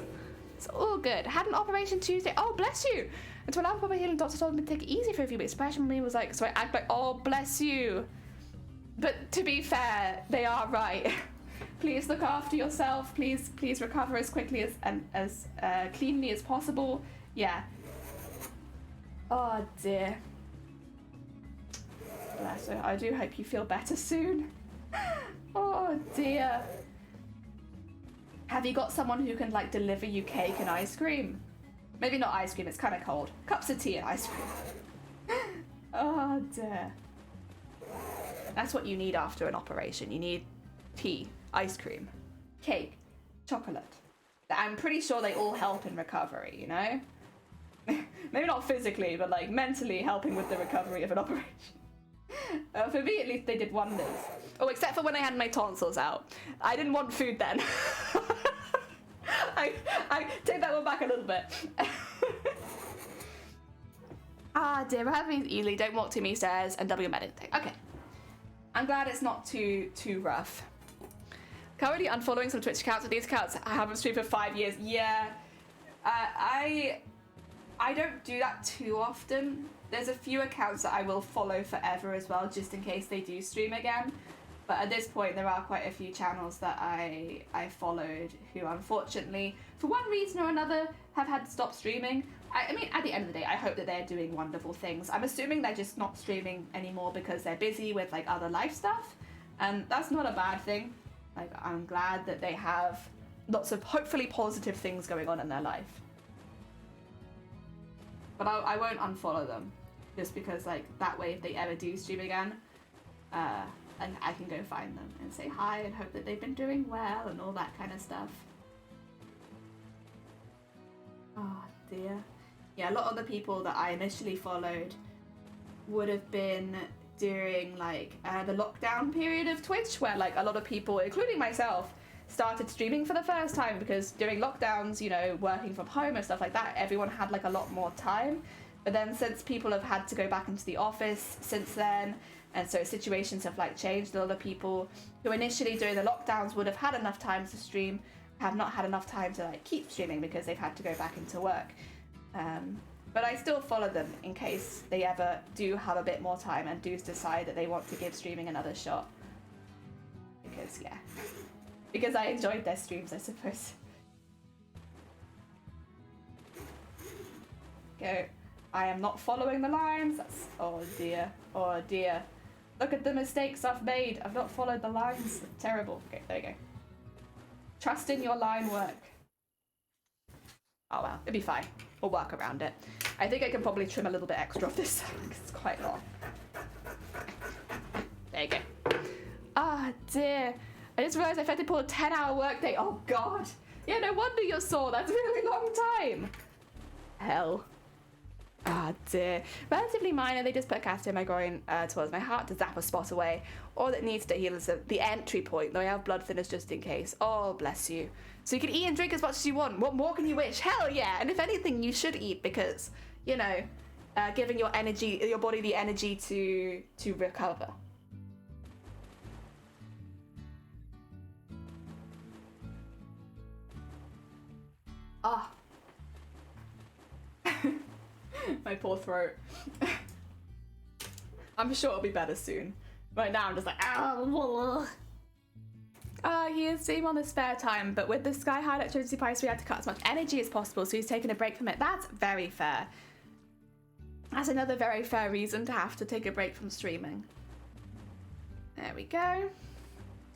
It's all good. Had an operation Tuesday. Oh, bless you. And to allow proper healing, doctor told me to take it easy for a few weeks. Expression me was like, so I act like, oh, bless you. But to be fair, they are right. Please look after yourself. Please recover as quickly and as cleanly as possible. Yeah. Oh dear. Bless her. I do hope you feel better soon. Oh dear. Have you got someone who can like deliver you cake and ice cream? Maybe not ice cream, it's kind of cold. Cups of tea and ice cream. Oh dear. That's what you need after an operation. You need tea, ice cream, cake, chocolate. I'm pretty sure they all help in recovery, you know? Maybe not physically, but like mentally helping with the recovery of an operation. For me, at least, they did wonders. Oh, except for when I had my tonsils out. I didn't want food then. I take that one back a little bit. Ah, dear, we're having Ely. Don't walk too many stairs and double your meditate. Okay. I'm glad it's not too rough. Currently unfollowing some Twitch accounts. With these accounts, I haven't streamed for 5 years. Yeah. I don't do that too often. There's a few accounts that I will follow forever as well, just in case they do stream again. But at this point, there are quite a few channels that I followed who, unfortunately, for one reason or another, have had to stop streaming. I mean, at the end of the day, I hope that they're doing wonderful things. I'm assuming they're just not streaming anymore because they're busy with like other life stuff, and that's not a bad thing. Like, I'm glad that they have lots of hopefully positive things going on in their life. But I won't unfollow them, just because like that way, if they ever do stream again, and I can go find them and say hi and hope that they've been doing well and all that kind of stuff. Oh dear. Yeah, a lot of the people that I initially followed would have been during like the lockdown period of Twitch, where like a lot of people, including myself, started streaming for the first time, because during lockdowns, you know, working from home and stuff like that, everyone had like a lot more time. But then since people have had to go back into the office since then, and so situations have like changed, a lot of people who initially during the lockdowns would have had enough time to stream have not had enough time to like keep streaming because they've had to go back into work. But I still follow them in case they ever do have a bit more time and do decide that they want to give streaming another shot. Because, yeah. Because I enjoyed their streams, I suppose. Go. I am not following the lines. That's... Oh dear. Oh dear. Look at the mistakes I've made. I've not followed the lines. Terrible. Okay, there you go. Trust in your line work. Oh well, it'll be fine. We'll work around it. I think I can probably trim a little bit extra of this because it's quite long. There you go. Ah, dear. I just realised I've had to pull a 10-hour workday. Oh, God. Yeah, no wonder you're sore. That's a really long time. Hell. Ah, dear. Relatively minor. They just put a catheter in my groin towards my heart to zap a spot away. All that needs to heal is the entry point, though I have blood thinners just in case. Oh, bless you. So you can eat and drink as much as you want. What more can you wish? Hell yeah. And if anything, you should eat because, you know, giving your body the energy to recover. Ah. My poor throat. I'm sure it'll be better soon. Right now I'm just like, he is streaming on his spare time, but with the sky-high electricity price, we had to cut as much energy as possible, so he's taking a break from it. That's very fair. That's another very fair reason to have to take a break from streaming. There we go.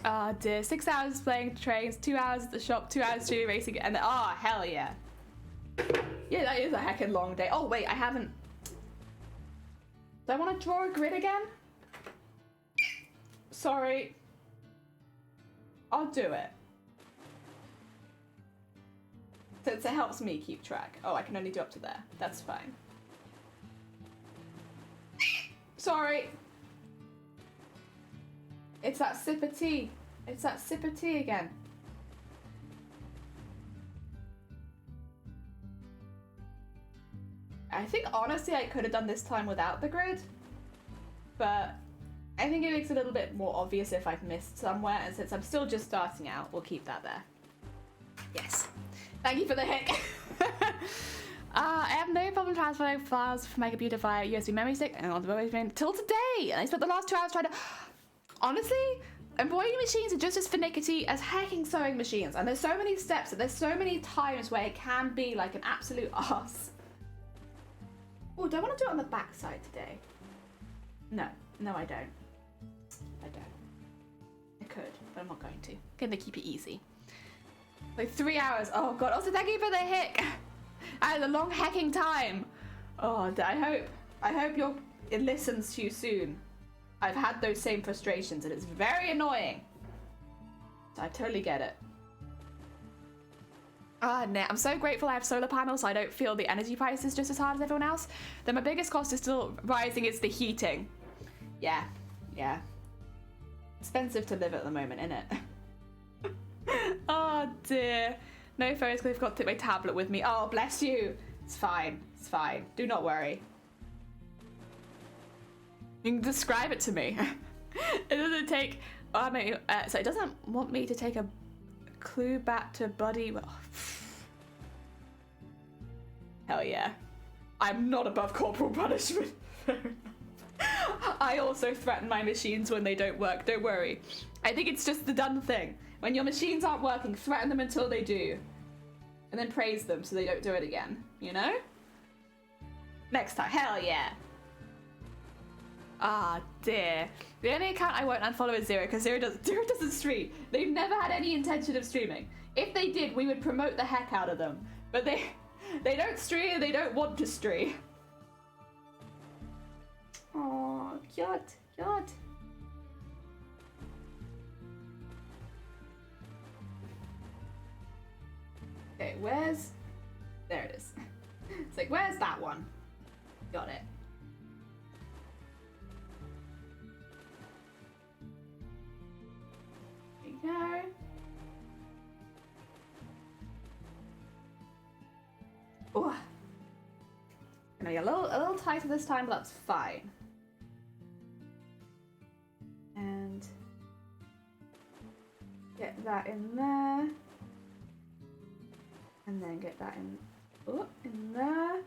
Oh dear, 6 hours playing trains, 2 hours at the shop, 2 hours streaming racing, and then, hell yeah. Yeah, that is a heckin' long day. Oh wait, I haven't... Do I want to draw a grid again? Sorry. I'll do it. Since it helps me keep track. Oh, I can only do up to there. That's fine. Sorry. It's that sip of tea. It's that sip of tea again. I think honestly I could have done this time without the grid, but I think it makes it a little bit more obvious if I've missed somewhere, and since I'm still just starting out, we'll keep that there. Yes. Thank you for the hick. I have no problem transferring files from my computer via USB memory stick and on the memory stick till today. And I spent the last 2 hours trying to... Honestly, embroidery machines are just as finicky as hacking sewing machines. And there's so many steps and there's so many times where it can be like an absolute arse. Oh, do I want to do it on the back side today? No, I don't. I could, but I'm not going to. I'm gonna keep it easy. Like 3 hours. Oh god. Also, thank you for the hick. I had a long hacking time. Oh, I hope it listens to you soon. I've had those same frustrations and it's very annoying. So I totally get it. I'm so grateful I have solar panels so I don't feel the energy prices just as hard as everyone else. Then my biggest cost is still rising is the heating. Yeah. Expensive to live at the moment, innit? Oh dear. No photos because I've got to take my tablet with me. Oh, bless you. It's fine. Do not worry. You can describe it to me. It doesn't take... so it doesn't want me to take a clue back to Buddy. Hell yeah. I'm not above corporal punishment. I also threaten my machines when they don't work. Don't worry. I think it's just the done thing. When your machines aren't working, threaten them until they do. And then praise them so they don't do it again. You know? Next time. Hell yeah. Ah, dear. The only account I won't unfollow is Zero, because Zero doesn't stream. They've never had any intention of streaming. If they did, we would promote the heck out of them. But they don't stream and they don't want to stream. Oh, cute. Okay, there it is. It's like, where's that one? Got it. There you go. Oh, I know, a little tighter this time, but that's fine. And get that in there. And then get that in there.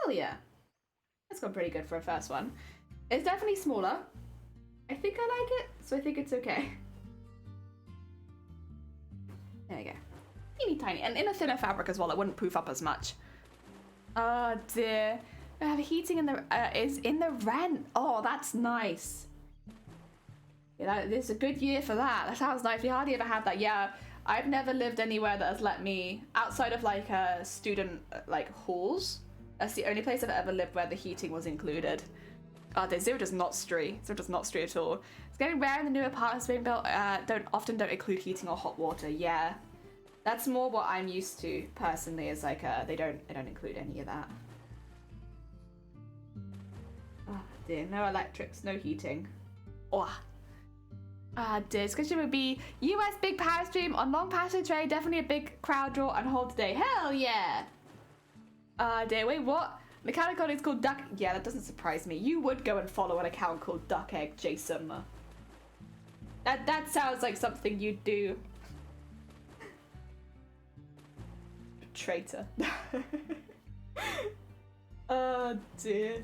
Oh yeah. That's gone pretty good for a first one. It's definitely smaller. I think I like it, so I think it's okay. There you go. Teeny tiny. And in a thinner fabric as well, it wouldn't poof up as much. Oh dear. I have heating in the is in the rent. Oh, that's nice. Yeah, it's a good year for that. That sounds nice. We hardly ever have that. Yeah, I've never lived anywhere that has let me, outside of like student like halls. That's the only place I've ever lived where the heating was included. Oh, Zero does not stray. Zero does not stray at all. It's getting rare in the new apartments being built. Don't include heating or hot water. Yeah, that's more what I'm used to personally. Is like they don't include any of that. Oh dear, no electrics, no heating. Oh. Ah, discussion would be US big power stream on long passage tray, definitely a big crowd draw and hold today. Hell yeah! Dear, wait, what? The account I got is called Duck. Yeah, that doesn't surprise me. You would go and follow an account called Duck Egg, Jason. That sounds like something you'd do. Traitor. Oh dear.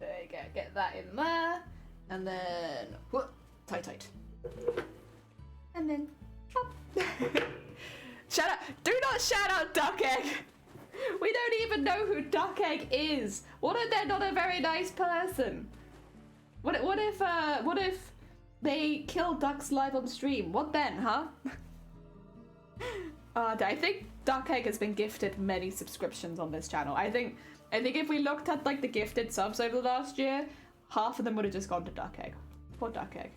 There you go. Get that in there, and then whoop, tight. And then chop. Shout out! Do not shout out Duck Egg. We don't even know who Duck Egg is. What if they're not a very nice person? What if they kill ducks live on stream? What then, huh? I think Duck Egg has been gifted many subscriptions on this channel. I think if we looked at like the gifted subs over the last year, half of them would have just gone to Duck Egg. Poor Duck Egg.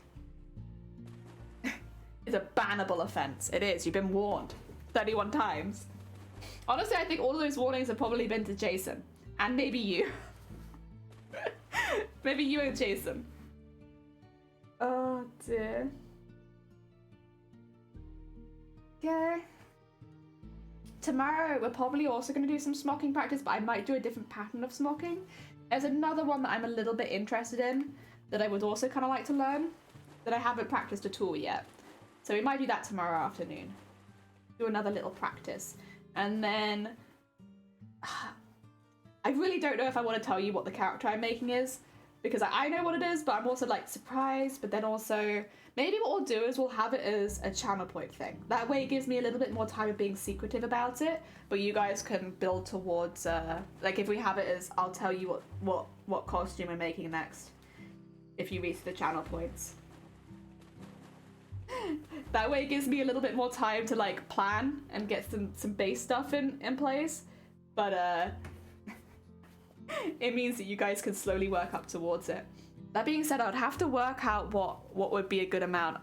It's a bannable offense. It is. You've been warned 31 times. Honestly, I think all of those warnings have probably been to Jason. And maybe you. Maybe you and Jason. Oh dear. Okay. tomorrow we're probably also going to do some smocking practice, but I might do a different pattern of smocking. There's another one that I'm a little bit interested in that I would also kind of like to learn that I haven't practiced at all yet. So we might do that tomorrow afternoon. Do another little practice. And then I really don't know if I want to tell you what the character I'm making is, because I know what it is, but I'm also like surprised. But then also maybe what we'll do is we'll have it as a channel point thing. That way it gives me a little bit more time of being secretive about it, but you guys can build towards like if we have it as I'll tell you what costume I'm making next if you reach the channel points. That way it gives me a little bit more time to like plan and get some base stuff in place, but it means that you guys can slowly work up towards it. That being said, I'd have to work out what would be a good amount.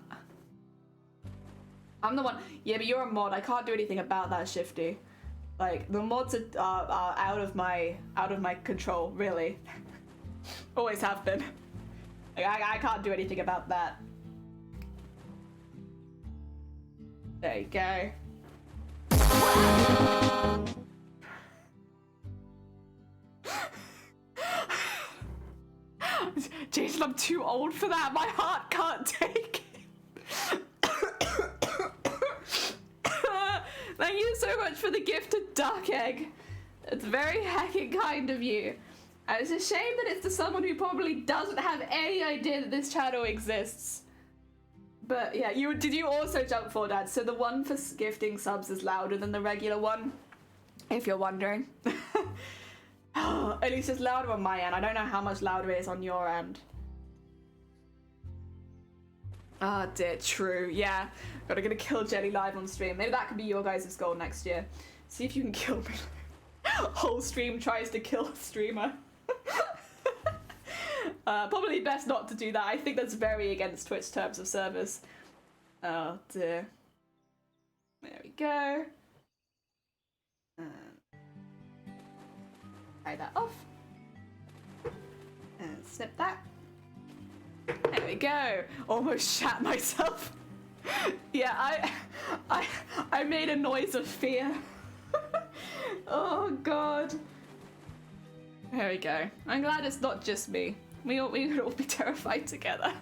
I'm the one. Yeah, but you're a mod. I can't do anything about that, Shifty. Like the mods are out of my control, really. Always have been. Like, I can't do anything about that. There you go. Jason, I'm too old for that. My heart can't take it. Thank you so much for the gift of duck egg. It's very heckin' kind of you. And it's a shame that it's to someone who probably doesn't have any idea that this channel exists. But yeah, did you also jump forward, Dad? So the one for gifting subs is louder than the regular one, if you're wondering. At least it's louder on my end. I don't know how much louder it is on your end. Ah, dear, true. Yeah, gonna kill Jelly live on stream. Maybe that could be your guys' goal next year. See if you can kill me. Whole stream tries to kill a streamer. Probably best not to do that. I think that's very against Twitch terms of service. Oh dear. There we go. Tie that off. And snip that. There we go. Almost shat myself. Yeah, I made a noise of fear. Oh god. There we go. I'm glad it's not just me. We would all be terrified together.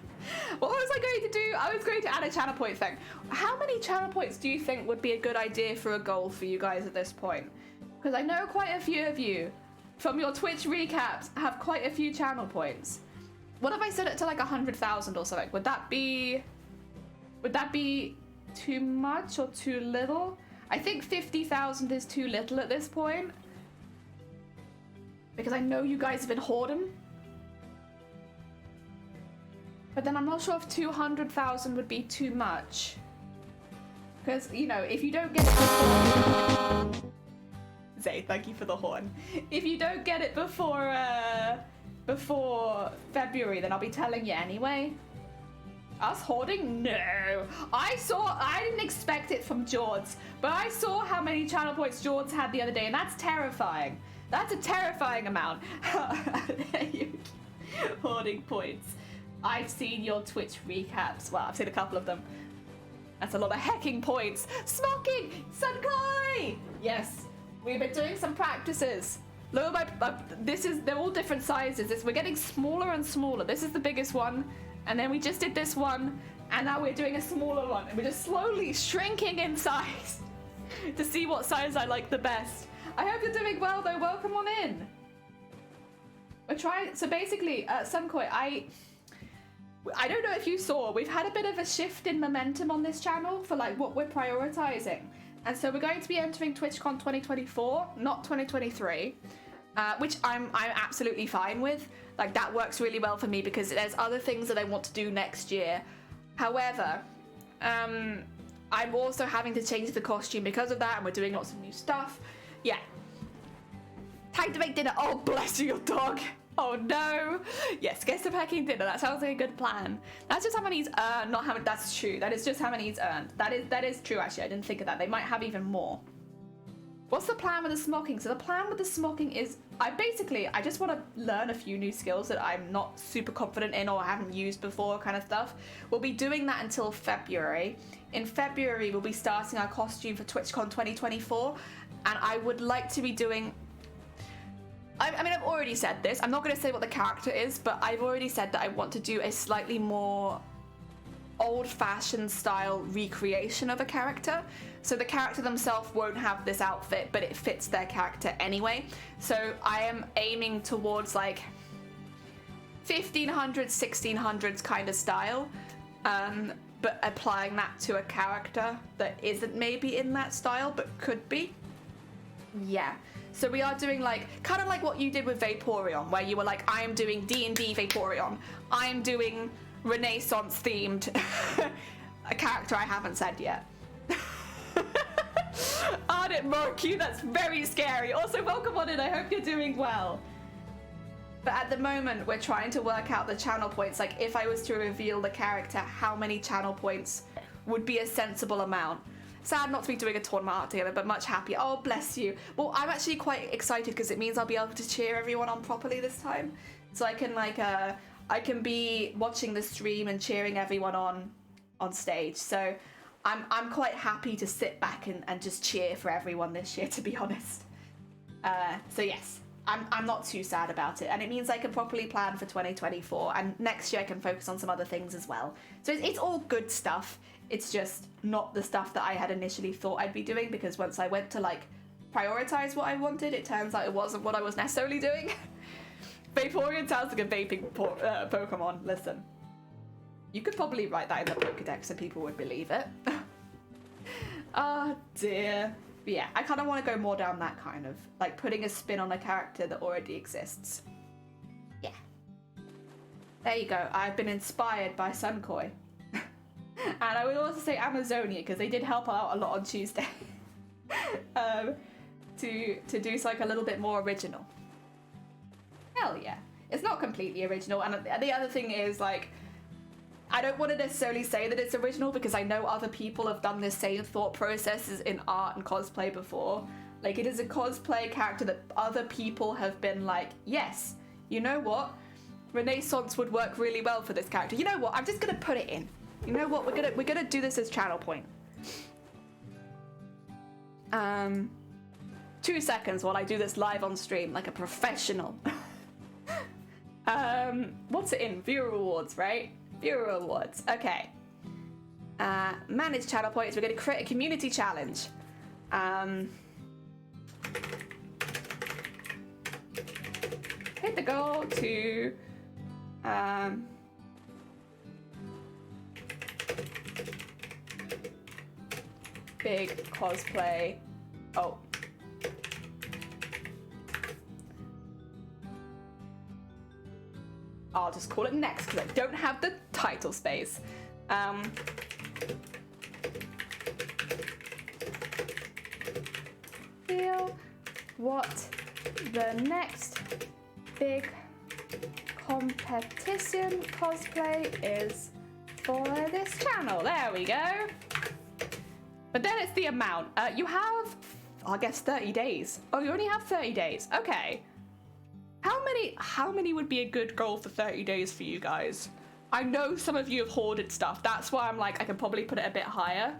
What was I going to do? I was going to add a channel point thing. How many channel points do you think would be a good idea for a goal for you guys at this point? Because I know quite a few of you from your Twitch recaps have quite a few channel points. What if I set it to like 100,000 or something? Would that be too much or too little? I think 50,000 is too little at this point. Because I know you guys have been hoarding. But then I'm not sure if 200,000 would be too much. Because, you know, if you don't get it before... Zay, thank you for the horn. If you don't get it before February, then I'll be telling you anyway. Us hoarding? No. I didn't expect it from George, but I saw how many channel points George had the other day, and that's terrifying. That's a terrifying amount. Hoarding points. I've seen your Twitch recaps. Well, I've seen a couple of them. That's a lot of hecking points. Smocking! Sunkoi! Yes, we've been doing some practices. Look, they're all different sizes. We're getting smaller and smaller. This is the biggest one. And then we just did this one. And now we're doing a smaller one. And we're just slowly shrinking in size to see what size I like the best. I hope you're doing well, though. Welcome on in. We're trying... So basically, Sunkoi, I don't know if you saw, we've had a bit of a shift in momentum on this channel for like what we're prioritizing. And so we're going to be entering TwitchCon 2024, not 2023, which I'm absolutely fine with. Like that works really well for me because there's other things that I want to do next year. However, I'm also having to change the costume because of that, and we're doing lots of new stuff. Yeah. Time to make dinner. Oh, bless you, your dog. Oh no. Yes, get some packing dinner. That sounds like a good plan. That's just how many he's earned, not how many. That's true. That is just how many he's earned. That is true, actually. I didn't think of that. They might have even more. What's the plan with the smocking? So the plan with the smocking is I just want to learn a few new skills that I'm not super confident in or haven't used before, kind of stuff. We'll be doing that until February. In February, we'll be starting our costume for TwitchCon 2024. And I would like to be doing... I mean, I've already said this. I'm not going to say what the character is, but I've already said that I want to do a slightly more old-fashioned style recreation of a character. So the character themselves won't have this outfit, but it fits their character anyway. So I am aiming towards like 1500s, 1600s kind of style, but applying that to a character that isn't maybe in that style, but could be. Yeah. So we are doing like, kind of like what you did with Vaporeon, where you were like, I am doing D&D Vaporeon. I am doing Renaissance themed a character I haven't said yet. Ardent Morq, that's very scary. Also, welcome on in. I hope you're doing well. But at the moment, we're trying to work out the channel points. Like, if I was to reveal the character, how many channel points would be a sensible amount? Sad not to be doing a tournament art together, but much happier. Oh, bless you. Well, I'm actually quite excited because it means I'll be able to cheer everyone on properly this time. So I can like, I can be watching the stream and cheering everyone on stage. So I'm quite happy to sit back and just cheer for everyone this year, to be honest. So yes, I'm not too sad about it. And it means I can properly plan for 2024. And next year I can focus on some other things as well. So it's all good stuff. It's just not the stuff that I had initially thought I'd be doing, because once I went to like prioritize what I wanted, it turns out it wasn't what I was necessarily doing. Vaporeon sounds like a vaping Pokemon. Listen, you could probably write that in the Pokedex and people would believe it. Oh dear. But yeah, I kind of want to go more down that kind of like putting a spin on a character that already exists. Yeah. There you go. I've been inspired by Sunkoi. And I would also say Amazonia, because they did help out a lot on Tuesday. To do like a little bit more original. Hell yeah. It's not completely original, and the other thing is like, I don't want to necessarily say that it's original because I know other people have done this same thought processes in art and cosplay before. Like, it is a cosplay character that other people have been like, yes, you know what? Renaissance would work really well for this character. You know what? I'm just gonna put it in. You know what? We're gonna do this as channel point. 2 seconds while I do this live on stream like a professional. What's it in? Viewer awards, right? Viewer awards. Okay. Manage channel points. We're gonna create a community challenge. Hit the goal to big cosplay. Oh. I'll just call it next because I don't have the title space. Feel what the next big competition cosplay is for this channel. There we go. But then it's the amount. You have, I guess, 30 days. Oh, you only have 30 days. Okay. How many would be a good goal for 30 days for you guys? I know some of you have hoarded stuff. That's why I'm like, I can probably put it a bit higher.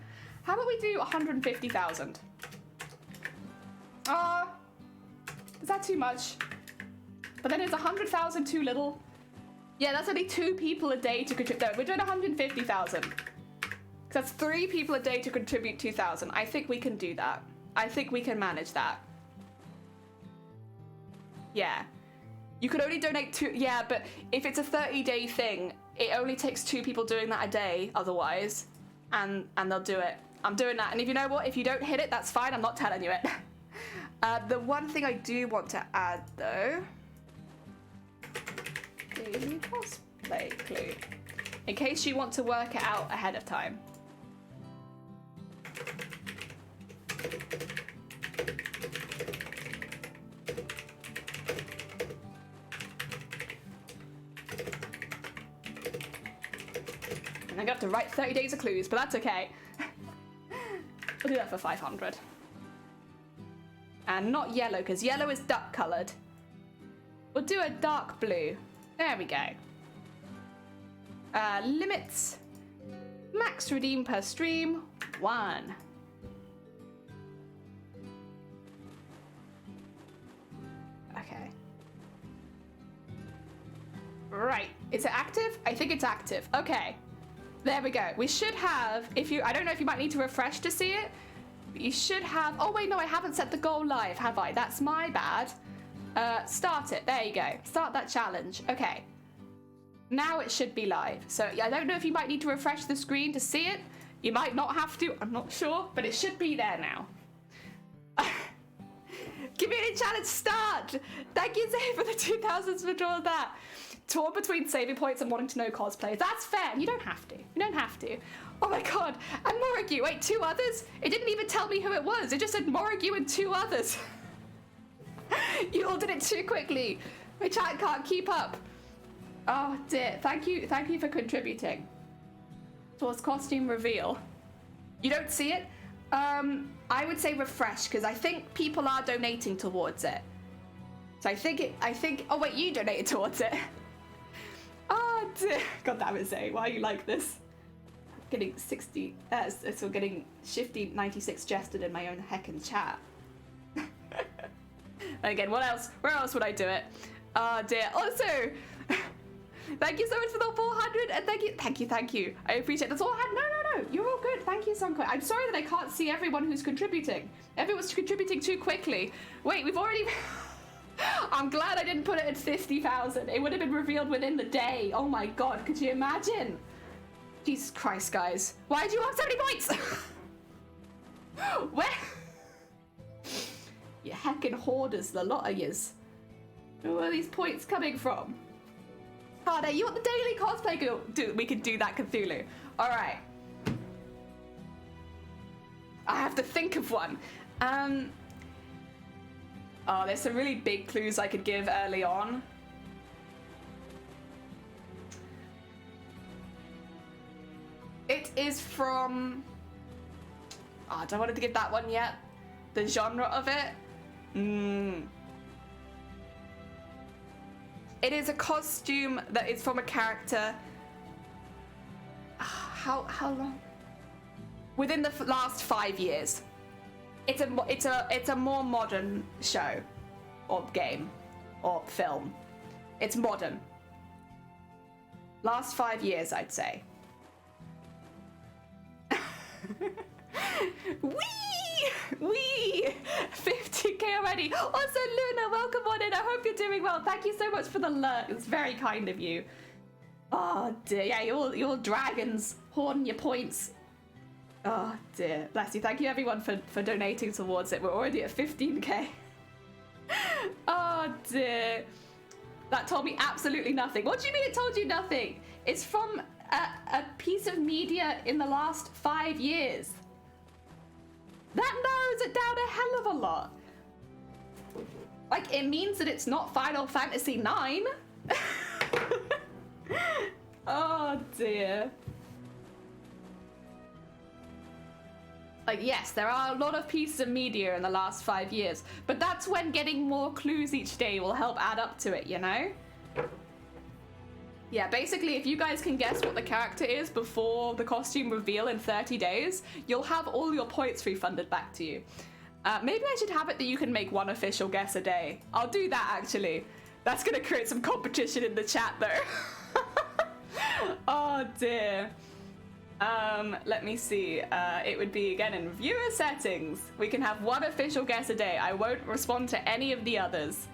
How about we do 150,000? Is that too much? But then is 100,000 too little? Yeah, that's only 2 people a day to contribute. No, we're doing 150,000. That's 3 people a day to contribute 2,000. I think we can do that. I think we can manage that. Yeah. You could only donate 2. Yeah, but if it's a 30-day thing, it only takes 2 people doing that a day otherwise. And they'll do it. I'm doing that. And if you know what? If you don't hit it, that's fine. I'm not telling you it. The one thing I do want to add, though... Daily cosplay clue. In case you want to work it out ahead of time. And I'm gonna have to write 30 days of clues, but that's okay. We'll do that for 500. And not yellow, because yellow is duck coloured. We'll do a dark blue. There we go. Limits. Max redeem per stream, 1. Right. Is it active? I think it's active. Okay. There we go. We should have, I don't know if you might need to refresh to see it. But you should have, oh wait, no, I haven't set the goal live, have I? That's my bad. Start it. There you go. Start that challenge. Okay. Now it should be live. So I don't know if you might need to refresh the screen to see it. You might not have to. I'm not sure, but it should be there now. Community challenge start. Thank you, Zay, for the 2000s for drawing that. Torn between saving points and wanting to know cosplay. That's fair. You don't have to. You don't have to. Oh my god. And Morrigue. Wait, 2 others? It didn't even tell me who it was. It just said Morrigue and 2 others. You all did it too quickly. My chat can't keep up. Oh dear. Thank you for contributing towards costume reveal. You don't see it? I would say refresh, because I think people are donating towards it. So I think, oh wait, you donated towards it. Oh dear. God damn it, Zay, why are you like this? Getting 60, so getting Shifty 96 jested in my own heckin' chat. Again, where else would I do it? Oh dear. Also, thank you so much for the 400, and thank you. I appreciate it. That's all I had. No, you're all good. Thank you, Sunko. I'm sorry that I can't see everyone who's contributing. Everyone's contributing too quickly. Wait, we've already... I'm glad I didn't put it at 50,000. It would have been revealed within the day. Oh my god, could you imagine? Jesus Christ, guys. Why do you have so many points? Where? You heckin' hoarders, the lot of yous. Where are these points coming from? Oh, you want the daily cosplay? We can do that, Cthulhu. All right. I have to think of one. Oh, there's some really big clues I could give early on. It is from... Oh, I don't want to give that one yet. The genre of it. It is a costume that is from a character. How long? Within the last 5 years. It's a more modern show, or game, or film. It's modern. Last 5 years, I'd say. Wee! 50k already. Also, Luna, welcome on in. I hope you're doing well. Thank you so much for the alert. It's very kind of you. Oh dear. Yeah, you're all dragons hoarding your points. Oh dear. Bless you. Thank you everyone for donating towards it. We're already at 15k. Oh dear. That told me absolutely nothing. What do you mean it told you nothing? It's from a piece of media in the last 5 years. That narrows it down a hell of a lot. Like, it means that it's not Final Fantasy IX. Oh dear. Like, yes, there are a lot of pieces of media in the last 5 years, but that's when getting more clues each day will help add up to it, you know? Yeah, basically, if you guys can guess what the character is before the costume reveal in 30 days, you'll have all your points refunded back to you. Maybe I should have it that you can make 1 official guess a day. I'll do that, actually. That's gonna create some competition in the chat, though. Oh, dear. Let me see. It would be, again, in viewer settings. We can have 1 official guess a day. I won't respond to any of the others.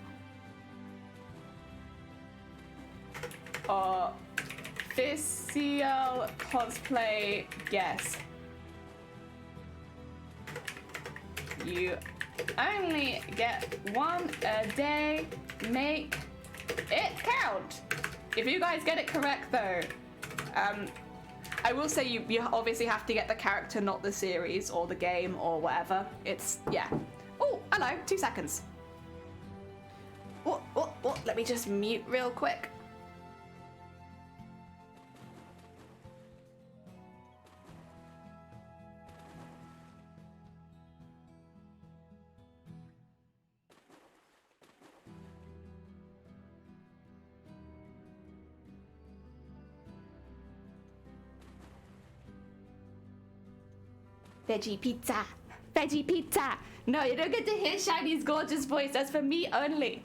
Official cosplay guess. You only get 1 a day. Make it count. If you guys get it correct, though, I will say you obviously have to get the character, not the series or the game or whatever. It's, yeah. Oh, hello. 2 seconds. What? Let me just mute real quick. Veggie pizza, veggie pizza. No, you don't get to hear Shiny's gorgeous voice. That's for me only.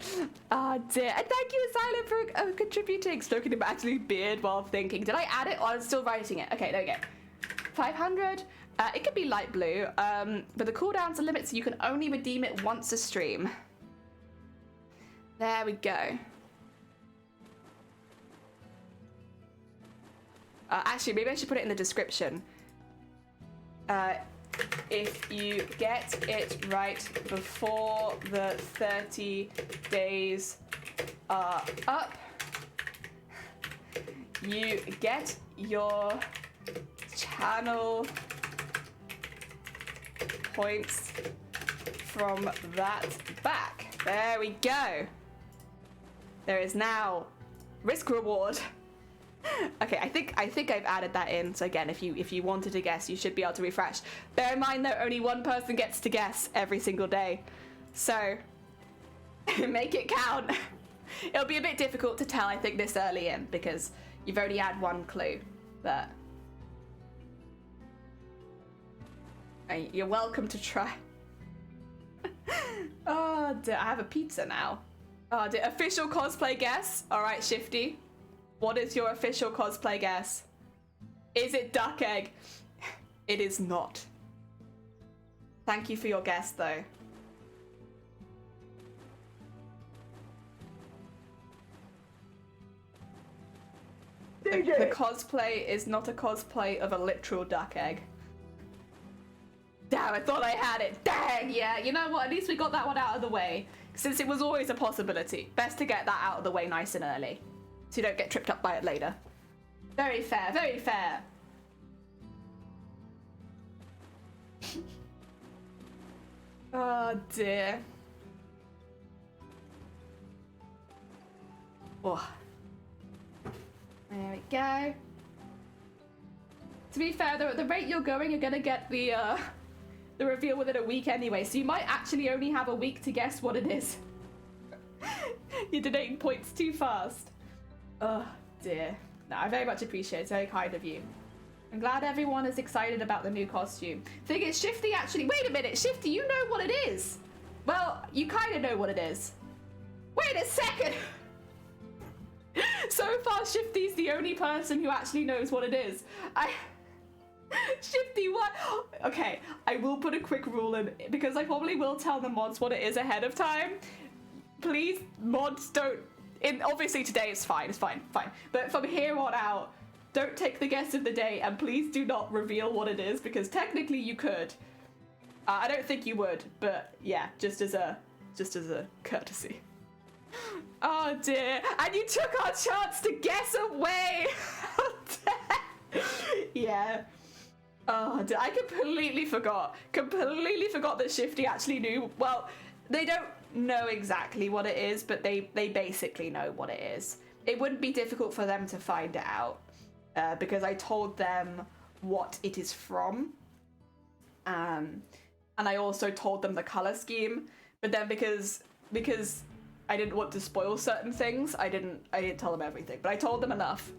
Ah, dear. And thank you, Silent, for contributing. Stroking him actually beard while thinking. Did I add it or I'm still writing it? Okay, there we go. 500. It could be light blue, but the cooldown's a limit, so you can only redeem it once a stream. There we go. Actually, maybe I should put it in the description. If you get it right before the 30 days are up, you get your channel points from that back. There we go. There is now risk reward. Okay, I think I've added that in. So again, if you wanted to guess, you should be able to refresh. Bear in mind though, only one person gets to guess every single day. So make it count. It'll be a bit difficult to tell, I think, this early in because you've only had one clue. But you're welcome to try. Oh, I have a pizza now. Oh, official cosplay guess. All right, Shifty. What is your official cosplay guess? Is it duck egg? It is not. Thank you for your guess, though. The cosplay is not a cosplay of a literal duck egg. Damn, I thought I had it. Dang, yeah. You know what? At least we got that one out of the way. Since it was always a possibility. Best to get that out of the way nice and early. So you don't get tripped up by it later. Very fair, very fair. Oh dear. Oh. There we go. To be fair though, at the rate you're going, you're gonna get the reveal within a week anyway, so you might actually only have a week to guess what it is. You're donating points too fast. Oh dear. No, I very much appreciate it. It's very kind of you. I'm glad everyone is excited about the new costume. Thing is, Shifty actually... Wait a minute, Shifty, you know what it is. Well, you kind of know what it is. Wait a second. So far, Shifty's the only person who actually knows what it is. Shifty, what? Okay, I will put a quick rule in, because I probably will tell the mods what it is ahead of time. Please, mods, don't... Obviously today is fine, it's fine. But from here on out, don't take the guess of the day, and please do not reveal what it is, because technically you could. I don't think you would, but yeah, just as a courtesy. Oh dear, and you took our chance to guess away! Yeah. Oh dear, I completely forgot that Shifty actually knew. Well, they don't know exactly what it is, but they basically know what it is. It wouldn't be difficult for them to find it out, because I told them what it is from, and I also told them the color scheme. But then because I didn't want to spoil certain things, I didn't tell them everything, but I told them enough.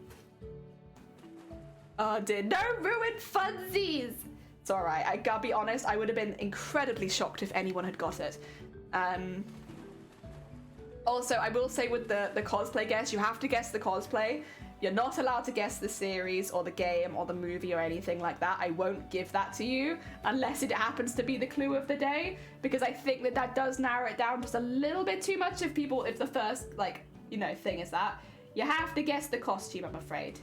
Oh dear, no ruined funsies! It's alright, I gotta be honest, I would have been incredibly shocked if anyone had got it. Also, I will say with the cosplay guess, you have to guess the cosplay. You're not allowed to guess the series or the game or the movie or anything like that. I won't give that to you unless it happens to be the clue of the day, because I think that does narrow it down just a little bit too much if the first, thing is that. You have to guess the costume, I'm afraid.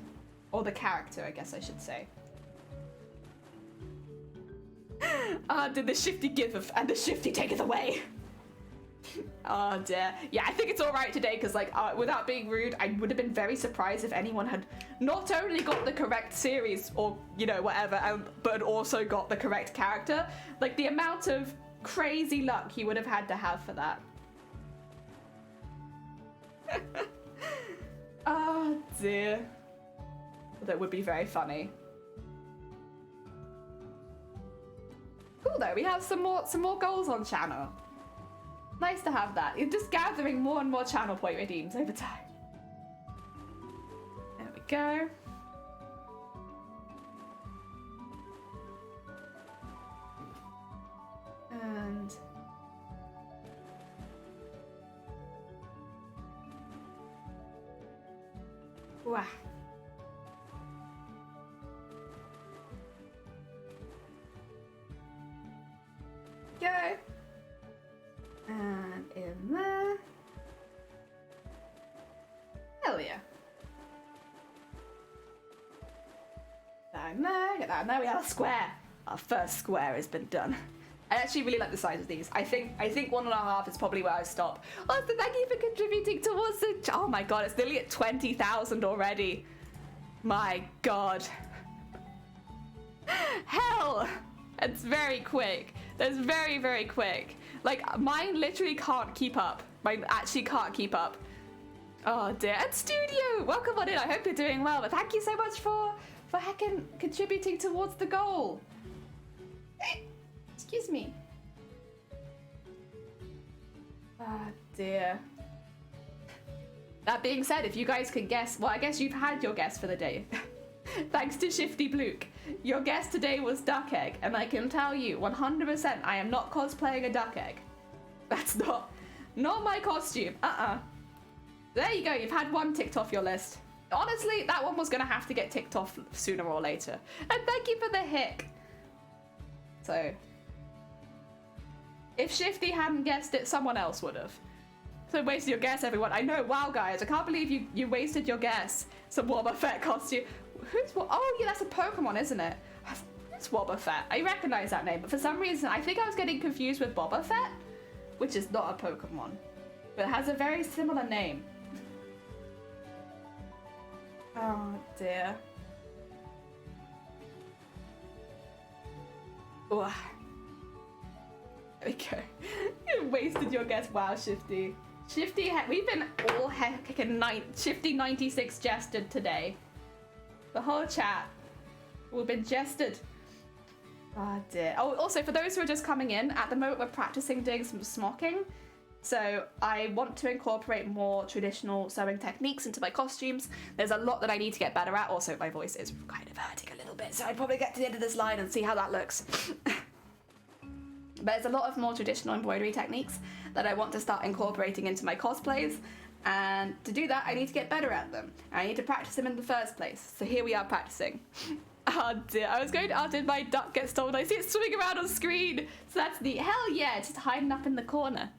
Or the character, I guess I should say. Did the Shifty give and the Shifty taketh away? Oh dear. Yeah, I think it's alright today, because without being rude, I would have been very surprised if anyone had not only got the correct series or, whatever, but also got the correct character. Like, the amount of crazy luck you would have had to have for that. Oh dear. That would be very funny. Cool though, we have some more goals on channel. Nice to have that. You're just gathering more and more channel point redeems over time. There we go. And Wah. Go. And in there. Hell yeah. Down there, get that in there. We have a square. Our first square has been done. I actually really like the size of these. I think 1.5 is probably where I stop. Oh, so thank you for contributing towards the. Oh my god, it's nearly at 20,000 already. My god. Hell! It's very quick. That's very, very quick. Like, mine literally can't keep up. Mine actually can't keep up. Oh dear. And Studio! Welcome on in. I hope you're doing well. But thank you so much for heckin' contributing towards the goal. Excuse me. Ah, dear. That being said, if you guys can guess, well, I guess you've had your guess for the day. Thanks to Shifty Bluke. Your guess today was duck egg, and I can tell you 100% I am not cosplaying a duck egg. That's not my costume. There you go, you've had one ticked off your list. Honestly, that one was gonna have to get ticked off sooner or later. And thank you for the hick. So, if Shifty hadn't guessed it, someone else would have. So wasted your guess, everyone. I know, wow, guys, I can't believe you wasted your guess. Some Wobba Fett costume. Oh, yeah, that's a Pokemon, isn't it? It's Wobba Fett. I recognize that name, but for some reason, I think I was getting confused with Boba Fett, which is not a Pokemon, but it has a very similar name. Oh, dear. Ugh. There we go. You wasted your guess. Wow, Shifty. Shifty, we've been all heckin' Shifty 96 jested today. The whole chat. We've been jested. Oh dear. Oh, also for those who are just coming in, at the moment we're practicing doing some smocking. So I want to incorporate more traditional sewing techniques into my costumes. There's a lot that I need to get better at. Also, my voice is kind of hurting a little bit, so I'd probably get to the end of this line and see how that looks. But there's a lot of more traditional embroidery techniques that I want to start incorporating into my cosplays. And to do that, I need to get better at them. I need to practice them in the first place. So here we are practicing. Oh dear, I was going to ask, did my duck get stolen? I see it swimming around on screen. So that's the, hell yeah, it's just hiding up in the corner.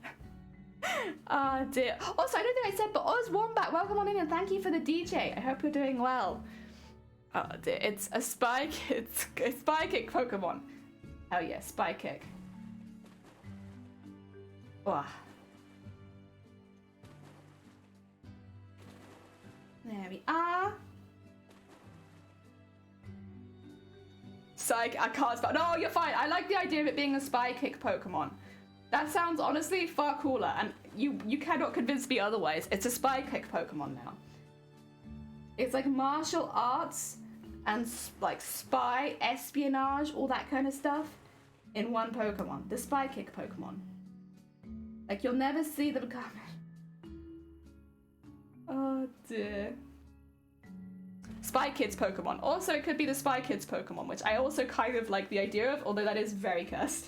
Oh dear. Also, I don't think I said, but Oz Wombat, welcome on in and thank you for the DJ. I hope you're doing well. Oh dear, it's a Spy Kick Pokemon. Hell yeah, Spy Kick. Oh. There we are. Psych, I can't spell. No, you're fine. I like the idea of it being a Spy Kick Pokemon. That sounds honestly far cooler, and you cannot convince me otherwise. It's a Spy Kick Pokemon now. It's like martial arts and like spy, espionage, all that kind of stuff in one Pokemon. The Spy Kick Pokemon. Like you'll never see them coming. Oh dear. Spy Kids Pokemon. Also, it could be the Spy Kids Pokemon, which I also kind of like the idea of, although that is very cursed.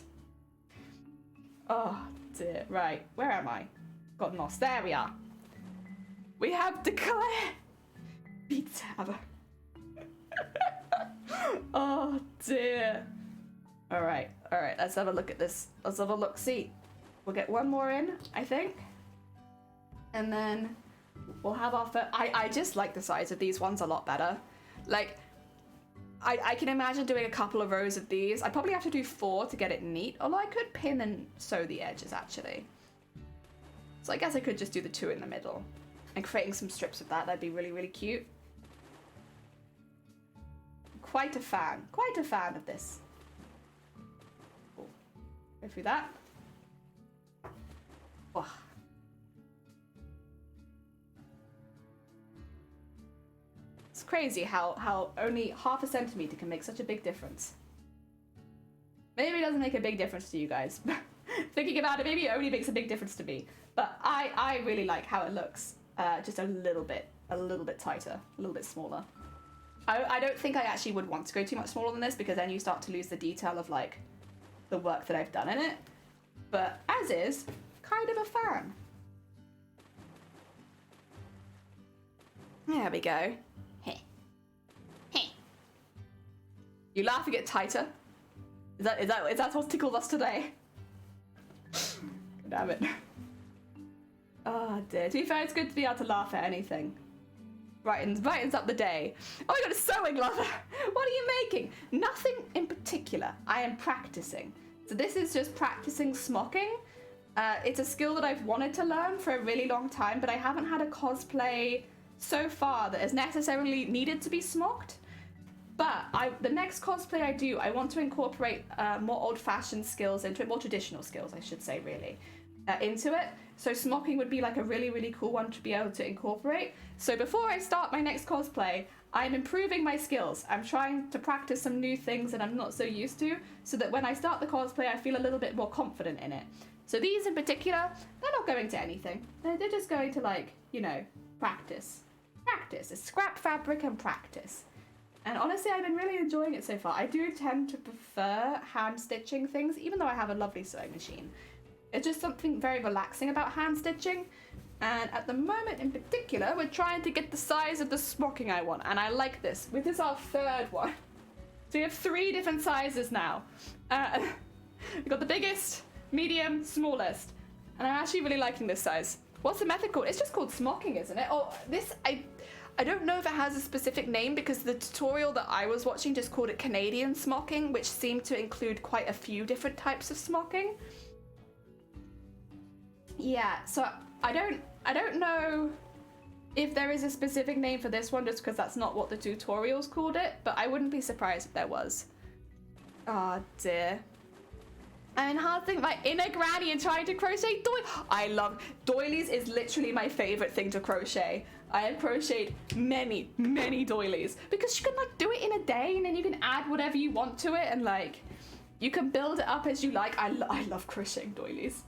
Oh dear. Right, where am I? Got lost. There we are. We have Declare. Beat Tab. Oh dear. Alright, let's have a look at this. Let's have a look. See. We'll get one more in, I think. And then we'll have our first. I just like the size of these ones a lot better. Like, I can imagine doing a couple of rows of these. I'd probably have to do 4 to get it neat, although I could pin and sew the edges, actually. So I guess I could just do the 2 in the middle. And creating some strips of that, that'd be really, really cute. Quite a fan of this. Cool. Go through that. Oh. It's crazy how only half a centimeter can make such a big difference. Maybe it doesn't make a big difference to you guys. Thinking about it, maybe it only makes a big difference to me. But I really like how it looks. Just a little bit tighter, a little bit smaller. I don't think I actually would want to go too much smaller than this, because then you start to lose the detail of like the work that I've done in it. But as is, kind of a fan. There we go. Heh. Heh. You laugh, you get tighter. Is that what's tickled us today? Damn it. Oh dear. To be fair, it's good to be able to laugh at anything. Brightens up the day. Oh my god, a sewing lover! What are you making? Nothing in particular. I am practicing. So this is just practicing smocking. It's a skill that I've wanted to learn for a really long time, but I haven't had a cosplay so far that has necessarily needed to be smocked. But the next cosplay I do, I want to incorporate more old-fashioned skills into it, more traditional skills, I should say, really, into it. So smocking would be like a really, really cool one to be able to incorporate. So before I start my next cosplay, I'm improving my skills. I'm trying to practice some new things that I'm not so used to, so that when I start the cosplay, I feel a little bit more confident in it. So these in particular, they're not going to anything. They're just going to, like, you know, practice. Practice. It's scrap fabric and practice. And honestly, I've been really enjoying it so far. I do tend to prefer hand stitching things, even though I have a lovely sewing machine. It's just something very relaxing about hand stitching. And at the moment in particular, we're trying to get the size of the smocking I want. And I like this. This is our third one. So we have 3 different sizes now. We've got the biggest, medium, smallest. And I'm actually really liking this size. What's the method called? It's just called smocking, isn't it? Oh, this, I don't know if it has a specific name, because the tutorial that I was watching just called it Canadian smocking, which seemed to include quite a few different types of smocking. Yeah, so I don't know if there is a specific name for this one, just because that's not what the tutorials called it, but I wouldn't be surprised if there was. Oh dear. I'm enhancing my inner granny and trying to crochet I love doilies. Is literally my favorite thing to crochet. I have crocheted many, many doilies, because you can like do it in a day, and then you can add whatever you want to it, and like you can build it up as you like. I love crocheting doilies.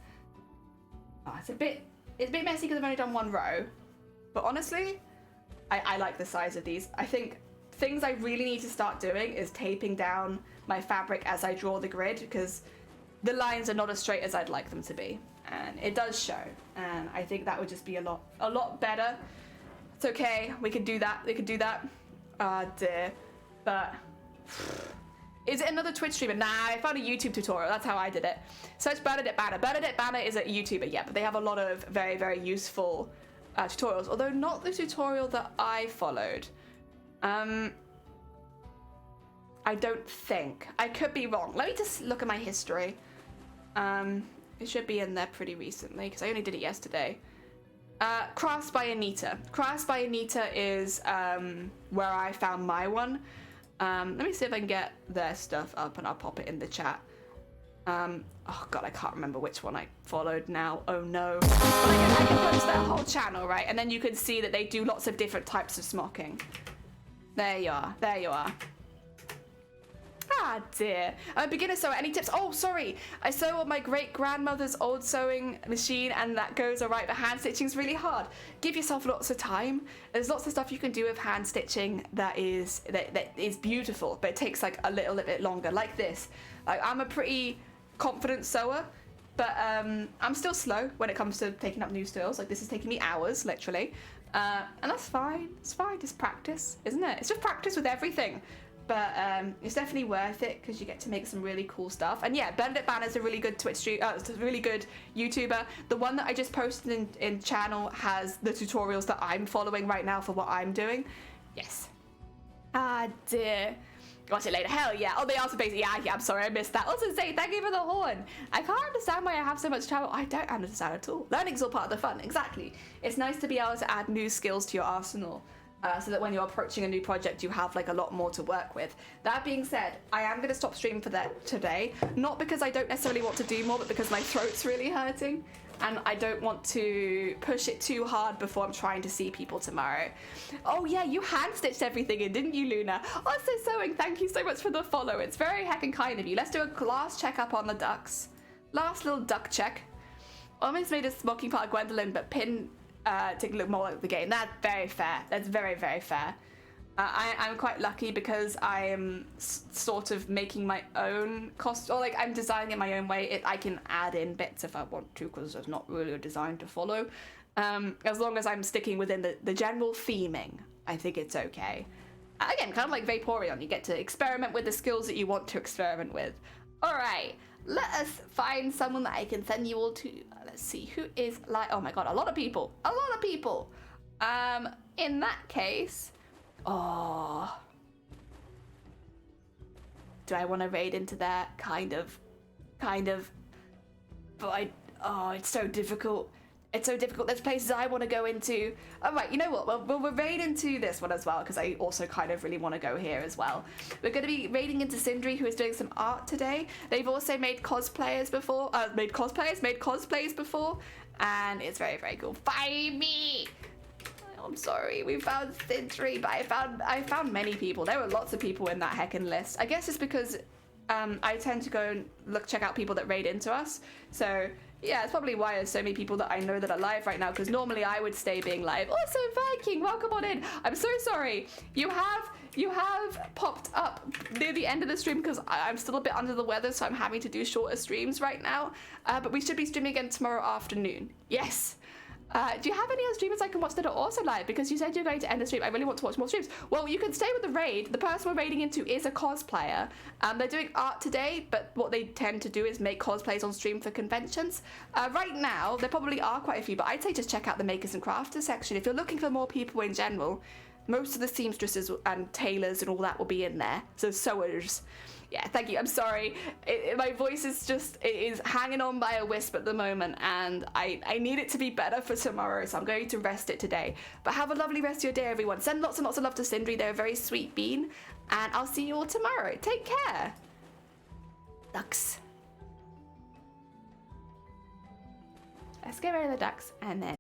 Oh, it's a bit messy because I've only done 1 row, but honestly, I like the size of these. I think things I really need to start doing is taping down my fabric as I draw the grid, because the lines are not as straight as I'd like them to be, and it does show, and I think that would just be a lot better. It's okay, we can do that, Ah dear. But is it another Twitch streamer? Nah, I found a YouTube tutorial. That's how I did it. Search Bernadette Banner. Bernadette Banner is a YouTuber, yeah, but they have a lot of very, very useful tutorials, although not the tutorial that I followed. I don't think. I could be wrong. Let me just look at my history. It should be in there pretty recently, because I only did it yesterday. Crafts by Anita. Crafts by Anita is where I found my one. Let me see if I can get their stuff up, and I'll pop it in the chat. Oh god, I can't remember which one I followed now. Oh no. But I can post their whole channel, right? And then you can see that they do lots of different types of smocking. There you are. There you are. Ah dear. I'm a beginner sewer. Any tips? Oh, sorry. I sew on my great-grandmother's old sewing machine, and that goes alright, but hand stitching's really hard. Give yourself lots of time. There's lots of stuff you can do with hand stitching that is beautiful, but it takes like a little bit longer. Like this. Like, I'm a pretty confident sewer, but I'm still slow when it comes to taking up new skills. Like, this is taking me hours, literally. And that's fine. It's fine. Just practice, isn't it? It's just practice with everything. But it's definitely worth it, because you get to make some really cool stuff. And yeah, Bernadette Banner's a really good Twitch stream, a really good YouTuber. The one that I just posted in channel has the tutorials that I'm following right now for what I'm doing. Yes. Ah dear. Watch it later. Hell yeah. Oh, they also basically, yeah, I'm sorry, I missed that. Also say thank you for the horn. I can't understand why I have so much trouble. I don't understand at all. Learning's all part of the fun. Exactly. It's nice to be able to add new skills to your arsenal. So that when you're approaching a new project, you have like a lot more to work with. That being said, I am going to stop streaming for that today. Not because I don't necessarily want to do more, but because my throat's really hurting. And I don't want to push it too hard before I'm trying to see people tomorrow. Oh yeah, you hand-stitched everything in, didn't you, Luna? Also sewing, thank you so much for the follow. It's very heckin' kind of you. Let's do a last check-up on the ducks. Last little duck check. Almost made a smoking part of Gwendolyn, but pin... to look more like the game. That's very fair. That's very, very fair. I'm quite lucky because I am sort of making my own or like I'm designing it my own way. I can add in bits if I want to, because there's not really a design to follow. As long as I'm sticking within the general theming, I think it's okay. Again, kind of like Vaporeon, you get to experiment with the skills that you want to experiment with. All right, let us find someone that I can send you all to. Let's see, who is like, oh my god, a lot of people. In that case, Oh. Do I want to raid into that? Kind of. But it's so difficult. It's so difficult. There's places I want to go into. All right, you know what? We'll raid into this one as well, because I also kind of really want to go here as well. We're going to be raiding into Sindri, who is doing some art today. They've also made cosplays before, and it's very, very cool. Find me! I'm sorry, we found Sindri, but I found many people. There were lots of people in that heckin' list. I guess it's because I tend to go and check out people that raid into us. So yeah, it's probably why there's so many people that I know that are live right now, because normally I would stay being live. Also, Viking, welcome on in. I'm so sorry. You have popped up near the end of the stream because I'm still a bit under the weather, so I'm having to do shorter streams right now. But we should be streaming again tomorrow afternoon. Yes. Do you have any other streamers I can watch that are also live? Because you said you're going to end the stream. I really want to watch more streams. Well, you can stay with the raid. The person we're raiding into is a cosplayer. They're doing art today, but what they tend to do is make cosplays on stream for conventions. Right now, there probably are quite a few, but I'd say just check out the makers and crafters section. If you're looking for more people in general, most of the seamstresses and tailors and all that will be in there. So sewers. Yeah, thank you. I'm sorry. My voice is just, it is hanging on by a wisp at the moment, and I need it to be better for tomorrow, so I'm going to rest it today. But have a lovely rest of your day, everyone. Send lots and lots of love to Sindri. They're a very sweet bean, and I'll see you all tomorrow. Take care. Ducks. Let's get rid of the ducks, and then